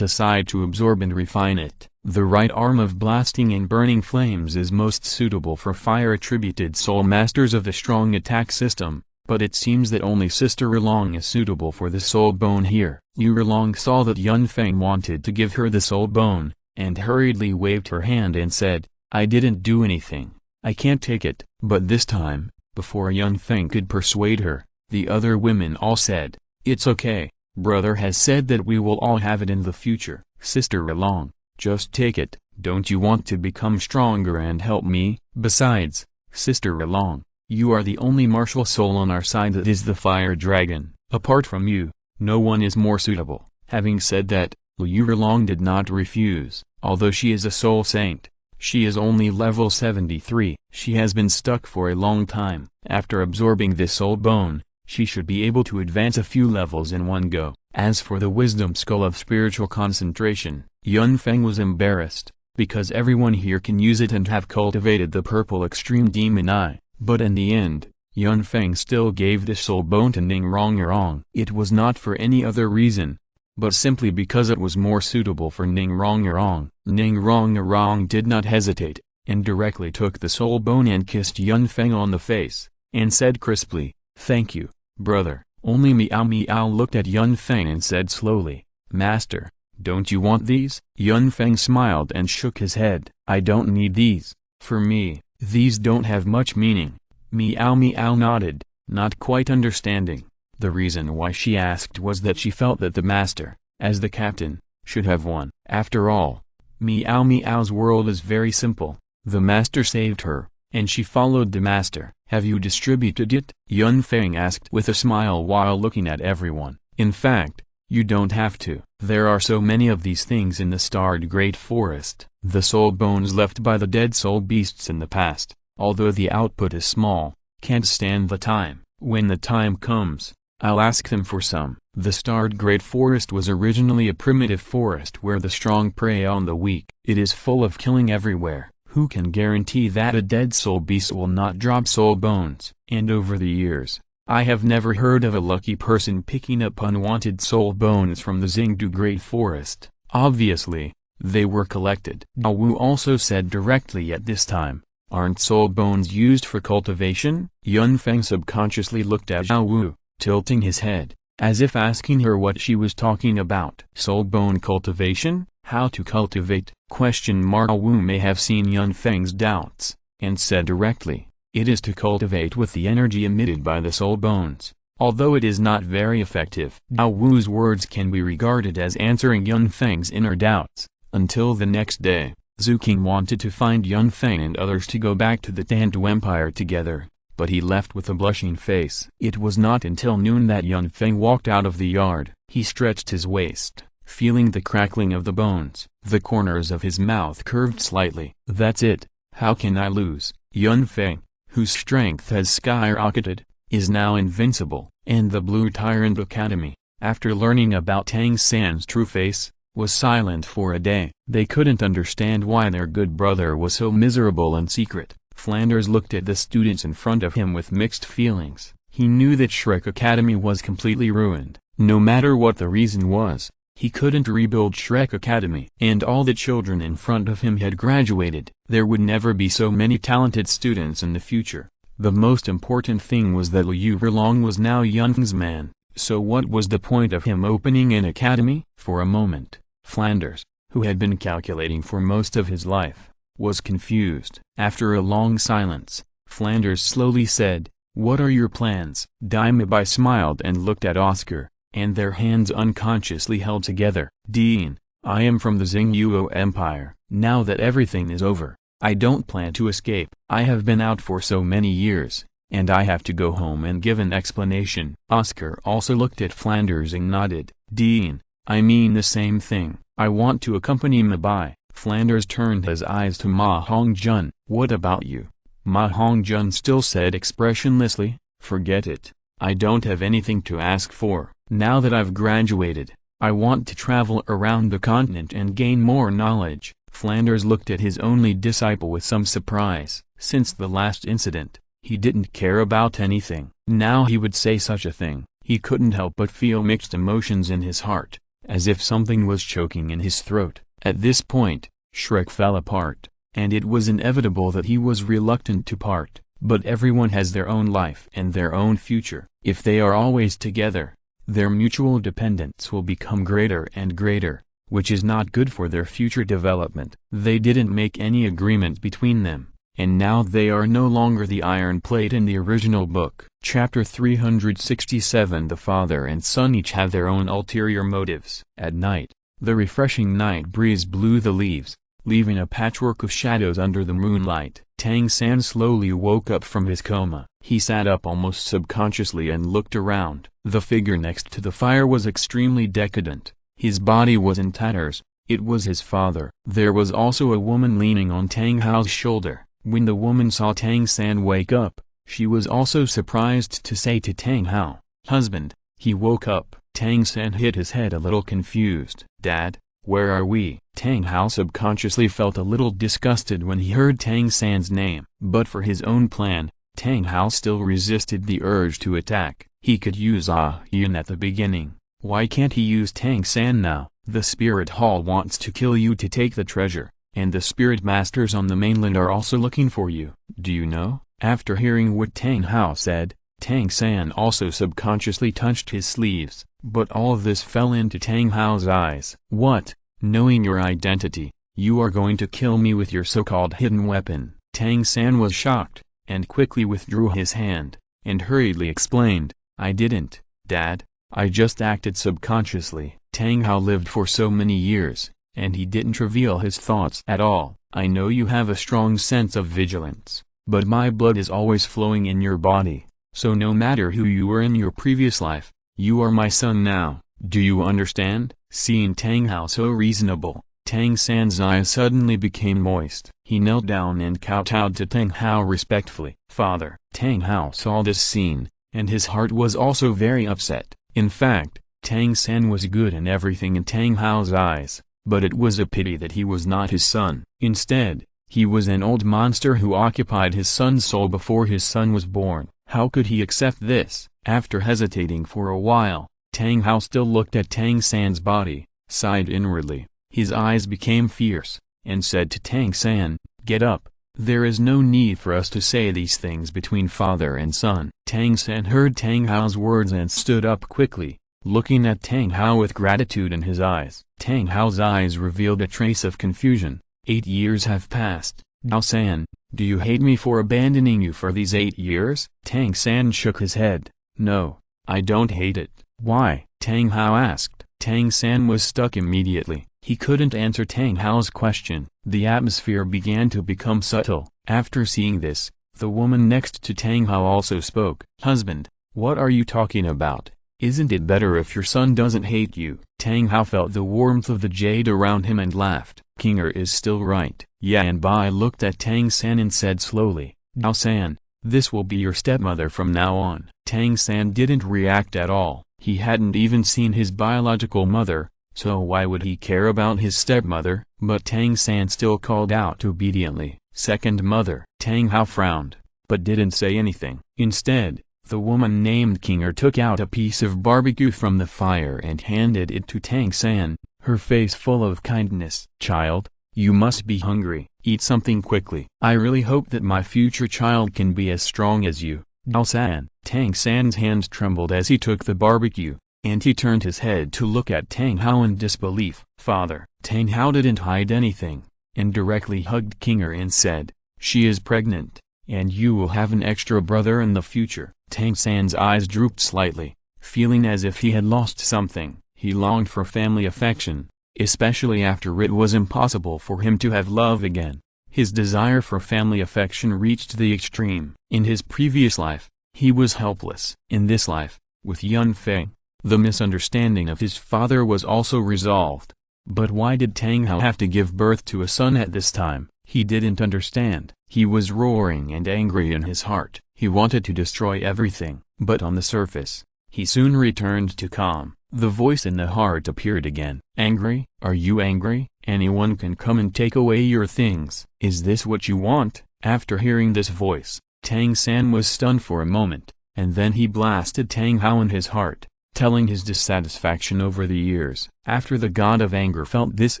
aside to absorb and refine it. The right arm of blasting and burning flames is most suitable for fire-attributed soul masters of the strong attack system, but it seems that only Sister Erlong is suitable for the soul bone here. Yu Erlong saw that Yun Feng wanted to give her the soul bone, and hurriedly waved her hand and said, I didn't do anything. I can't take it. But this time, before Yun Feng could persuade her, the other women all said, It's okay, brother has said that we will all have it in the future. Sister Erlong, just take it. Don't you want to become stronger and help me? Besides, Sister Erlong, you are the only martial soul on our side that is the fire dragon. Apart from you, no one is more suitable. Having said that, Yu Erlong did not refuse. Although she is a soul saint, she is only level 73. She has been stuck for a long time. After absorbing this soul bone, she should be able to advance a few levels in one go. As for the wisdom skull of spiritual concentration, Yun Feng was embarrassed, because everyone here can use it and have cultivated the purple extreme demon eye. But in the end, Yun Feng still gave this soul bone to Ning Rongyerong. It was not for any other reason, but simply because it was more suitable for Ning Rongyerong. Ning Rongyerong did not hesitate, and directly took the soul bone and kissed Yun Feng on the face, and said crisply, Thank you, brother. Only Miao Miao looked at Yun Feng and said slowly, "Master, don't you want these?" Yun Feng smiled and shook his head. "I don't need these. For me, these don't have much meaning." Miao Miao nodded, not quite understanding. The reason why she asked was that she felt that the master, as the captain, should have one. After all, Miao Miao's world is very simple. The master saved her, and she followed the master. "Have you distributed it?" Yun Feng asked with a smile while looking at everyone. "In fact, you don't have to. There are so many of these things in the starred Great Forest. The soul bones left by the dead soul beasts in the past, although the output is small, can't stand the time. When the time comes, I'll ask them for some." The starred Great Forest was originally a primitive forest where the strong prey on the weak. It is full of killing everywhere. Who can guarantee that a dead soul beast will not drop soul bones? And over the years, I have never heard of a lucky person picking up unwanted soul bones from the Xingdu Great Forest. Obviously, they were collected. Dao Wu also said directly at this time, "Aren't soul bones used for cultivation?" Yun Feng subconsciously looked at Dao Wu, tilting his head, as if asking her what she was talking about. Soul bone cultivation? How to cultivate? Dao Wu may have seen Yun Feng's doubts, and said directly, "It is to cultivate with the energy emitted by the soul bones, although it is not very effective." Dao Wu's words can be regarded as answering Yun Feng's inner doubts. Until the next day, Zhu King wanted to find Yun Feng and others to go back to the Tandu Empire together, but he left with a blushing face. It was not until noon that Yun Feng walked out of the yard. He stretched his waist, feeling the crackling of the bones. The corners of his mouth curved slightly. "That's it. How can I lose?" Yun Feng, whose strength has skyrocketed, is now invincible. And the Blue Tyrant Academy, after learning about Tang San's true face, was silent for a day. They couldn't understand why their good brother was so miserable in secret. Flanders looked at the students in front of him with mixed feelings. He knew that Shrek Academy was completely ruined. No matter what the reason was, he couldn't rebuild Shrek Academy. And all the children in front of him had graduated. There would never be so many talented students in the future. The most important thing was that Liu Erlong was now Yun Feng's man. So what was the point of him opening an academy? For a moment, Flanders, who had been calculating for most of his life, was confused. After a long silence, Flanders slowly said, "What are your plans?" Daimabai smiled and looked at Oscar, and their hands unconsciously held together. "Dean, I am from the Xingyu Empire. Now that everything is over, I don't plan to escape. I have been out for so many years, and I have to go home and give an explanation." Oscar also looked at Flanders and nodded. "Dean, I mean the same thing. I want to accompany Mabai." Flanders turned his eyes to Ma Hongjun. "What about you?" Ma Hongjun still said expressionlessly, "Forget it. I don't have anything to ask for. Now that I've graduated, I want to travel around the continent and gain more knowledge." Flanders looked at his only disciple with some surprise. Since the last incident, he didn't care about anything. Now he would say such a thing. He couldn't help but feel mixed emotions in his heart, as if something was choking in his throat. At this point, Shrek fell apart, and it was inevitable that he was reluctant to part. But everyone has their own life and their own future. If they are always together, their mutual dependence will become greater and greater, which is not good for their future development. They didn't make any agreement between them, and now they are no longer the iron plate in the original book. Chapter 367. The father and son each have their own ulterior motives. At night, the refreshing night breeze blew the leaves, leaving a patchwork of shadows under the moonlight. Tang San slowly woke up from his coma. He sat up almost subconsciously and looked around. The figure next to the fire was extremely decadent. His body was in tatters. It was his father. There was also a woman leaning on Tang Hao's shoulder. When the woman saw Tang San wake up, she was also surprised to say to Tang Hao, "Husband." He woke up. Tang San hit his head a little confused. "Dad, where are we?" Tang Hao subconsciously felt a little disgusted when he heard Tang San's name. But for his own plan, Tang Hao still resisted the urge to attack. He could use Yun at the beginning. Why can't he use Tang San now? The Spirit Hall wants to kill you to take the treasure, and the Spirit Masters on the mainland are also looking for you. Do you know? After hearing what Tang Hao said, Tang San also subconsciously touched his sleeves, but all of this fell into Tang Hao's eyes. What? Knowing your identity, you are going to kill me with your so-called hidden weapon? Tang San was shocked, and quickly withdrew his hand, and hurriedly explained, I didn't, Dad, I just acted subconsciously. Tang Hao lived for so many years, and he didn't reveal his thoughts at all. I know you have a strong sense of vigilance, but my blood is always flowing in your body, so no matter who you were in your previous life, you are my son now. Do you understand? Seeing Tang Hao so reasonable, Tang San's eyes suddenly became moist. He knelt down and kowtowed to Tang Hao respectfully. Father. Tang Hao saw this scene, and his heart was also very upset. In fact, Tang San was good in everything in Tang Hao's eyes, but it was a pity that he was not his son. Instead, he was an old monster who occupied his son's soul before his son was born. How could he accept this? After hesitating for a while, Tang Hao still looked at Tang San's body, sighed inwardly. His eyes became fierce, and said to Tang San, get up, there is no need for us to say these things between father and son. Tang San heard Tang Hao's words and stood up quickly, looking at Tang Hao with gratitude in his eyes. Tang Hao's eyes revealed a trace of confusion. 8 years have passed. Dao San, do you hate me for abandoning you for these 8 years? Tang San shook his head. No, I don't hate it. Why? Tang Hao asked. Tang San was stuck immediately. He couldn't answer Tang Hao's question. The atmosphere began to become subtle. After seeing this, the woman next to Tang Hao also spoke. Husband, what are you talking about? Isn't it better if your son doesn't hate you? Tang Hao felt the warmth of the jade around him and laughed. Kinger is still right. Yan Bai looked at Tang San and said slowly, Dao San, this will be your stepmother from now on. Tang San didn't react at all. He hadn't even seen his biological mother, so why would he care about his stepmother? But Tang San still called out obediently, second mother. Tang Hao frowned, but didn't say anything. Instead, the woman named Kinger took out a piece of barbecue from the fire and handed it to Tang San, her face full of kindness. Child, you must be hungry. Eat something quickly. I really hope that my future child can be as strong as you. Dao San. Tang San's hands trembled as he took the barbecue, and he turned his head to look at Tang Hao in disbelief. Father. Tang Hao didn't hide anything, and directly hugged Kinger and said, she is pregnant, and you will have an extra brother in the future. Tang San's eyes drooped slightly, feeling as if he had lost something. He longed for family affection, especially after it was impossible for him to have love again. His desire for family affection reached the extreme. In his previous life, he was helpless. In this life, with Yun Feng, the misunderstanding of his father was also resolved. But why did Tang Hao have to give birth to a son at this time? He didn't understand. He was roaring and angry in his heart. He wanted to destroy everything. But on the surface, he soon returned to calm. The voice in the heart appeared again. Angry? Are you angry? Anyone can come and take away your things. Is this what you want? After hearing this voice, Tang San was stunned for a moment, and then he blasted Tang Hao in his heart, telling his dissatisfaction over the years. After the god of anger felt this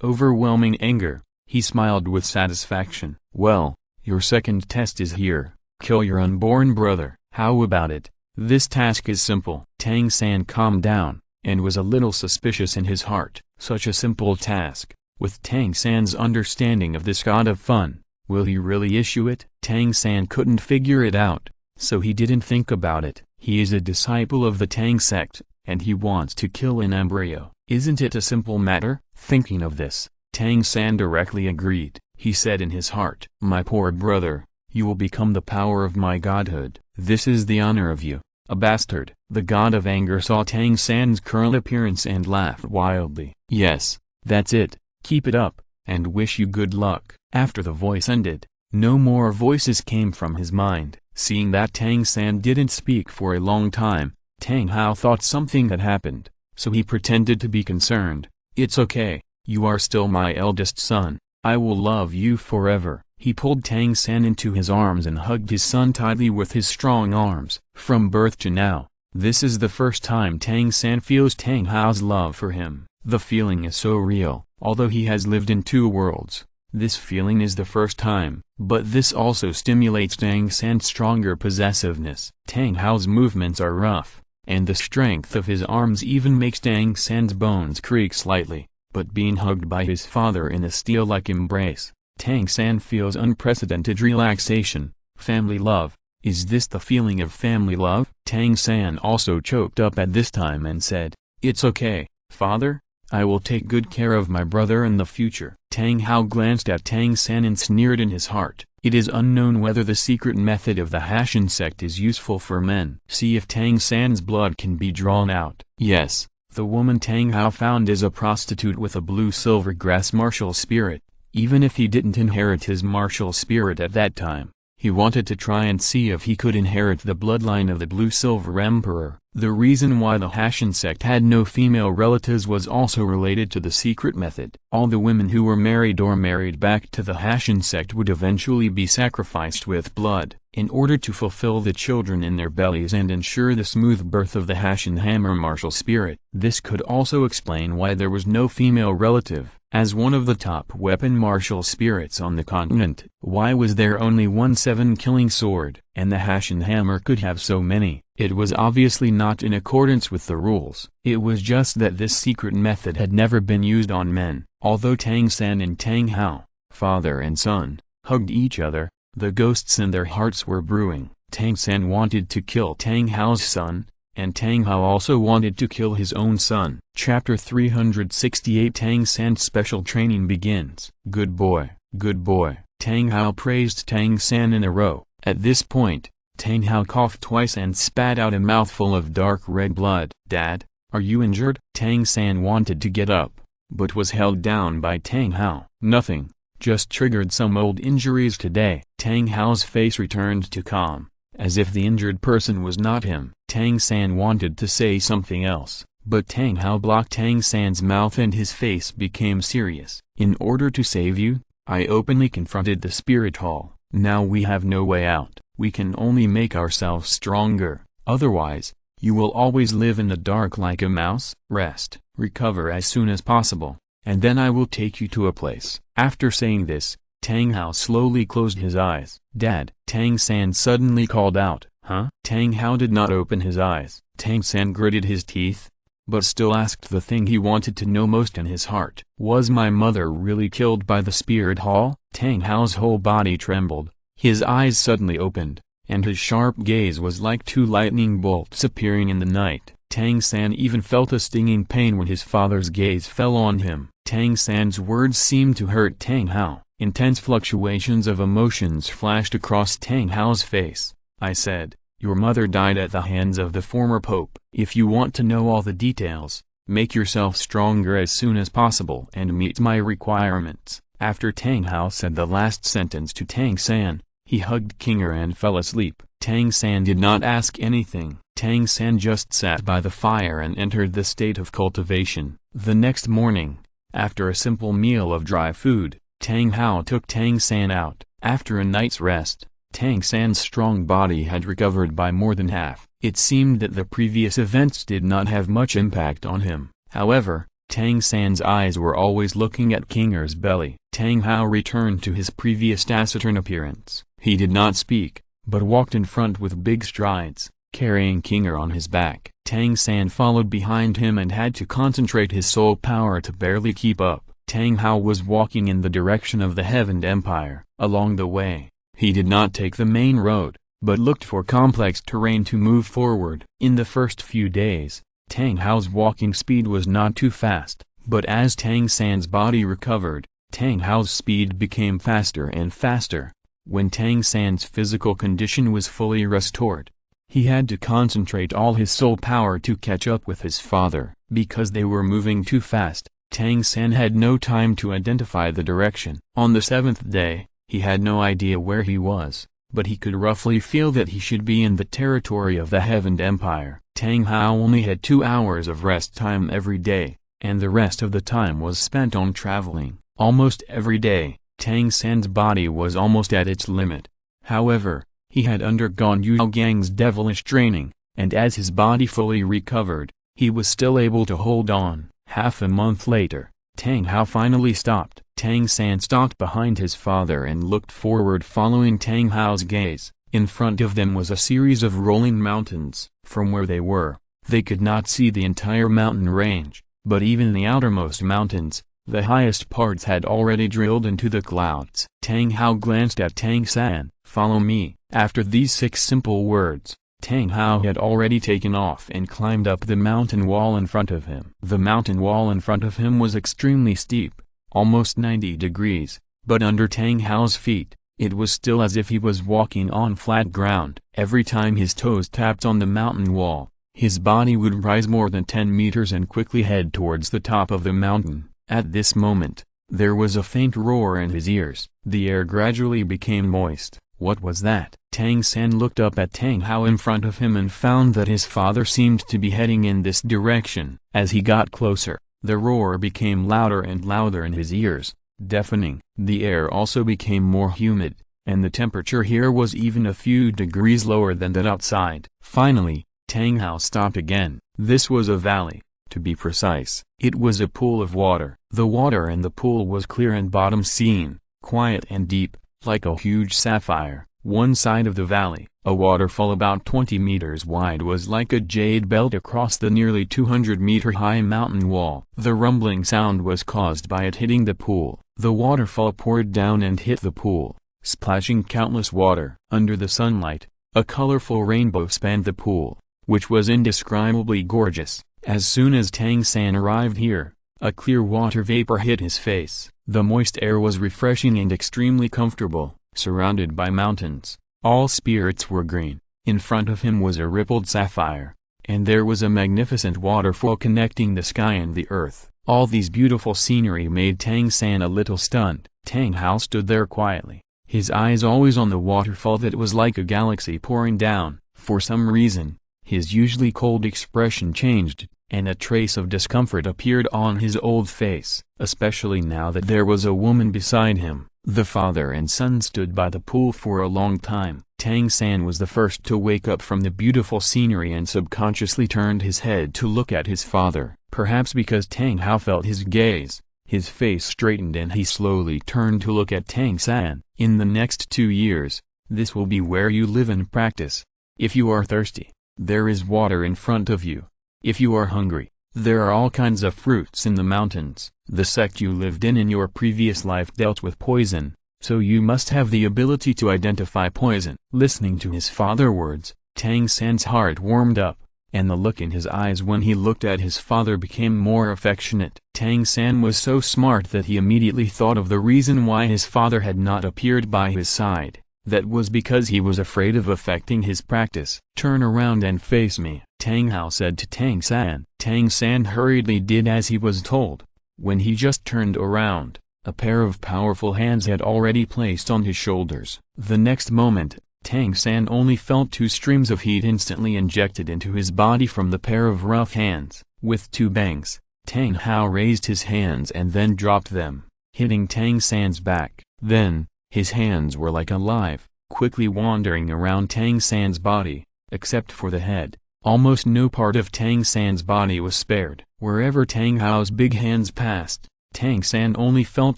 overwhelming anger, he smiled with satisfaction. Well, your second test is here. Kill your unborn brother. How about it? This task is simple. Tang San calmed down, and was a little suspicious in his heart. Such a simple task. With Tang San's understanding of this god of fun, will he really issue it? Tang San couldn't figure it out, so he didn't think about it. He is a disciple of the Tang sect, and he wants to kill an embryo. Isn't it a simple matter? Thinking of this, Tang San directly agreed. He said in his heart, my poor brother, you will become the power of my godhood. This is the honor of you, a bastard. The god of anger saw Tang San's current appearance and laughed wildly. Yes, that's it. Keep it up, and wish you good luck. After the voice ended, no more voices came from his mind. Seeing that Tang San didn't speak for a long time, Tang Hao thought something had happened, so he pretended to be concerned. It's okay, you are still my eldest son. I will love you forever. He pulled Tang San into his arms and hugged his son tightly with his strong arms. From birth to now, this is the first time Tang San feels Tang Hao's love for him. The feeling is so real. Although he has lived in 2 worlds, This feeling is the first time, but this also stimulates Tang San's stronger possessiveness. Tang Hao's movements are rough, and the strength of his arms even makes Tang San's bones creak slightly, but being hugged by his father in a steel-like embrace, Tang San feels unprecedented relaxation. Family love. Is this the feeling of family love? Tang San also choked up at this time and said, "It's okay, father. I will take good care of my brother in the future." Tang Hao glanced at Tang San and sneered in his heart. It is unknown whether the secret method of the Hashan sect is useful for men. See if Tang San's blood can be drawn out. Yes, the woman Tang Hao found is a prostitute with a blue-silver grass martial spirit. Even if he didn't inherit his martial spirit at that time, he wanted to try and see if he could inherit the bloodline of the Blue-Silver Emperor. The reason why the Hashan sect had no female relatives was also related to the secret method. All the women who were married or married back to the Hashan sect would eventually be sacrificed with blood, in order to fulfill the children in their bellies and ensure the smooth birth of the Hashan hammer martial spirit. This could also explain why there was no female relative. As one of the top weapon martial spirits on the continent, why was there only one 7-killing sword? And the Hashan hammer could have so many. It was obviously not in accordance with the rules. It was just that this secret method had never been used on men. Although Tang San and Tang Hao, father and son, hugged each other, the ghosts in their hearts were brewing. Tang San wanted to kill Tang Hao's son, and Tang Hao also wanted to kill his own son. Chapter 368 Tang San's special training begins. Good boy, good boy. Tang Hao praised Tang San in a row. At this point, Tang Hao coughed twice and spat out a mouthful of dark red blood. "Dad, are you injured?" Tang San wanted to get up, but was held down by Tang Hao. "Nothing, just triggered some old injuries today." Tang Hao's face returned to calm, as if the injured person was not him. Tang San wanted to say something else, but Tang Hao blocked Tang San's mouth and his face became serious. "In order to save you, I openly confronted the spirit hall. Now we have no way out. We can only make ourselves stronger, otherwise, you will always live in the dark like a mouse. Rest, recover as soon as possible, and then I will take you to a place." After saying this, Tang Hao slowly closed his eyes. "Dad!" Tang San suddenly called out. "Huh?" Tang Hao did not open his eyes. Tang San gritted his teeth, but still asked the thing he wanted to know most in his heart. "Was my mother really killed by the spirit hall?" Tang Hao's whole body trembled, his eyes suddenly opened, and his sharp gaze was like two lightning bolts appearing in the night. Tang San even felt a stinging pain when his father's gaze fell on him. Tang San's words seemed to hurt Tang Hao. Intense fluctuations of emotions flashed across Tang Hao's face. "I said, your mother died at the hands of the former pope. If you want to know all the details, make yourself stronger as soon as possible and meet my requirements." After Tang Hao said the last sentence to Tang San, he hugged Kinger and fell asleep. Tang San did not ask anything. Tang San just sat by the fire and entered the state of cultivation. The next morning, after a simple meal of dry food, Tang Hao took Tang San out. After a night's rest, Tang San's strong body had recovered by more than half. It seemed that the previous events did not have much impact on him. However, Tang San's eyes were always looking at Kinger's belly. Tang Hao returned to his previous taciturn appearance. He did not speak, but walked in front with big strides, carrying Kinger on his back. Tang San followed behind him and had to concentrate his soul power to barely keep up. Tang Hao was walking in the direction of the Heaven Empire. Along the way, he did not take the main road, but looked for complex terrain to move forward. In the first few days, Tang Hao's walking speed was not too fast, but as Tang San's body recovered, Tang Hao's speed became faster and faster. When Tang San's physical condition was fully restored, he had to concentrate all his soul power to catch up with his father. Because they were moving too fast, Tang San had no time to identify the direction. On the 7th day, he had no idea where he was, but he could roughly feel that he should be in the territory of the Heaven Empire. Tang Hao only had 2 hours of rest time every day, and the rest of the time was spent on traveling. Almost every day, Tang San's body was almost at its limit. However, he had undergone Yao Gang's devilish training, and as his body fully recovered, he was still able to hold on. Half a month later, Tang Hao finally stopped. Tang San stalked behind his father and looked forward following Tang Hao's gaze. In front of them was a series of rolling mountains. From where they were, they could not see the entire mountain range, but even the outermost mountains, the highest parts had already drilled into the clouds. Tang Hao glanced at Tang San. "Follow me." After these 6 simple words, Tang Hao had already taken off and climbed up the mountain wall in front of him. The mountain wall in front of him was extremely steep, almost 90 degrees, but under Tang Hao's feet, it was still as if he was walking on flat ground. Every time his toes tapped on the mountain wall, his body would rise more than 10 meters and quickly head towards the top of the mountain. At this moment, there was a faint roar in his ears. The air gradually became moist. What was that? Tang San looked up at Tang Hao in front of him and found that his father seemed to be heading in this direction. As he got closer, the roar became louder and louder in his ears, deafening. The air also became more humid, and the temperature here was even a few degrees lower than that outside. Finally, Tang Hao stopped again. This was a valley. To be precise, it was a pool of water. The water in the pool was clear and bottom seen, quiet and deep, like a huge sapphire. One side of the valley, a waterfall about 20 meters wide, was like a jade belt across the nearly 200-meter-high mountain wall. The rumbling sound was caused by it hitting the pool. The waterfall poured down and hit the pool, splashing countless water. Under the sunlight, a colorful rainbow spanned the pool, which was indescribably gorgeous. As soon as Tang San arrived here, a clear water vapor hit his face. The moist air was refreshing and extremely comfortable. Surrounded by mountains, all spirits were green. In front of him was a rippled sapphire, and there was a magnificent waterfall connecting the sky and the earth. All these beautiful scenery made Tang San a little stunned. Tang Hao stood there quietly, his eyes always on the waterfall that was like a galaxy pouring down. For some reason, his usually cold expression changed, and a trace of discomfort appeared on his old face, especially now that there was a woman beside him. The father and son stood by the pool for a long time. Tang San was the first to wake up from the beautiful scenery and subconsciously turned his head to look at his father. Perhaps because Tang Hao felt his gaze, his face straightened and he slowly turned to look at Tang San. "In the next 2 years, this will be where you live and practice. If you are thirsty, there is water in front of you. If you are hungry, there are all kinds of fruits in the mountains. The sect you lived in your previous life dealt with poison, so you must have the ability to identify poison." Listening to his father's words, Tang San's heart warmed up, and the look in his eyes when he looked at his father became more affectionate. Tang San was so smart that he immediately thought of the reason why his father had not appeared by his side. That was because he was afraid of affecting his practice. "Turn around and face me," Tang Hao said to Tang San. Tang San hurriedly did as he was told. When he just turned around, a pair of powerful hands had already placed on his shoulders. The next moment, Tang San only felt 2 streams of heat instantly injected into his body from the pair of rough hands. With 2 bangs, Tang Hao raised his hands and then dropped them, hitting Tang San's back. Then, his hands were like alive, quickly wandering around Tang San's body, except for the head. Almost no part of Tang San's body was spared. Wherever Tang Hao's big hands passed, Tang San only felt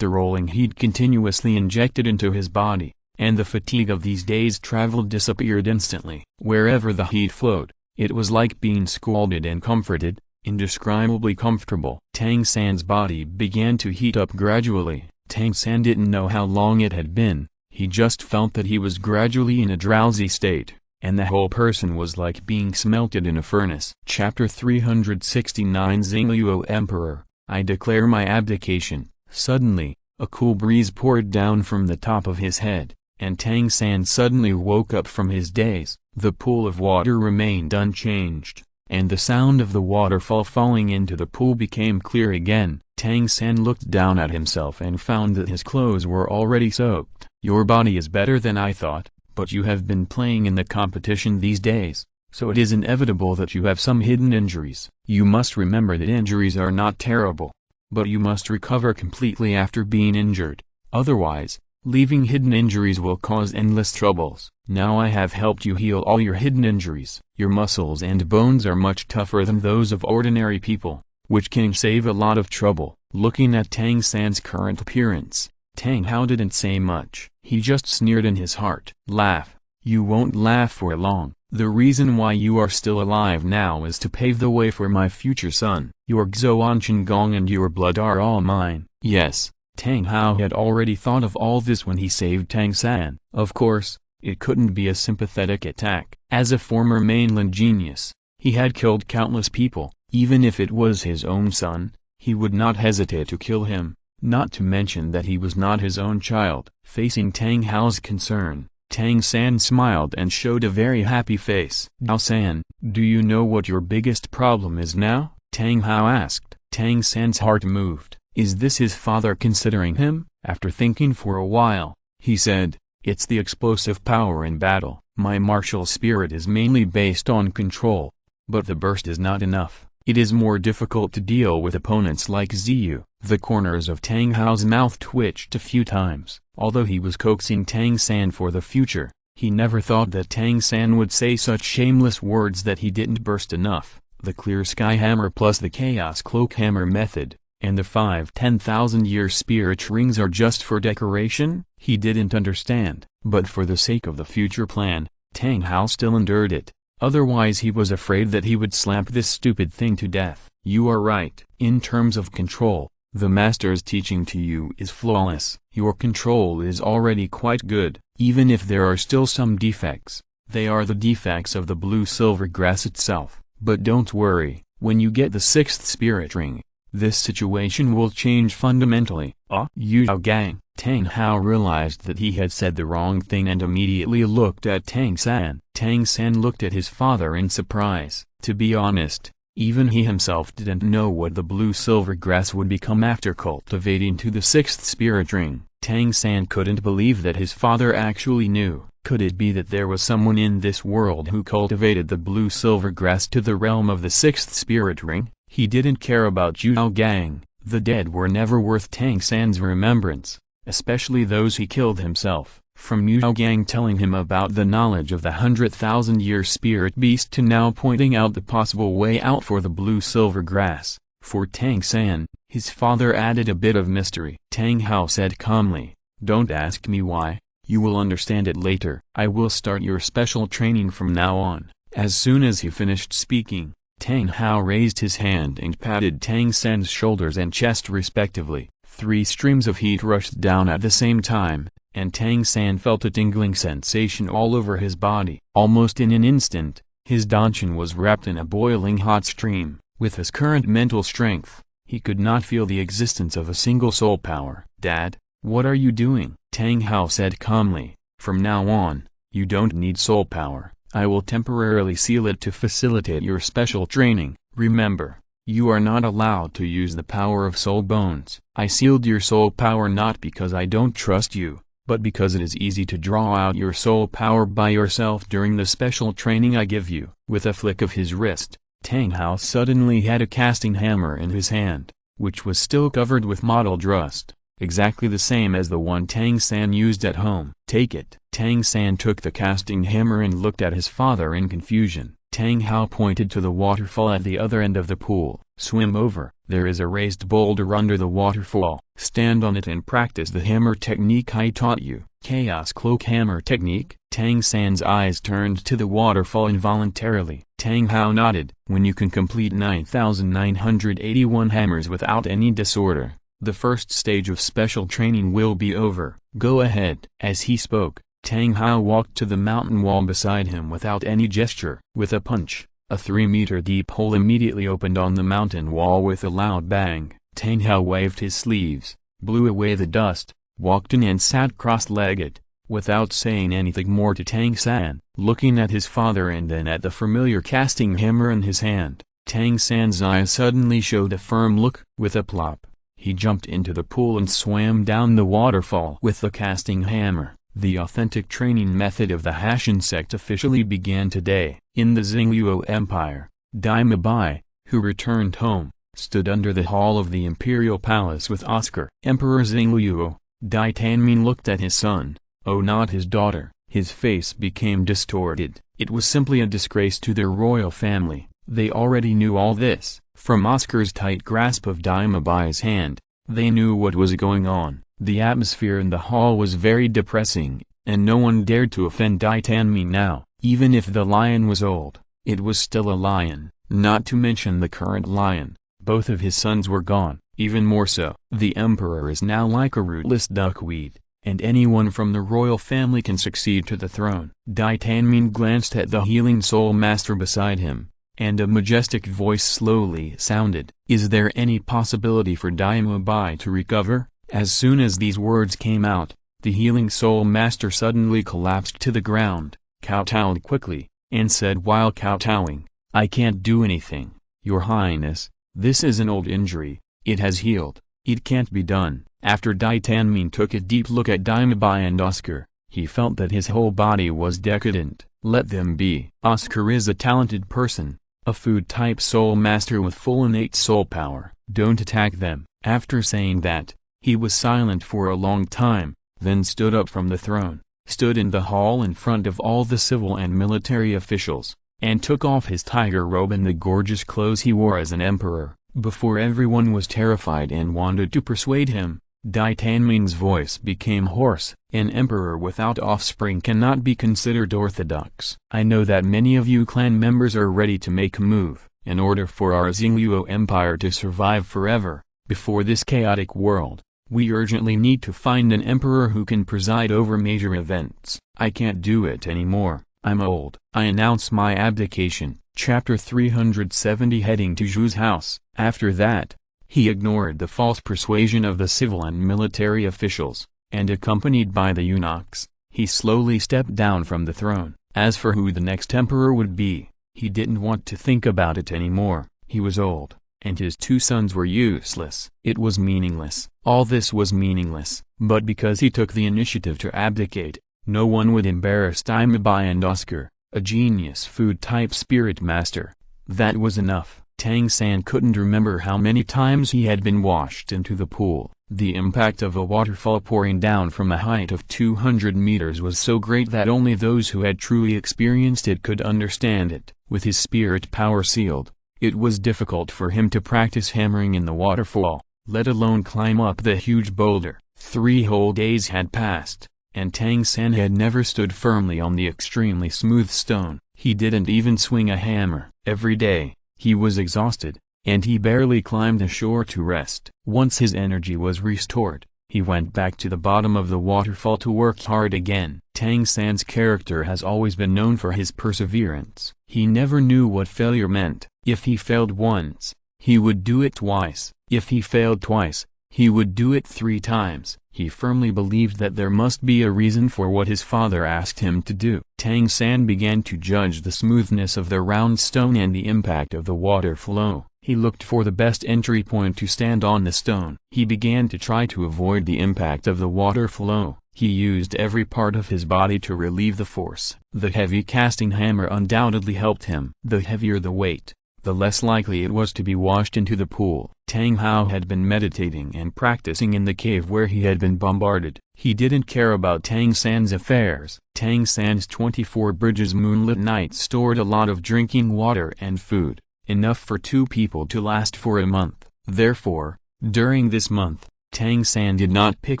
the rolling heat continuously injected into his body, and the fatigue of these days traveled disappeared instantly. Wherever the heat flowed, it was like being scalded and comforted, indescribably comfortable. Tang San's body began to heat up gradually. Tang San didn't know how long it had been, he just felt that he was gradually in a drowsy state, and the whole person was like being smelted in a furnace. Chapter 369 Xingluo Emperor, I declare my abdication. Suddenly, a cool breeze poured down from the top of his head, and Tang San suddenly woke up from his daze. The pool of water remained unchanged, and the sound of the waterfall falling into the pool became clear again. Tang San looked down at himself and found that his clothes were already soaked. "Your body is better than I thought, but you have been playing in the competition these days, so it is inevitable that you have some hidden injuries. You must remember that injuries are not terrible, but you must recover completely after being injured. Otherwise, leaving hidden injuries will cause endless troubles. Now I have helped you heal all your hidden injuries. Your muscles and bones are much tougher than those of ordinary people. which can save a lot of trouble. Looking at Tang San's current appearance, Tang Hao didn't say much. He just sneered in his heart. Laugh. You won't laugh for long. The reason why you are still alive now is to pave the way for my future son. Your Xuan Gong and your blood are all mine. Yes, Tang Hao had already thought of all this when he saved Tang San. Of course, it couldn't be a sympathetic attack. As a former mainland genius, he had killed countless people. Even if it was his own son, he would not hesitate to kill him, not to mention that he was not his own child. Facing Tang Hao's concern, Tang San smiled and showed a very happy face. Dao San, do you know what your biggest problem is now? Tang Hao asked. Tang San's heart moved. Is this his father considering him? After thinking for a while, he said, it's the explosive power in battle. My martial spirit is mainly based on control. But the burst is not enough. It is more difficult to deal with opponents like Ziyu. The corners of Tang Hao's mouth twitched a few times. Although he was coaxing Tang San for the future, he never thought that Tang San would say such shameless words that he didn't burst enough. The Clear Sky Hammer plus the Chaos Cloak Hammer method, and the 5 10,000-year spirit rings are just for decoration? He didn't understand. But for the sake of the future plan, Tang Hao still endured it. Otherwise he was afraid that he would slap this stupid thing to death. You are right. In terms of control, the master's teaching to you is flawless. Your control is already quite good. Even if there are still some defects, they are the defects of the blue silver grass itself. But don't worry, when you get the 6th spirit ring, this situation will change fundamentally. Yu Gang. Tang Hao realized that he had said the wrong thing and immediately looked at Tang San. Tang San looked at his father in surprise. To be honest, even he himself didn't know what the blue silver grass would become after cultivating to the 6th spirit ring. Tang San couldn't believe that his father actually knew. Could it be that there was someone in this world who cultivated the blue silver grass to the realm of the 6th spirit ring? He didn't care about Zhao Gang. The dead were never worth Tang San's remembrance, especially those he killed himself. From Zhao Gang telling him about the knowledge of the 100,000-year spirit beast to now pointing out the possible way out for the blue silver grass, for Tang San, his father added a bit of mystery. Tang Hao said calmly, don't ask me why, you will understand it later. I will start your special training from now on. As soon as he finished speaking, Tang Hao raised his hand and patted Tang San's shoulders and chest respectively. 3 streams of heat rushed down at the same time, and Tang San felt a tingling sensation all over his body. Almost in an instant, his Danshan was wrapped in a boiling hot stream. With his current mental strength, he could not feel the existence of a single soul power. Dad, what are you doing? Tang Hao said calmly, from now on, you don't need soul power. I will temporarily seal it to facilitate your special training. Remember, you are not allowed to use the power of soul bones. I sealed your soul power not because I don't trust you, but because it is easy to draw out your soul power by yourself during the special training I give you. With a flick of his wrist, Tang Hao suddenly had a casting hammer in his hand, which was still covered with mottled rust, exactly the same as the one Tang San used at home. Take it. Tang San took the casting hammer and looked at his father in confusion. Tang Hao pointed to the waterfall at the other end of the pool. Swim over. There is a raised boulder under the waterfall. Stand on it and practice the hammer technique I taught you. Chaos Cloak Hammer Technique? Tang San's eyes turned to the waterfall involuntarily. Tang Hao nodded. When you can complete 9,981 hammers without any disorder, the first stage of special training will be over. Go ahead. As he spoke, Tang Hao walked to the mountain wall beside him without any gesture. With a punch, a 3-meter-deep hole immediately opened on the mountain wall with a loud bang. Tang Hao waved his sleeves, blew away the dust, walked in and sat cross-legged, without saying anything more to Tang San. Looking at his father and then at the familiar casting hammer in his hand, Tang San's eyes suddenly showed a firm look. With a plop, he jumped into the pool and swam down the waterfall with the casting hammer. The authentic training method of the Hashan sect officially began today. In the Xingluo Empire, Dai Bai, who returned home, stood under the hall of the imperial palace with Oscar. Emperor Xingluo, Dai Tanmin looked at his son, not his daughter. His face became distorted. It was simply a disgrace to their royal family. They already knew all this. From Oscar's tight grasp of Daima Bai's hand, they knew what was going on. The atmosphere in the hall was very depressing, and no one dared to offend Dai Tanmi now. Even if the lion was old, it was still a lion, not to mention the current lion. Both of his sons were gone. Even more so, the emperor is now like a rootless duckweed, and anyone from the royal family can succeed to the throne. Dai Tanmin glanced at the healing soul master beside him, and a majestic voice slowly sounded. Is there any possibility for Daima Bai to recover? As soon as these words came out, the healing soul master suddenly collapsed to the ground, kowtowed quickly, and said while kowtowing, I can't do anything, Your Highness, this is an old injury. It has healed. It can't be done. After Dai Tanmin took a deep look at Daima Bai and Oscar, he felt that his whole body was decadent. Let them be. Oscar is a talented person, a food-type soul master with full innate soul power. Don't attack them. After saying that, he was silent for a long time, then stood up from the throne, stood in the hall in front of all the civil and military officials, and took off his tiger robe and the gorgeous clothes he wore as an emperor. Before everyone was terrified and wanted to persuade him, Dai Tanmin's voice became hoarse. An emperor without offspring cannot be considered orthodox. I know that many of you clan members are ready to make a move, in order for our Xingluo empire to survive forever. Before this chaotic world, we urgently need to find an emperor who can preside over major events. I can't do it anymore. I'm old. I announce my abdication. Chapter 370 Heading to Zhu's house. After that, he ignored the false persuasion of the civil and military officials, and accompanied by the eunuchs, he slowly stepped down from the throne. As for who the next emperor would be, he didn't want to think about it anymore. He was old, and his two sons were useless. It was meaningless. All this was meaningless. But because he took the initiative to abdicate, no one would embarrass Daima Bai and Oscar, a genius food-type spirit master. That was enough. Tang San couldn't remember how many times he had been washed into the pool. The impact of a waterfall pouring down from a height of 200 meters was so great that only those who had truly experienced it could understand it. With his spirit power sealed, it was difficult for him to practice hammering in the waterfall, let alone climb up the huge boulder. 3 whole days had passed, and Tang San had never stood firmly on the extremely smooth stone. He didn't even swing a hammer. Every day, he was exhausted, and he barely climbed ashore to rest. Once his energy was restored, he went back to the bottom of the waterfall to work hard again. Tang San's character has always been known for his perseverance. He never knew what failure meant. If he failed once, he would do it twice. If he failed twice, he would do it 3 times. He firmly believed that there must be a reason for what his father asked him to do. Tang San began to judge the smoothness of the round stone and the impact of the water flow. He looked for the best entry point to stand on the stone. He began to try to avoid the impact of the water flow. He used every part of his body to relieve the force. The heavy casting hammer undoubtedly helped him. The heavier the weight, the less likely it was to be washed into the pool. Tang Hao had been meditating and practicing in the cave where he had been bombarded. He didn't care about Tang San's affairs. Tang San's 24 bridges moonlit night stored a lot of drinking water and food, enough for 2 people to last for a month. Therefore, during this month, Tang San did not pick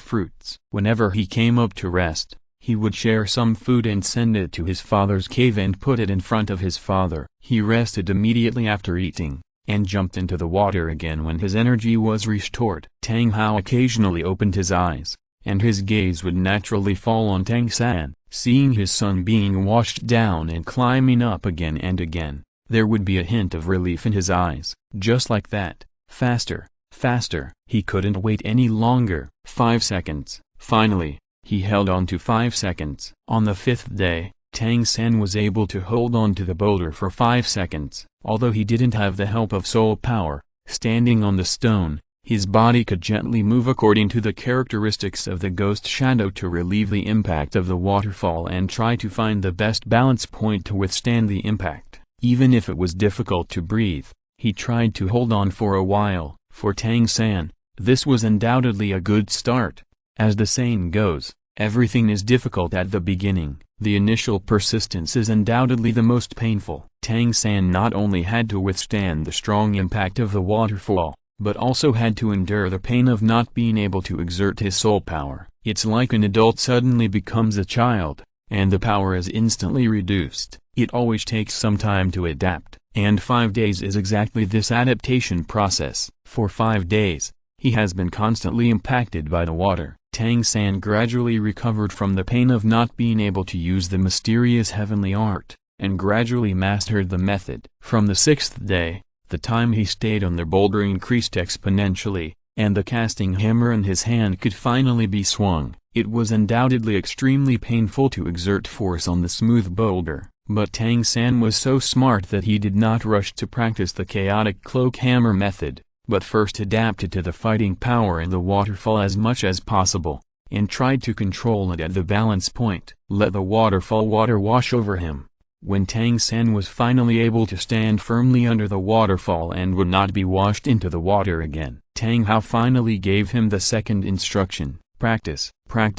fruits. Whenever he came up to rest, he would share some food and send it to his father's cave and put it in front of his father. He rested immediately after eating, and jumped into the water again when his energy was restored. Tang Hao occasionally opened his eyes, and his gaze would naturally fall on Tang San. Seeing his son being washed down and climbing up again and again, there would be a hint of relief in his eyes. Just like that. Faster, faster. He couldn't wait any longer. 5 seconds. Finally, he held on to 5 seconds. On the 5th day, Tang San was able to hold on to the boulder for 5 seconds. Although he didn't have the help of soul power, standing on the stone, his body could gently move according to the characteristics of the ghost shadow to relieve the impact of the waterfall and try to find the best balance point to withstand the impact. Even if it was difficult to breathe, he tried to hold on for a while. For Tang San, this was undoubtedly a good start. As the saying goes, Everything is difficult at the beginning. The initial persistence is undoubtedly the most painful. Tang San not only had to withstand the strong impact of the waterfall, but also had to endure the pain of not being able to exert his soul power. It's like an adult suddenly becomes a child, and the power is instantly reduced. It always takes some time to adapt, and 5 days is exactly this adaptation process. For 5 days, he has been constantly impacted by the water. Tang San gradually recovered from the pain of not being able to use the mysterious heavenly art, and gradually mastered the method. From the 6th day, the time he stayed on the boulder increased exponentially, and the casting hammer in his hand could finally be swung. It was undoubtedly extremely painful to exert force on the smooth boulder, but Tang San was so smart that he did not rush to practice the chaotic cloak hammer method, but first adapted to the fighting power in the waterfall as much as possible, and tried to control it at the balance point. Let the waterfall water wash over him. When Tang San was finally able to stand firmly under the waterfall and would not be washed into the water again, Tang Hao finally gave him the second instruction: practice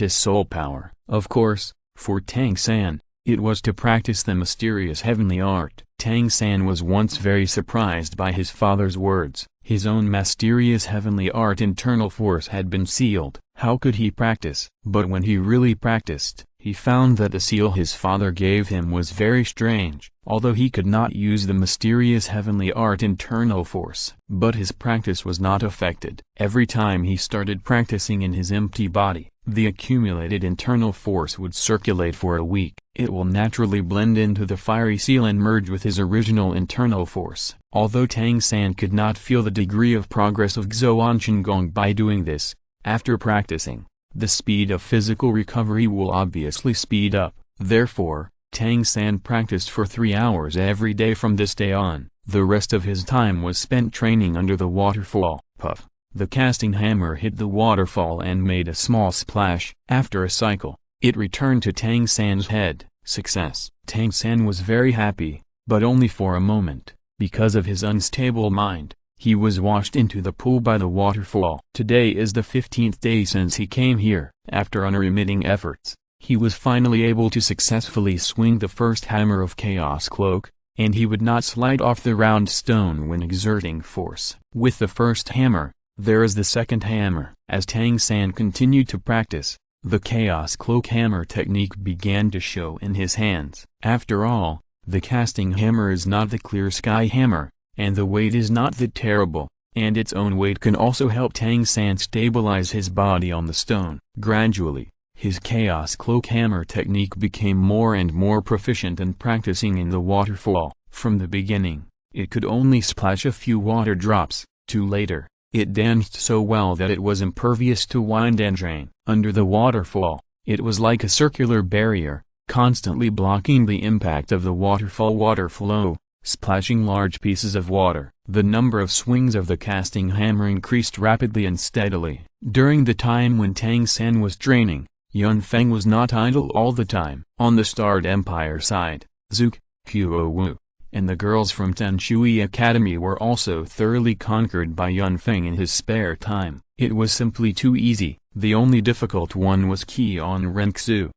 soul power. Of course, for Tang San, it was to practice the mysterious heavenly art. Tang San was once very surprised by his father's words. His own mysterious heavenly art internal force had been sealed. How could he practice? But when he really practiced, he found that the seal his father gave him was very strange. Although he could not use the mysterious heavenly art internal force, but his practice was not affected. Every time he started practicing in his empty body, the accumulated internal force would circulate for a week. It will naturally blend into the fiery seal and merge with his original internal force. Although Tang San could not feel the degree of progress of Xuan Qinggong by doing this, after practicing, the speed of physical recovery will obviously speed up. Therefore, Tang San practiced for 3 hours every day from this day on. The rest of his time was spent training under the waterfall. Puff! The casting hammer hit the waterfall and made a small splash. After a cycle, it returned to Tang San's head. Success! Tang San was very happy, but only for a moment. Because of his unstable mind, he was washed into the pool by the waterfall. Today is the 15th day since he came here. After unremitting efforts, he was finally able to successfully swing the first hammer of Chaos Cloak, and he would not slide off the round stone when exerting force. With the first hammer, there is the second hammer. As Tang San continued to practice, the Chaos Cloak hammer technique began to show in his hands. After all, the casting hammer is not the clear sky hammer, and the weight is not that terrible, and its own weight can also help Tang San stabilize his body on the stone. Gradually, his Chaos Cloak hammer technique became more and more proficient in practicing in the waterfall. From the beginning, it could only splash a few water drops. Later, it danced so well that it was impervious to wind and rain. Under the waterfall, it was like a circular barrier, constantly blocking the impact of the waterfall water flow, splashing large pieces of water. The number of swings of the casting hammer increased rapidly and steadily. During the time when Tang San was training, Feng was not idle all the time. On the Starred Empire side, Zook, Huo, and the girls from Tenshui Academy were also thoroughly conquered by Feng in his spare time. It was simply too easy. The only difficult one was Qian Renxu.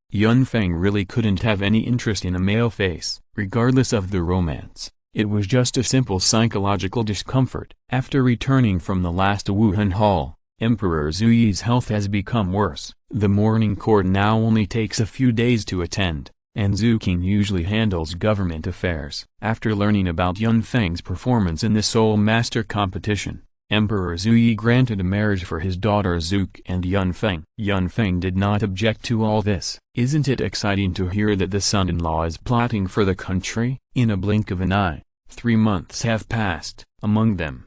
Feng really couldn't have any interest in a male face. Regardless of the romance, it was just a simple psychological discomfort. After returning from the last Wuhan Hall, Emperor Zuyi's health has become worse. The morning court now only takes a few days to attend, and Zhu Qing usually handles government affairs. After learning about Feng's performance in the Soul Master competition, Emperor Zuyi granted a marriage for his daughter Zook and Feng. Feng did not object to all this. Isn't it exciting to hear that the son-in-law is plotting for the country? In a blink of an eye, 3 months have passed. Among them,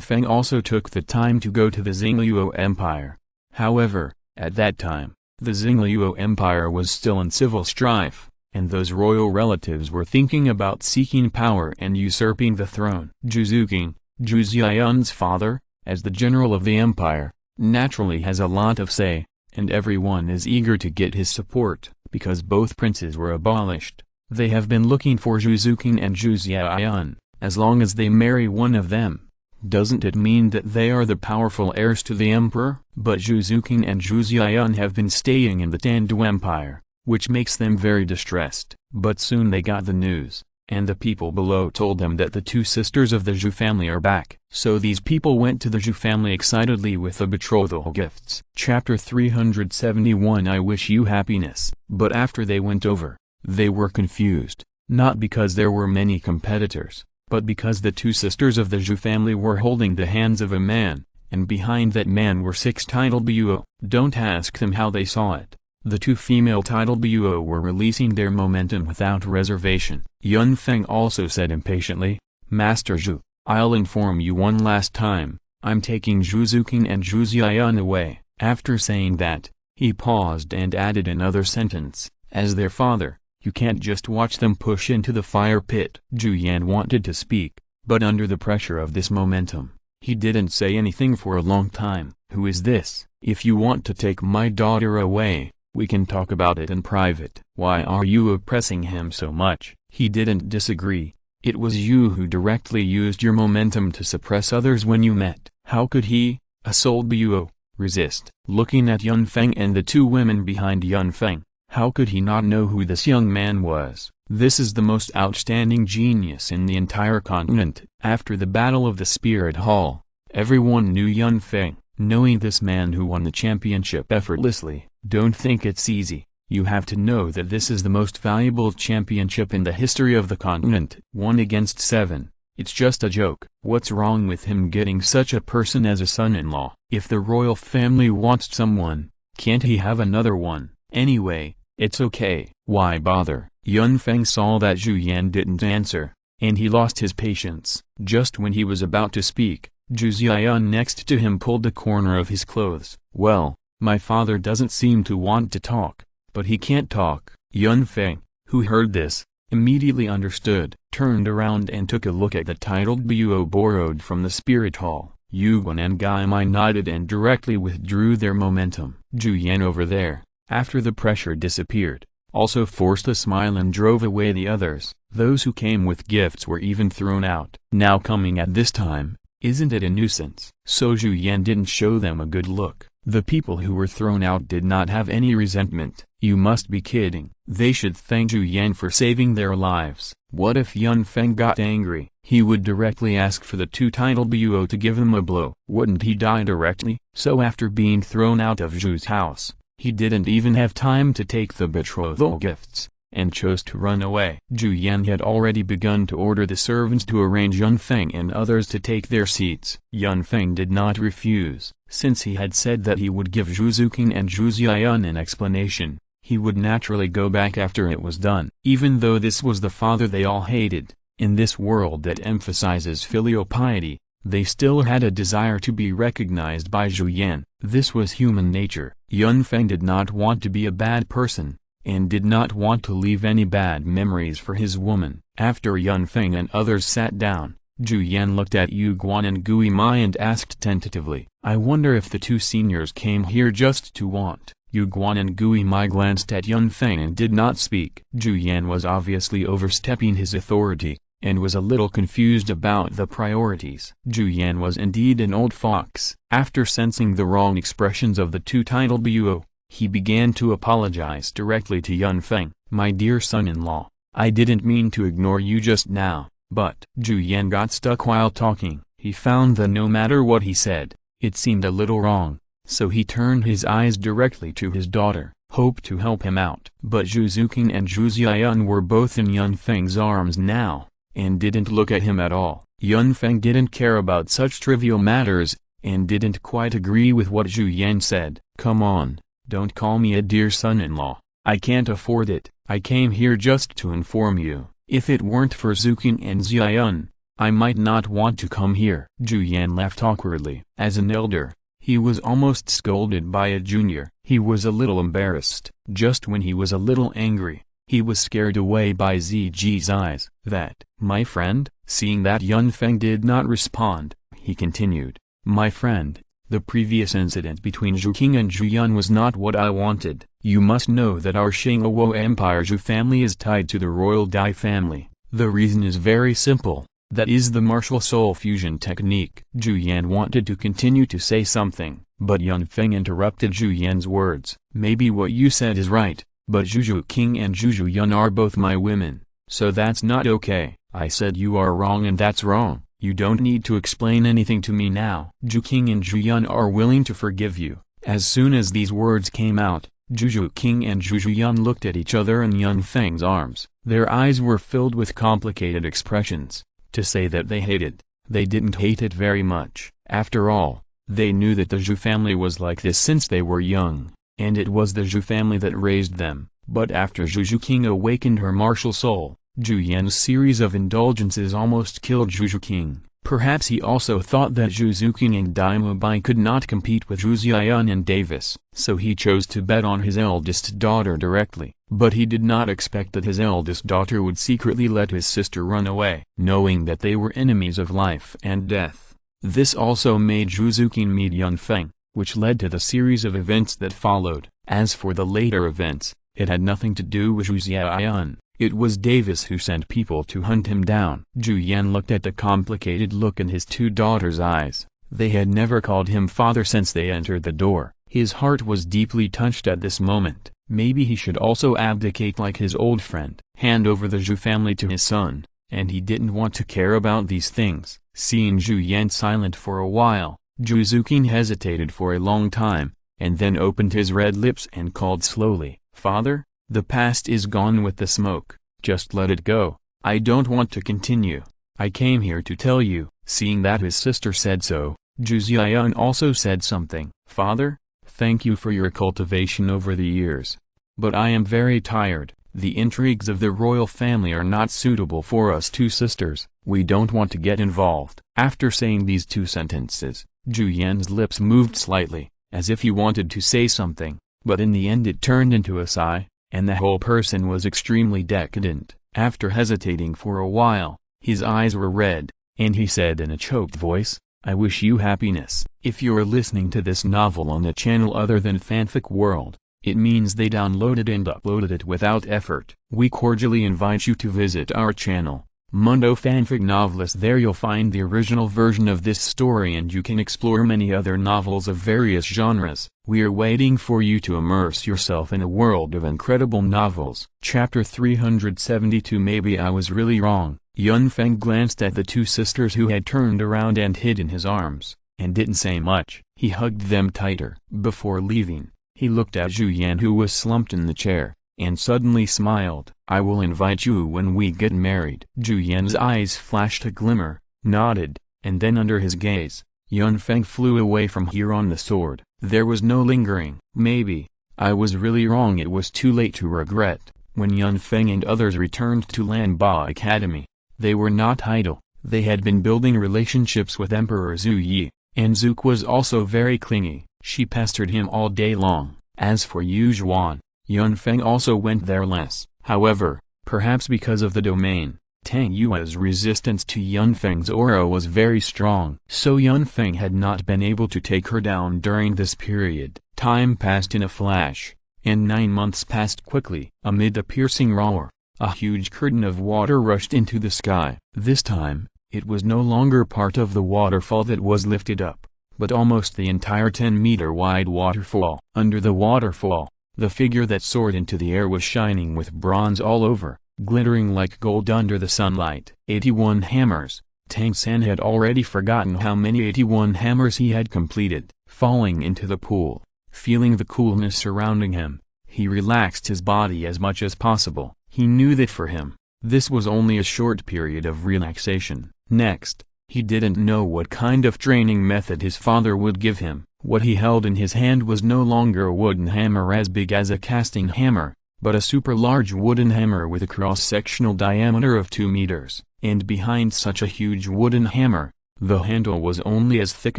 Feng also took the time to go to the Xingluo Empire. However, at that time, the Xingluo Empire was still in civil strife, and those royal relatives were thinking about seeking power and usurping the throne. Zhu Xiaoyan's father, as the general of the empire, naturally has a lot of say, and everyone is eager to get his support. Because both princes were abolished, they have been looking for Zhu Qing and Zhu Xiaoyan. As long as they marry one of them, Doesn't it mean that they are the powerful heirs to the emperor? But Zhu Zuqing and Zhu Ziyan have been staying in the Tandu Empire, which makes them very distressed. But soon they got the news, and the people below told them that the two sisters of the Zhu family are back. So these people went to the Zhu family excitedly with the betrothal gifts. Chapter 371 I wish you happiness. But after they went over, they were confused, not because there were many competitors, but because the two sisters of the Zhu family were holding the hands of a man, and behind that man were 6 titled Buo. Don't ask them how they saw it. The two female titled Buo were releasing their momentum without reservation. Yun Feng also said impatiently, Master Zhu, I'll inform you one last time, I'm taking Zhu Zuqing and Zhu Ziyan away. After saying that, he paused and added another sentence, as their father, you can't just watch them push into the fire pit. Zhu Yan wanted to speak, but under the pressure of this momentum, he didn't say anything for a long time. Who is this? If you want to take my daughter away, we can talk about it in private. Why are you oppressing him so much? He didn't disagree. It was you who directly used your momentum to suppress others when you met. How could he, a soul Buo, resist? Looking at Yun Feng and the two women behind Yun Feng, how could he not know who this young man was? This is the most outstanding genius in the entire continent. After the Battle of the Spirit Hall, everyone knew Yun Feng. Knowing this man who won the championship effortlessly, don't think it's easy. You have to know that this is the most valuable championship in the history of the continent. 1 against 7. It's just a joke. What's wrong with him getting such a person as a son-in-law? If the royal family wants someone, can't he have another one? Anyway, it's okay. Why bother? Yun Feng saw that Zhu Yan didn't answer, and he lost his patience. Just when he was about to speak, Zhu Ziyan next to him pulled the corner of his clothes. Well, my father doesn't seem to want to talk, but he can't talk. Yun Feng, who heard this, immediately understood, turned around and took a look at the titled Buo borrowed from the spirit hall. Yuguan and Gaimai nodded and directly withdrew their momentum. Zhu Yan over there, after the pressure disappeared, also forced a smile and drove away the others. Those who came with gifts were even thrown out. Now coming at this time, isn't it a nuisance? So Zhu Yan didn't show them a good look. The people who were thrown out did not have any resentment. You must be kidding. They should thank Zhu Yan for saving their lives. What if Yun Feng got angry? He would directly ask for the two titled Buo to give them a blow. Wouldn't he die directly? So after being thrown out of Zhu's house, he didn't even have time to take the betrothal gifts, and chose to run away. Zhu Yan had already begun to order the servants to arrange Yun Feng and others to take their seats. Yun Feng did not refuse, since he had said that he would give Zhu Zuqing and Zhu Ziyan an explanation. He would naturally go back after it was done. Even though this was the father they all hated, in this world that emphasizes filial piety, they still had a desire to be recognized by Zhu Yan. This was human nature. Yun Feng did not want to be a bad person, and did not want to leave any bad memories for his woman. After Yun Feng and others sat down, Zhu Yan looked at Yu Guan and Gui Mai and asked tentatively, I wonder if the two seniors came here just to want. Yu Guan and Gui Mai glanced at Yun Feng and did not speak. Zhu Yan was obviously overstepping his authority, and was a little confused about the priorities. Zhu Yan was indeed an old fox. After sensing the wrong expressions of the two titled Buo, he began to apologize directly to Yun Feng. My dear son-in-law, I didn't mean to ignore you just now, but Zhu Yan got stuck while talking. He found that no matter what he said, it seemed a little wrong, so he turned his eyes directly to his daughter, hoped to help him out. But Zhu Zuqing and Zhu Ziyan were both in Yun Feng's arms now, and didn't look at him at all. Yun Feng didn't care about such trivial matters, and didn't quite agree with what Zhu Yan said. Come on. Don't call me a dear son-in-law. I can't afford it. I came here just to inform you. If it weren't for Zuqing and Ziyan, I might not want to come here. Zhu Yan laughed awkwardly. As an elder, he was almost scolded by a junior. He was a little embarrassed. Just when he was a little angry, he was scared away by Ziji's eyes. That, my friend? Seeing that Yun Feng did not respond, he continued. My friend, the previous incident between Zhu King and Zhu Yun was not what I wanted. You must know that our Shangwo Empire Zhu family is tied to the royal Dai family. The reason is very simple. That is the martial soul fusion technique. Zhu Yan wanted to continue to say something, but Yun Feng interrupted Zhu Yan's words. Maybe what you said is right, but Zhu King and Zhu Yun are both my women, so that's not okay. I said you are wrong and that's wrong. You don't need to explain anything to me now. Zhu King and Zhu Yun are willing to forgive you. As soon as these words came out, Zhu King and Zhu Yun looked at each other in Yun Feng's arms. Their eyes were filled with complicated expressions. To say that they hated, they didn't hate it very much. After all, they knew that the Zhu family was like this since they were young, and it was the Zhu family that raised them. But after Zhu King awakened her martial soul, Zhu Yan's series of indulgences almost killed Zhu King. Perhaps he also thought that Zhu King and Daima Bai could not compete with Zhu Xian and Davis, so he chose to bet on his eldest daughter directly. But he did not expect that his eldest daughter would secretly let his sister run away, knowing that they were enemies of life and death. This also made Zhu King meet Yun Feng, which led to the series of events that followed. As for the later events, it had nothing to do with Zhu Xian. It was Davis who sent people to hunt him down. Zhu Yan looked at the complicated look in his two daughters' eyes. They had never called him father since they entered the door. His heart was deeply touched at this moment. Maybe he should also abdicate like his old friend, hand over the Zhu family to his son, and he didn't want to care about these things. Seeing Zhu Yan silent for a while, Zhu King hesitated for a long time, and then opened his red lips and called slowly, "Father? The past is gone with the smoke, just let it go. I don't want to continue. I came here to tell you." Seeing that his sister said so, Zhu Xian also said something. "Father, thank you for your cultivation over the years. But I am very tired. The intrigues of the royal family are not suitable for us two sisters. We don't want to get involved." After saying these two sentences, Zhu Yan's lips moved slightly, as if he wanted to say something, but in the end it turned into a sigh, and the whole person was extremely decadent. After hesitating for a while, his eyes were red, and he said in a choked voice, "I wish you happiness." If you're listening to this novel on a channel other than Fanfic World, it means they downloaded and uploaded it without effort. We cordially invite you to visit our channel, Mundo Fanfic Novelist. There you'll find the original version of this story and you can explore many other novels of various genres. We are waiting for you to immerse yourself in a world of incredible novels. Chapter 372. Maybe I was really wrong. Yun Feng glanced at the two sisters who had turned around and hid in his arms, and didn't say much. He hugged them tighter. Before leaving, he looked at Zhu Yan who was slumped in the chair, and suddenly smiled. "I will invite you when we get married." Zhu Yan's eyes flashed a glimmer, nodded, and then under his gaze, Yun Feng flew away from here on the sword. There was no lingering. "Maybe I was really wrong." It was too late to regret. When Yun Feng and others returned to Lanba Academy, they were not idle. They had been building relationships with Emperor Zhu Yi, and Zook was also very clingy. She pestered him all day long. As for Yu Zhuan, Yun Feng also went there less. However, perhaps because of the domain, Tang Yue's resistance to Yun Feng's aura was very strong. So Yun Feng had not been able to take her down during this period. Time passed in a flash, and 9 months passed quickly. Amid the piercing roar, a huge curtain of water rushed into the sky. This time, it was no longer part of the waterfall that was lifted up, but almost the entire 10-meter-wide waterfall. Under the waterfall, the figure that soared into the air was shining with bronze all over, glittering like gold under the sunlight. 81 hammers. Tang San had already forgotten how many 81 hammers he had completed. Falling into the pool, feeling the coolness surrounding him, he relaxed his body as much as possible. He knew that for him, this was only a short period of relaxation. Next, he didn't know what kind of training method his father would give him. What he held in his hand was no longer a wooden hammer as big as a casting hammer, but a super large wooden hammer with a cross-sectional diameter of 2 meters. And behind such a huge wooden hammer, the handle was only as thick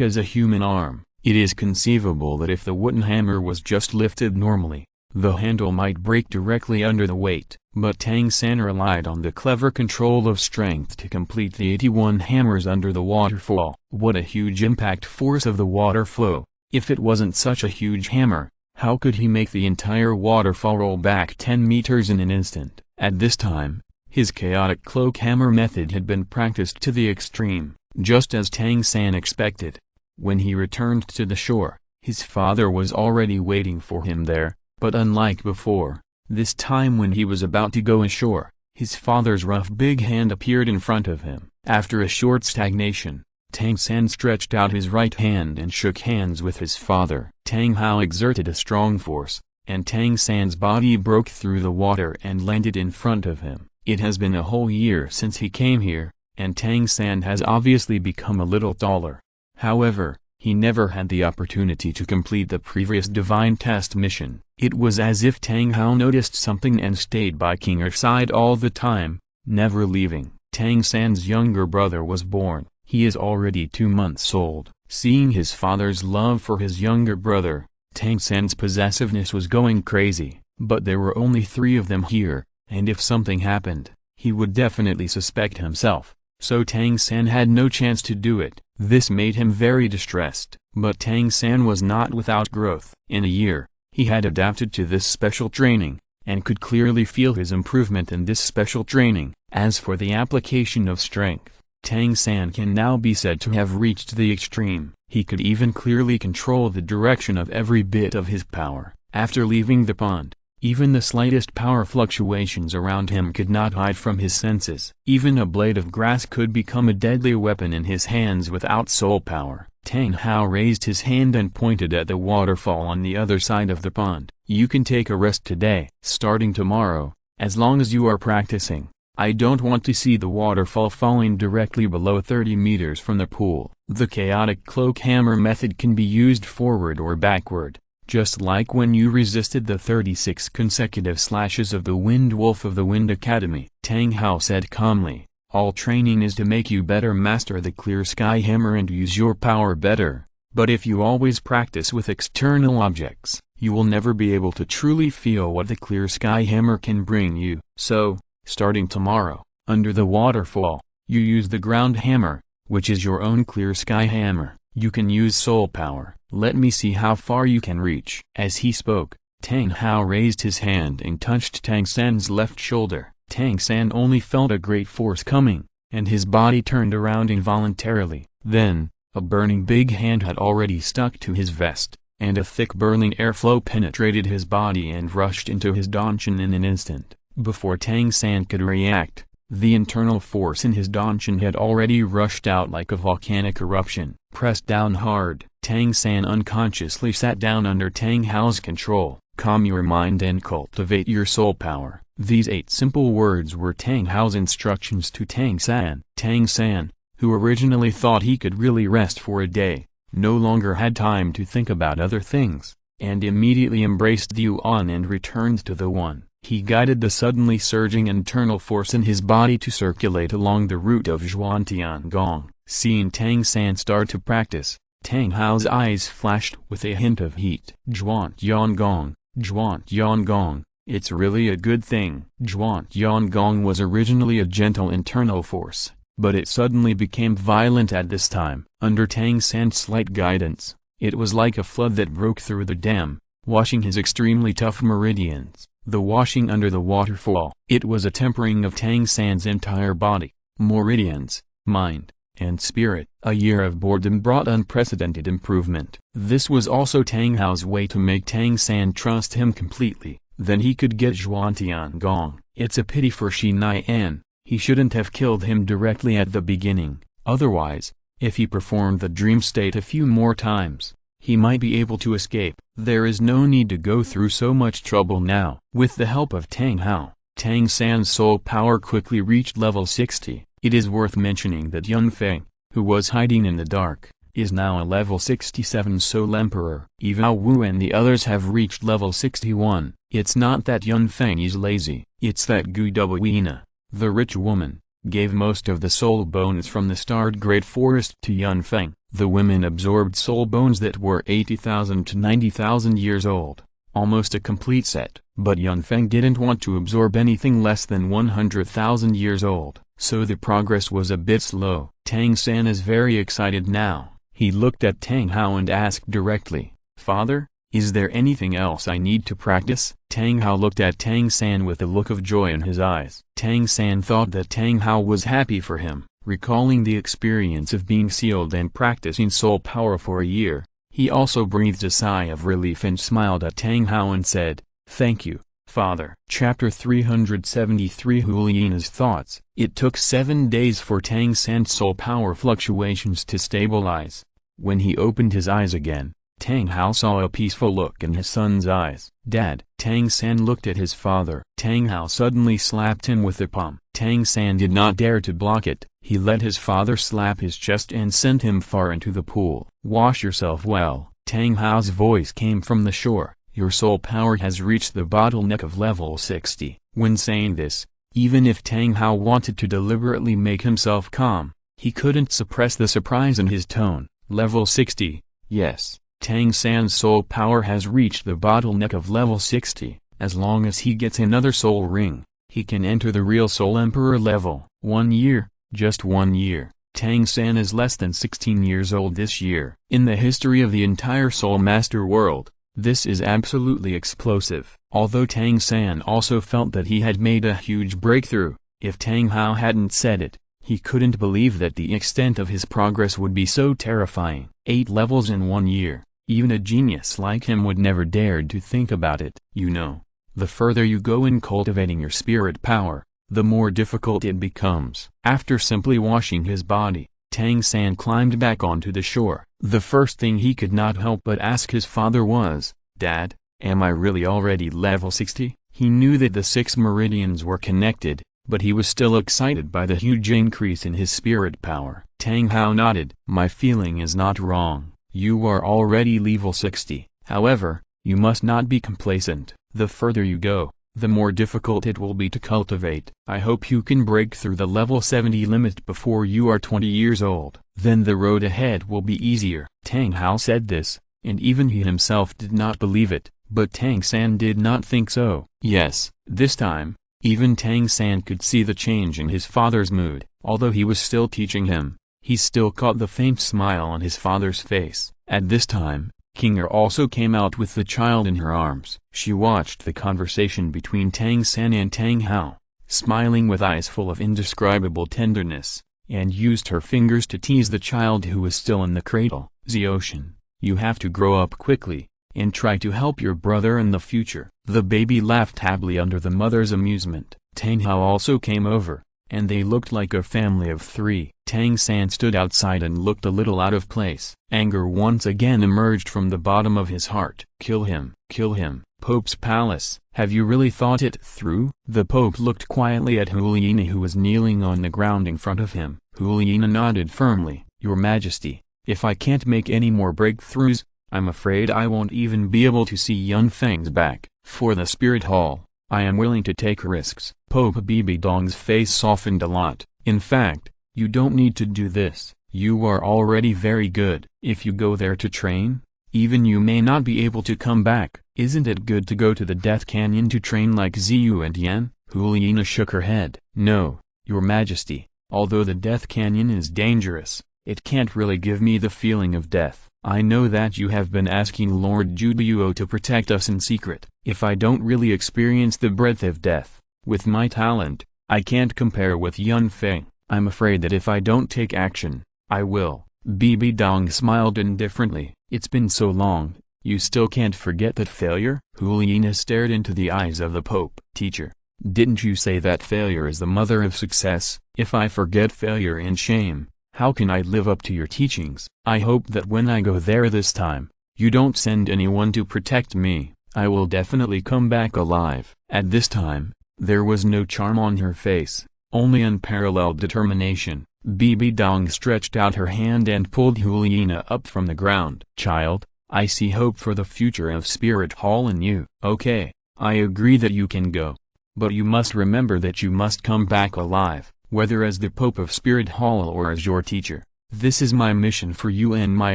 as a human arm. It is conceivable that if the wooden hammer was just lifted normally, the handle might break directly under the weight. But Tang San relied on the clever control of strength to complete the 81 hammers under the waterfall. What a huge impact force of the water flow! If it wasn't such a huge hammer, how could he make the entire waterfall roll back 10 meters in an instant? At this time, His chaotic cloak hammer method had been practiced to the extreme, just as Tang San expected. When he returned to the shore, his father was already waiting for him there, but unlike before, this time when he was about to go ashore, his father's rough big hand appeared in front of him. After a short stagnation, Tang San stretched out his right hand and shook hands with his father. Tang Hao exerted a strong force, and Tang San's body broke through the water and landed in front of him. It has been a whole year since he came here, and Tang San has obviously become a little taller. However, he never had the opportunity to complete the previous divine test mission. It was as if Tang Hao noticed something and stayed by Kinger's side all the time, never leaving. Tang San's younger brother was born. He is already 2 months old. Seeing his father's love for his younger brother, Tang San's possessiveness was going crazy. But there were only 3 of them here, and if something happened, he would definitely suspect himself. So Tang San had no chance to do it. This made him very distressed. But Tang San was not without growth. In a year, he had adapted to this special training, and could clearly feel his improvement in this special training. As for the application of strength, Tang San can now be said to have reached the extreme. He could even clearly control the direction of every bit of his power. After leaving the pond, even the slightest power fluctuations around him could not hide from his senses. Even a blade of grass could become a deadly weapon in his hands without soul power. Tang Hao raised his hand and pointed at the waterfall on the other side of the pond. You can take a rest today. Starting tomorrow, as long as you are practicing, I don't want to see the waterfall falling directly below 30 meters from the pool. The chaotic cloak hammer method can be used forward or backward, just like when you resisted the 36 consecutive slashes of the Wind Wolf of the Wind Academy. Tang Hao said calmly, all training is to make you better master the clear sky hammer and use your power better, but if you always practice with external objects, you will never be able to truly feel what the clear sky hammer can bring you. So, starting tomorrow, under the waterfall, you use the ground hammer, which is your own clear sky hammer. You can use soul power. Let me see how far you can reach. As he spoke, Tang Hao raised his hand and touched Tang San's left shoulder. Tang San only felt a great force coming, and his body turned around involuntarily. Then, a burning big hand had already stuck to his vest, and a thick burning airflow penetrated his body and rushed into his danchin in an instant. Before Tang San could react, the internal force in his danchin had already rushed out like a volcanic eruption. Pressed down hard, Tang San unconsciously sat down under Tang Hao's control. Calm your mind and cultivate your soul power. These 8 simple words were Tang Hao's instructions to Tang San. Tang San, who originally thought he could really rest for a day, no longer had time to think about other things, and immediately embraced the Yuan and returned to the One. He guided the suddenly surging internal force in his body to circulate along the route of Zhuantiangong. Seeing Tang San start to practice, Tang Hao's eyes flashed with a hint of heat. Zhuantiangong, Zhuantiangong, it's really a good thing. Zhuantiangong was originally a gentle internal force, but it suddenly became violent at this time. Under Tang San's slight guidance, it was like a flood that broke through the dam, washing his extremely tough meridians. The washing under the waterfall. It was a tempering of Tang San's entire body, meridians, mind, and spirit. A year of boredom brought unprecedented improvement. This was also Tang Hao's way to make Tang San trust him completely. Then he could get Zhuantiangong. It's a pity for Shi Nian, he shouldn't have killed him directly at the beginning. Otherwise, if he performed the dream state a few more times, he might be able to escape. There is no need to go through so much trouble now. With the help of Tang Hao, Tang San's soul power quickly reached level 60. It is worth mentioning that young Feng, who was hiding in the dark, is now a level 67 Soul Emperor. Yao Wu and the others have reached level 61. It's not that Yun Feng is lazy, it's that Gu Dubuina, the rich woman, gave most of the soul bones from the starred Great Forest to Yun Feng. The women absorbed soul bones that were 80,000 to 90,000 years old, almost a complete set. But Yun Feng didn't want to absorb anything less than 100,000 years old, so the progress was a bit slow. Tang San is very excited now. He looked at Tang Hao and asked directly, "Father, Is there anything else I need to practice? Tang Hao looked at Tang San with a look of joy in his eyes. Tang San thought that Tang Hao was happy for him, recalling the experience of being sealed and practicing soul power for a year. He also breathed a sigh of relief and smiled at Tang Hao and said, "Thank you, Father." Chapter 373 Huliena's Thoughts. It took 7 days for Tang San's soul power fluctuations to stabilize. When he opened his eyes again, Tang Hao saw a peaceful look in his son's eyes. "Dad." Tang San looked at his father. Tang Hao suddenly slapped him with the palm. Tang San did not dare to block it. He let his father slap his chest and sent him far into the pool. "Wash yourself well." Tang Hao's voice came from the shore. "Your soul power has reached the bottleneck of level 60. When saying this, even if Tang Hao wanted to deliberately make himself calm, he couldn't suppress the surprise in his tone. "Level 60, yes. Tang San's soul power has reached the bottleneck of level 60. As long as he gets another soul ring, he can enter the real Soul Emperor level." 1 year, just 1 year. Tang San is less than 16 years old this year. In the history of the entire Soul Master world, this is absolutely explosive. Although Tang San also felt that he had made a huge breakthrough, if Tang Hao hadn't said it, he couldn't believe that the extent of his progress would be so terrifying. 8 levels in 1 year. Even a genius like him would never dared to think about it. You know, the further you go in cultivating your spirit power, the more difficult it becomes. After simply washing his body, Tang San climbed back onto the shore. The first thing he could not help but ask his father was, "Dad, am I really already level 60? He knew that the 6 meridians were connected, but he was still excited by the huge increase in his spirit power. Tang Hao nodded. "My feeling is not wrong. You are already level 60. However, you must not be complacent. The further you go, the more difficult it will be to cultivate. I hope you can break through the level 70 limit before you are 20 years old. Then the road ahead will be easier." Tang Hao said this, and even he himself did not believe it, but Tang San did not think so. Yes, this time, even Tang San could see the change in his father's mood. Although he was still teaching him, he still caught the faint smile on his father's face. At this time, King also came out with the child in her arms. She watched the conversation between Tang San and Tang Hao, smiling with eyes full of indescribable tenderness, and used her fingers to tease the child who was still in the cradle. "Ziotian, you have to grow up quickly, and try to help your brother in the future." The baby laughed happily under the mother's amusement. Tang Hao also came over, and they looked like a family of 3. Tang San stood outside and looked a little out of place. Anger once again emerged from the bottom of his heart. "Kill him, kill him." Pope's palace. "Have you really thought it through?" The Pope looked quietly at Huliena, who was kneeling on the ground in front of him. Huliena nodded firmly. "Your Majesty, if I can't make any more breakthroughs, I'm afraid I won't even be able to see Yun Feng's back. For the Spirit Hall, I am willing to take risks." Pope Bibi Dong's face softened a lot. "In fact, you don't need to do this. You are already very good. If you go there to train, even you may not be able to come back. Isn't it good to go to the Death Canyon to train like Ziyu and Yan?" Huliena shook her head. "No, Your Majesty, although the Death Canyon is dangerous, it can't really give me the feeling of death. I know that you have been asking Lord Juduo to protect us in secret. If I don't really experience the breath of death, with my talent, I can't compare with Yun Feng. I'm afraid that if I don't take action, I will." Bibi Dong smiled indifferently. "It's been so long, you still can't forget that failure?" Huliena stared into the eyes of the Pope. "Teacher, didn't you say that failure is the mother of success? If I forget failure and shame, how can I live up to your teachings? I hope that when I go there this time, you don't send anyone to protect me. I will definitely come back alive." At this time, there was no charm on her face, only unparalleled determination. Bibi Dong stretched out her hand and pulled Huliena up from the ground. "Child, I see hope for the future of Spirit Hall in you. Okay, I agree that you can go. But you must remember that you must come back alive, whether as the Pope of Spirit Hall or as your teacher. This is my mission for you and my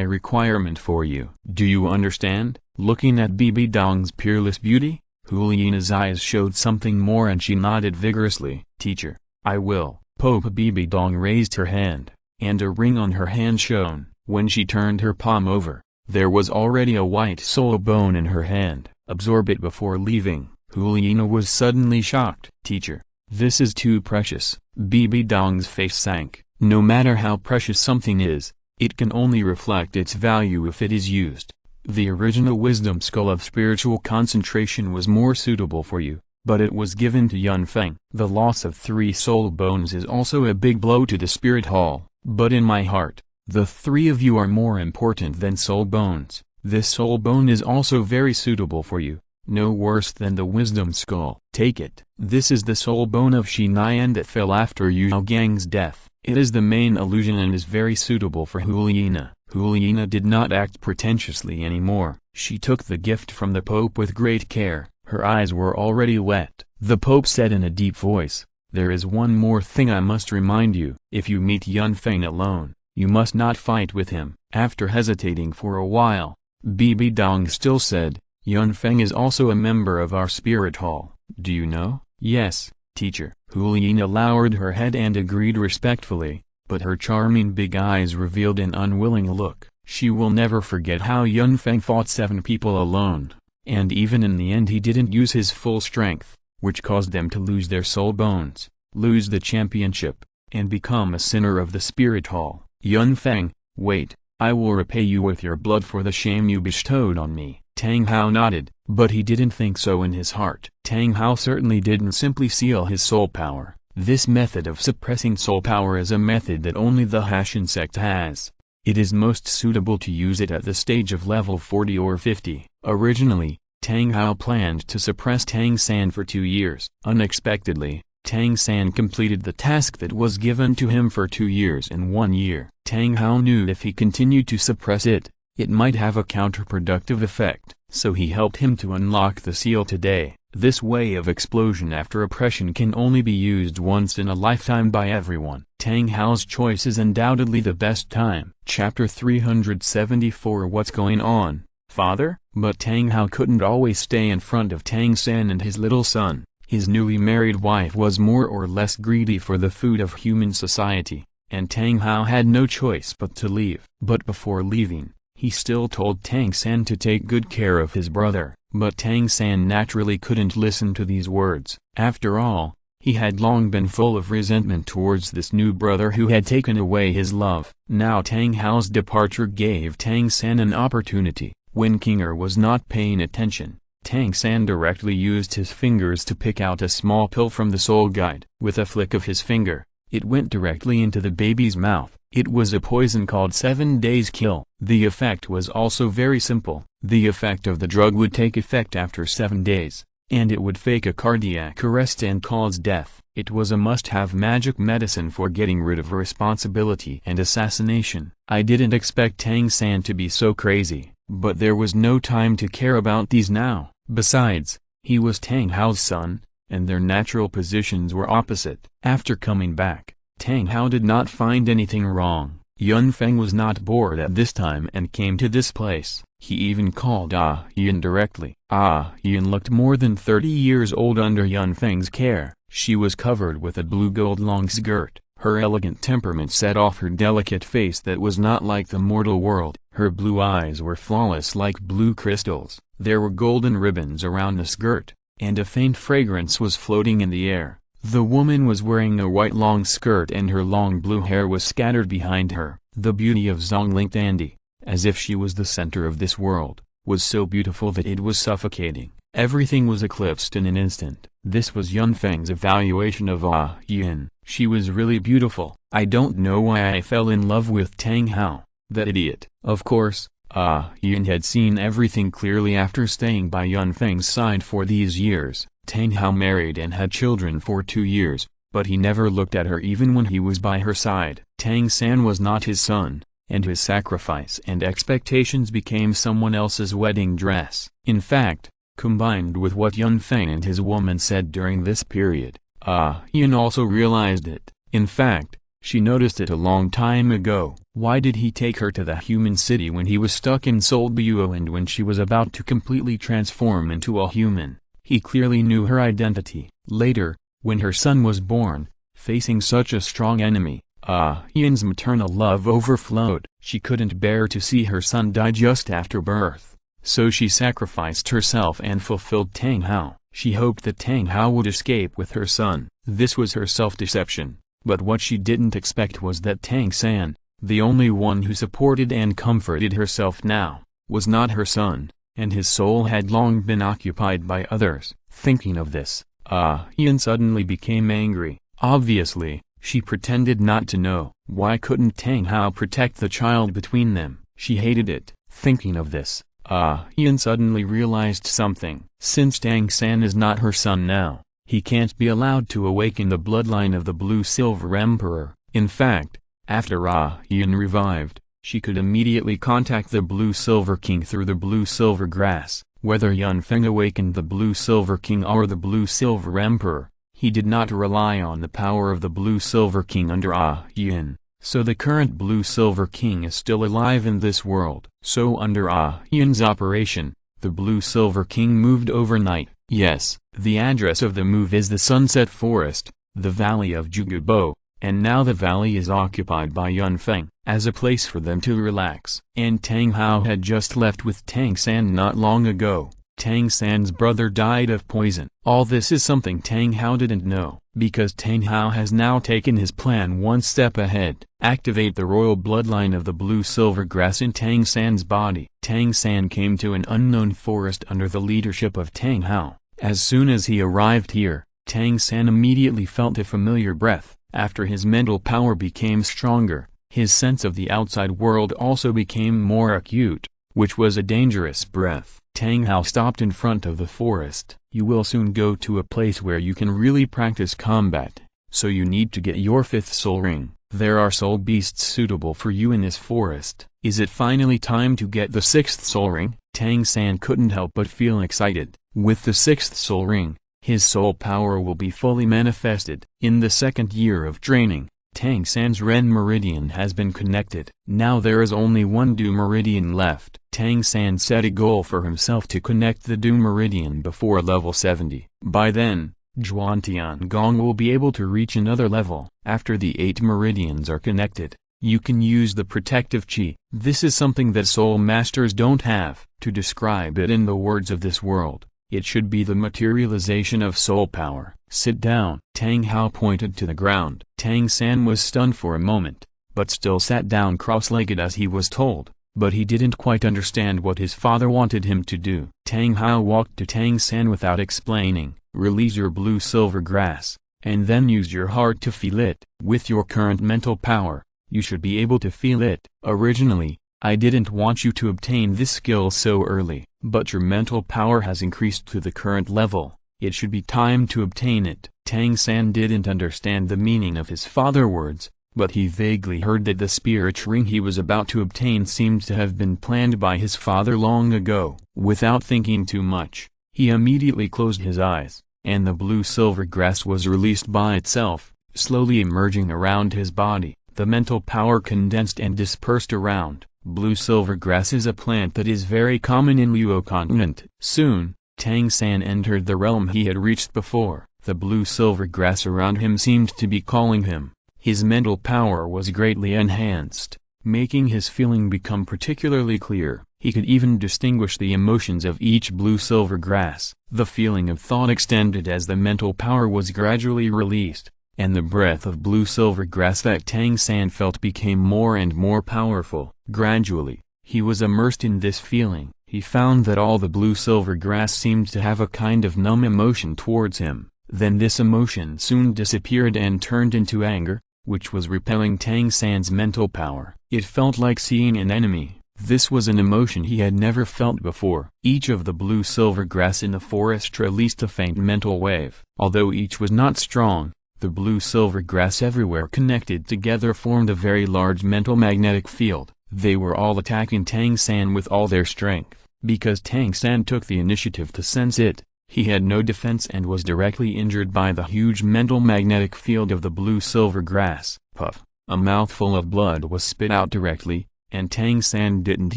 requirement for you. Do you understand?" Looking at Bibi Dong's peerless beauty, Huliena's eyes showed something more and she nodded vigorously. "Teacher, I will." Pope Bibi Dong raised her hand, and a ring on her hand shone. When she turned her palm over, There was already a white soul bone in her hand. Absorb it before leaving. Huliena was suddenly shocked. Teacher, this is too precious. Bibi Dong's face sank. No matter how precious something is, it can only reflect its value if it is used. The original wisdom skull of spiritual concentration was more suitable for you, but it was given to Yun Feng. The loss of 3 soul bones is also a big blow to the spirit hall, but in my heart, the 3 of you are more important than soul bones. This soul bone is also very suitable for you, no worse than the wisdom skull. Take it. This is the soul bone of Shi Nian that fell after Yao Gang's death. It is the main illusion and is very suitable for Huliena. Huliena did not act pretentiously anymore. She took the gift from the Pope with great care. Her eyes were already wet. The Pope said in a deep voice, "There is one more thing I must remind you. If you meet Yun Feng alone, you must not fight with him." After hesitating for a while, Bibi Dong still said, "Yun Feng is also a member of our spirit hall. Do you know?" "Yes, teacher." Huliena lowered her head and agreed respectfully, but her charming big eyes revealed an unwilling look. She will never forget how Yun Feng fought 7 people alone, and even in the end he didn't use his full strength, which caused them to lose their soul bones, lose the championship, and become a sinner of the spirit hall. Yun Feng, wait, I will repay you with your blood for the shame you bestowed on me. Tang Hao nodded, but he didn't think so in his heart. Tang Hao certainly didn't simply seal his soul power. This method of suppressing soul power is a method that only the Hashin sect has. It is most suitable to use it at the stage of level 40 or 50. Originally, Tang Hao planned to suppress Tang San for 2 years. Unexpectedly, Tang San completed the task that was given to him for 2 years in 1 year. Tang Hao knew if he continued to suppress it, it might have a counterproductive effect, so he helped him to unlock the seal today. This way of explosion after oppression can only be used once in a lifetime by everyone. Tang Hao's choice is undoubtedly the best time. Chapter 374 What's going on, father? But Tang Hao couldn't always stay in front of Tang San and his little son. His newly married wife was more or less greedy for the food of human society, and Tang Hao had no choice but to leave. But before leaving, he still told Tang San to take good care of his brother. But Tang San naturally couldn't listen to these words. After all, he had long been full of resentment towards this new brother who had taken away his love. Now Tang Hao's departure gave Tang San an opportunity. When Kinger was not paying attention, Tang San directly used his fingers to pick out a small pill from the soul guide. With a flick of his finger, it went directly into the baby's mouth. It was a poison called 7 Days Kill. The effect was also very simple. The effect of the drug would take effect after 7 days, and it would fake a cardiac arrest and cause death. It was a must-have magic medicine for getting rid of responsibility and assassination. I didn't expect Tang San to be so crazy, but there was no time to care about these now. Besides, he was Tang Hao's son, and their natural positions were opposite. After coming back, Tang Hao did not find anything wrong. Yun Feng was not bored at this time and came to this place. He even called Yun directly. Yun looked more than 30 years old under Yun Feng's care. She was covered with a blue gold long skirt. Her elegant temperament set off her delicate face that was not like the mortal world. Her blue eyes were flawless like blue crystals. There were golden ribbons around the skirt, and a faint fragrance was floating in the air. The woman was wearing a white long skirt and her long blue hair was scattered behind her. The beauty of Zhongling Dandy, as if she was the center of this world, was so beautiful that it was suffocating. Everything was eclipsed in an instant. This was Yun Feng's evaluation of Yun. She was really beautiful. I don't know why I fell in love with Tang Hao, that idiot. Of course, Yun had seen everything clearly after staying by Yun Feng's side for these years. Tang Hao married and had children for 2 years, but he never looked at her even when he was by her side. Tang San was not his son, and his sacrifice and expectations became someone else's wedding dress. In fact, combined with what Yun Feng and his woman said during this period, Yun also realized it. In fact, she noticed it a long time ago. Why did he take her to the human city when he was stuck in Seoul Buo and when she was about to completely transform into a human? He clearly knew her identity. Later, when her son was born, facing such a strong enemy, Yan's maternal love overflowed. She couldn't bear to see her son die just after birth, so she sacrificed herself and fulfilled Tang Hao. She hoped that Tang Hao would escape with her son. This was her self-deception, but what she didn't expect was that Tang San, the only one who supported and comforted herself now, was not her son, and his soul had long been occupied by others. Thinking of this, Yan suddenly became angry. Obviously, she pretended not to know. Why couldn't Tang Hao protect the child between them? She hated it. Thinking of this, Yan suddenly realized something. Since Tang San is not her son now, he can't be allowed to awaken the bloodline of the Blue-Silver Emperor. In fact, after Yan revived, she could immediately contact the Blue-Silver King through the Blue-Silver Grass. Whether Feng awakened the Blue-Silver King or the Blue-Silver Emperor, he did not rely on the power of the Blue-Silver King under Yan. So the current Blue-Silver King is still alive in this world. So under Yan's operation, the Blue-Silver King moved overnight. Yes, the address of the move is the Sunset Forest, the Valley of Jugubo, and now the valley is occupied by Feng as a place for them to relax. And Tang Hao had just left with Tang San not long ago. Tang San's brother died of poison. All this is something Tang Hao didn't know, because Tang Hao has now taken his plan one step ahead. Activate the royal bloodline of the Blue-Silver Grass in Tang San's body. Tang San came to an unknown forest under the leadership of Tang Hao. As soon as he arrived here, Tang San immediately felt a familiar breath. After his mental power became stronger, his sense of the outside world also became more acute, which was a dangerous breath. Tang Hao stopped in front of the forest. You will soon go to a place where you can really practice combat, so you need to get your 5th soul ring. There are soul beasts suitable for you in this forest. Is it finally time to get the 6th soul ring? Tang San couldn't help but feel excited. With the 6th soul ring, his soul power will be fully manifested. In the 2nd year of training, Tang San's Ren Meridian has been connected. Now there is only one Du Meridian left. Tang San set a goal for himself to connect the Du Meridian before level 70. By then, Zhuantian Gong will be able to reach another level. After the 8 meridians are connected, you can use the protective chi. This is something that soul masters don't have. To describe it in the words of this world, it should be the materialization of soul power. Sit down. Tang Hao pointed to the ground. Tang San was stunned for a moment, but still sat down cross-legged as he was told. But he didn't quite understand what his father wanted him to do. Tang Hao walked to Tang San without explaining. Release your Blue-Silver Grass, and then use your heart to feel it. With your current mental power, you should be able to feel it. Originally, I didn't want you to obtain this skill so early, but your mental power has increased to the current level. It should be time to obtain it. Tang San didn't understand the meaning of his father's words, but he vaguely heard that the spirit ring he was about to obtain seemed to have been planned by his father long ago. Without thinking too much, he immediately closed his eyes, and the Blue-Silver Grass was released by itself, slowly emerging around his body. The mental power condensed and dispersed around. Blue-Silver Grass is a plant that is very common in Luo continent. Soon, Tang San entered the realm he had reached before. The Blue-Silver Grass around him seemed to be calling him. His mental power was greatly enhanced, making his feeling become particularly clear. He could even distinguish the emotions of each Blue-Silver Grass. The feeling of thought extended as the mental power was gradually released, and the breath of Blue-Silver Grass that Tang San felt became more and more powerful. Gradually, he was immersed in this feeling. He found that all the Blue-Silver Grass seemed to have a kind of numb emotion towards him. Then this emotion soon disappeared and turned into anger, which was repelling Tang San's mental power. It felt like seeing an enemy. This was an emotion he had never felt before. Each of the Blue-Silver Grass in the forest released a faint mental wave. Although each was not strong, the Blue-Silver Grass everywhere connected together formed a very large mental magnetic field. They were all attacking Tang San with all their strength. Because Tang San took the initiative to sense it, he had no defense and was directly injured by the huge mental magnetic field of the Blue-Silver Grass. Puff! A mouthful of blood was spit out directly, and Tang San didn't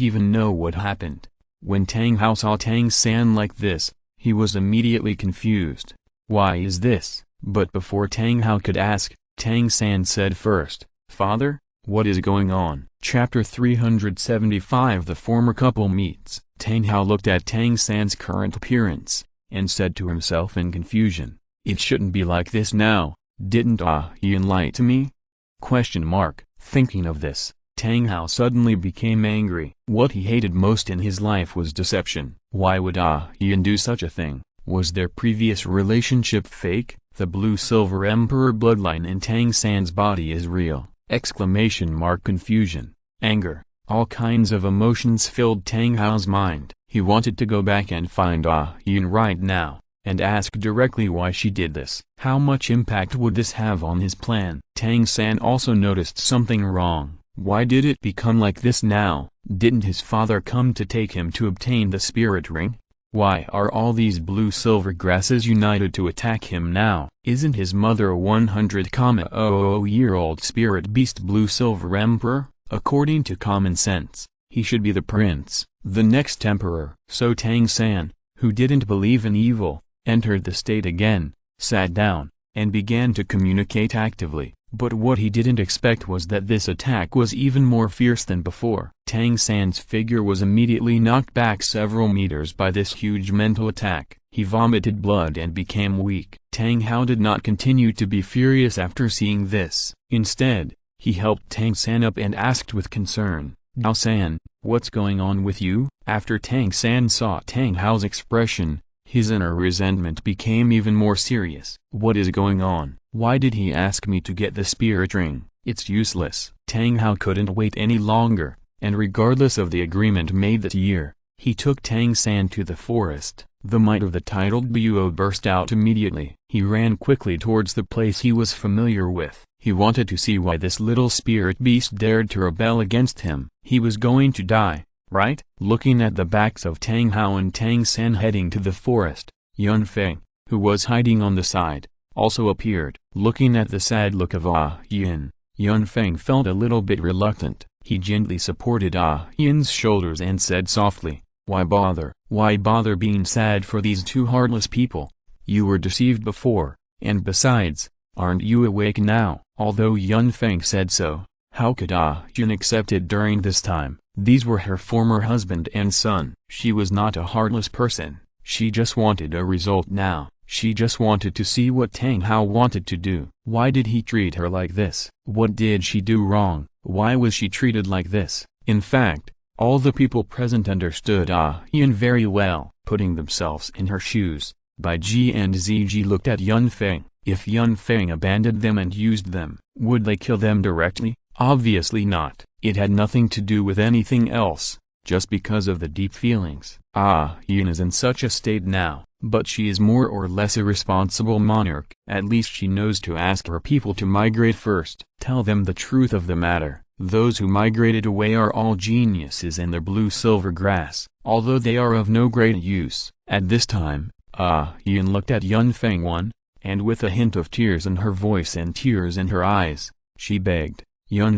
even know what happened. When Tang Hao saw Tang San like this, he was immediately confused. Why is this? But before Tang Hao could ask, Tang San said first, Father, what is going on? Chapter 375. The former couple meets. Tang Hao looked at Tang San's current appearance, and said to himself in confusion, "It shouldn't be like this now, didn't Yan lie to me?" Thinking of this, Tang Hao suddenly became angry. What he hated most in his life was deception. Why would Yan do such a thing? Was their previous relationship fake? The blue-silver emperor bloodline in Tang San's body is real. Confusion, anger, all kinds of emotions filled Tang Hao's mind. He wanted to go back and find Yan right now, and ask directly why she did this. How much impact would this have on his plan? Tang San also noticed something wrong. Why did it become like this now? Didn't his father come to take him to obtain the spirit ring? Why are all these blue-silver grasses united to attack him now? Isn't his mother a 100,000-year-old spirit beast blue-silver emperor? According to common sense, he should be the prince, the next emperor. So Tang San, who didn't believe in evil, entered the state again, sat down, and began to communicate actively. But what he didn't expect was that this attack was even more fierce than before. Tang San's figure was immediately knocked back several meters by this huge mental attack. He vomited blood and became weak. Tang Hao did not continue to be furious after seeing this. Instead, he helped Tang San up and asked with concern, "Dao San, what's going on with you?" After Tang San saw Tang Hao's expression, his inner resentment became even more serious. What is going on? Why did he ask me to get the spirit ring? It's useless. Tang Hao couldn't wait any longer, and regardless of the agreement made that year, he took Tang San to the forest. The might of the titled Buo burst out immediately. He ran quickly towards the place he was familiar with. He wanted to see why this little spirit beast dared to rebel against him. He was going to die, right? Looking at the backs of Tang Hao and Tang San heading to the forest, Feng, who was hiding on the side, also appeared. Looking at the sad look of Yan, Feng felt a little bit reluctant. He gently supported Yan's shoulders and said softly, "Why bother? Why bother being sad for these two heartless people? You were deceived before, and besides, aren't you awake now?" Although Feng said so, how could Yan accept it during this time? These were her former husband and son. She was not a heartless person. She just wanted a result now. She just wanted to see what Tang Hao wanted to do. Why did he treat her like this? What did she do wrong? Why was she treated like this? In fact, all the people present understood Yan very well. Putting themselves in her shoes, Bai Ji and Ziji looked at Feng. If Feng abandoned them and used them, would they kill them directly? Obviously not. It had nothing to do with anything else, just because of the deep feelings. Yan is in such a state now, but she is more or less a responsible monarch. At least she knows to ask her people to migrate first. Tell them the truth of the matter. Those who migrated away are all geniuses in their blue-silver grass, although they are of no great use. At this time, Yan looked at Feng and with a hint of tears in her voice and tears in her eyes, she begged,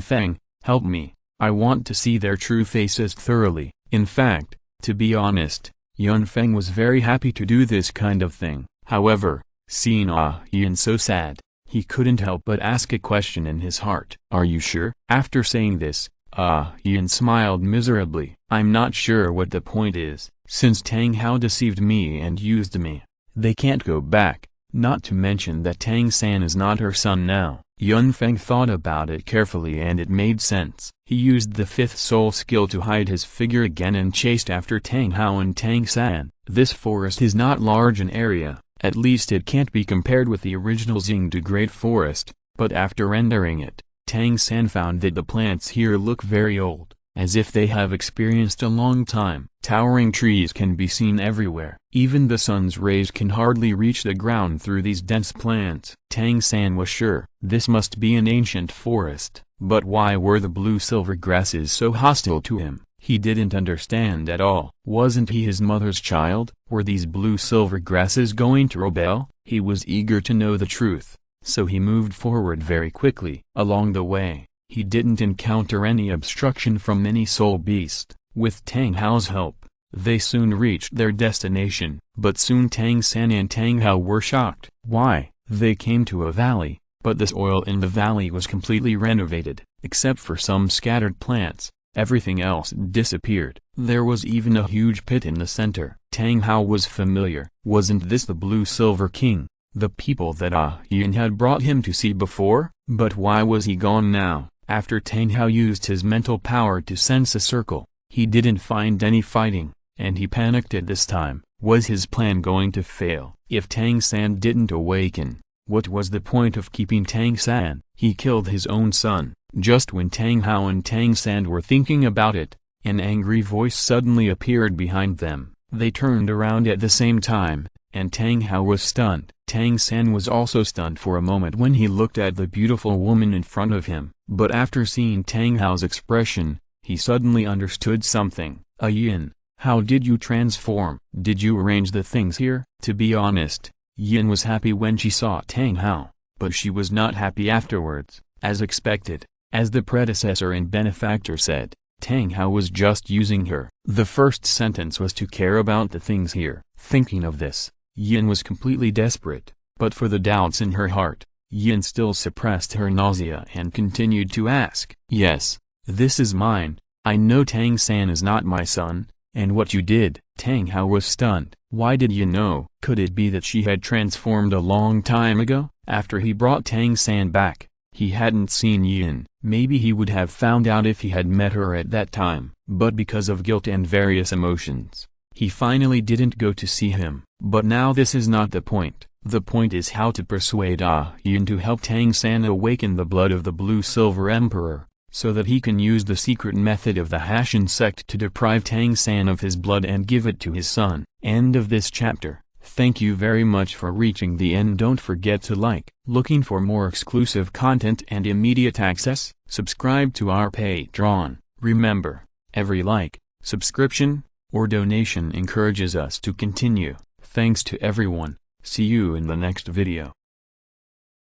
"Feng, help me. I want to see their true faces thoroughly." In fact, to be honest, Feng was very happy to do this kind of thing. However, seeing Yan so sad, he couldn't help but ask a question in his heart. "Are you sure?" After saying this, Yan smiled miserably. "I'm not sure what the point is. Since Tang Hao deceived me and used me, they can't go back. Not to mention that Tang San is not her son now." Feng thought about it carefully and it made sense. He used the fifth soul skill to hide his figure again and chased after Tang Hao and Tang San. This forest is not large in area, at least it can't be compared with the original Xingdu Great Forest, but after entering it, Tang San found that the plants here look very old, as if they have experienced a long time. Towering trees can be seen everywhere. Even the sun's rays can hardly reach the ground through these dense plants. Tang San was sure this must be an ancient forest, but why were the blue-silver grasses so hostile to him? He didn't understand at all. Wasn't he his mother's child? Were these blue-silver grasses going to rebel? He was eager to know the truth, so he moved forward very quickly. Along the way, he didn't encounter any obstruction from any soul beast. With Tang Hao's help, they soon reached their destination. But soon Tang San and Tang Hao were shocked. Why? They came to a valley, But the soil in the valley was completely renovated, except for some scattered plants. Everything else disappeared. There was even a huge pit in the center. Tang Hao was familiar. Wasn't this the Blue Silver King, the people that Yin had brought him to see before? But why was he gone now? After Tang Hao used his mental power to sense a circle, he didn't find any fighting, and he panicked at this time. Was his plan going to fail? If Tang San didn't awaken, what was the point of keeping Tang San? He killed his own son. Just when Tang Hao and Tang San were thinking about it, an angry voice suddenly appeared behind them. They turned around at the same time, and Tang Hao was stunned. Tang San was also stunned for a moment when he looked at the beautiful woman in front of him. But after seeing Tang Hao's expression, he suddenly understood something. Yin, how did you transform? Did you arrange the things here? To be honest, Yin was happy when she saw Tang Hao, but she was not happy afterwards. As expected, as the predecessor and benefactor said, Tang Hao was just using her. The first sentence was to care about the things here. Thinking of this, Yin was completely desperate, but for the doubts in her heart, Yin still suppressed her nausea and continued to ask. Yes, this is mine. I know Tang San is not my son, and what you did. Tang Hao was stunned. Why did you know? Could it be that she had transformed a long time ago? After he brought Tang San back, he hadn't seen Yin. Maybe he would have found out if he had met her at that time, but because of guilt and various emotions, he finally didn't go to see him. But now this is not the point. The point is how to persuade Yin to help Tang San awaken the blood of the Blue Silver Emperor, so that he can use the secret method of the Hashan sect to deprive Tang San of his blood and give it to his son. End of this chapter. Thank you very much for reaching the end. Don't forget to like. Looking for more exclusive content and immediate access? Subscribe to our Patreon. Remember, every like, subscription, or donation encourages us to continue. Thanks to everyone. See you in the next video.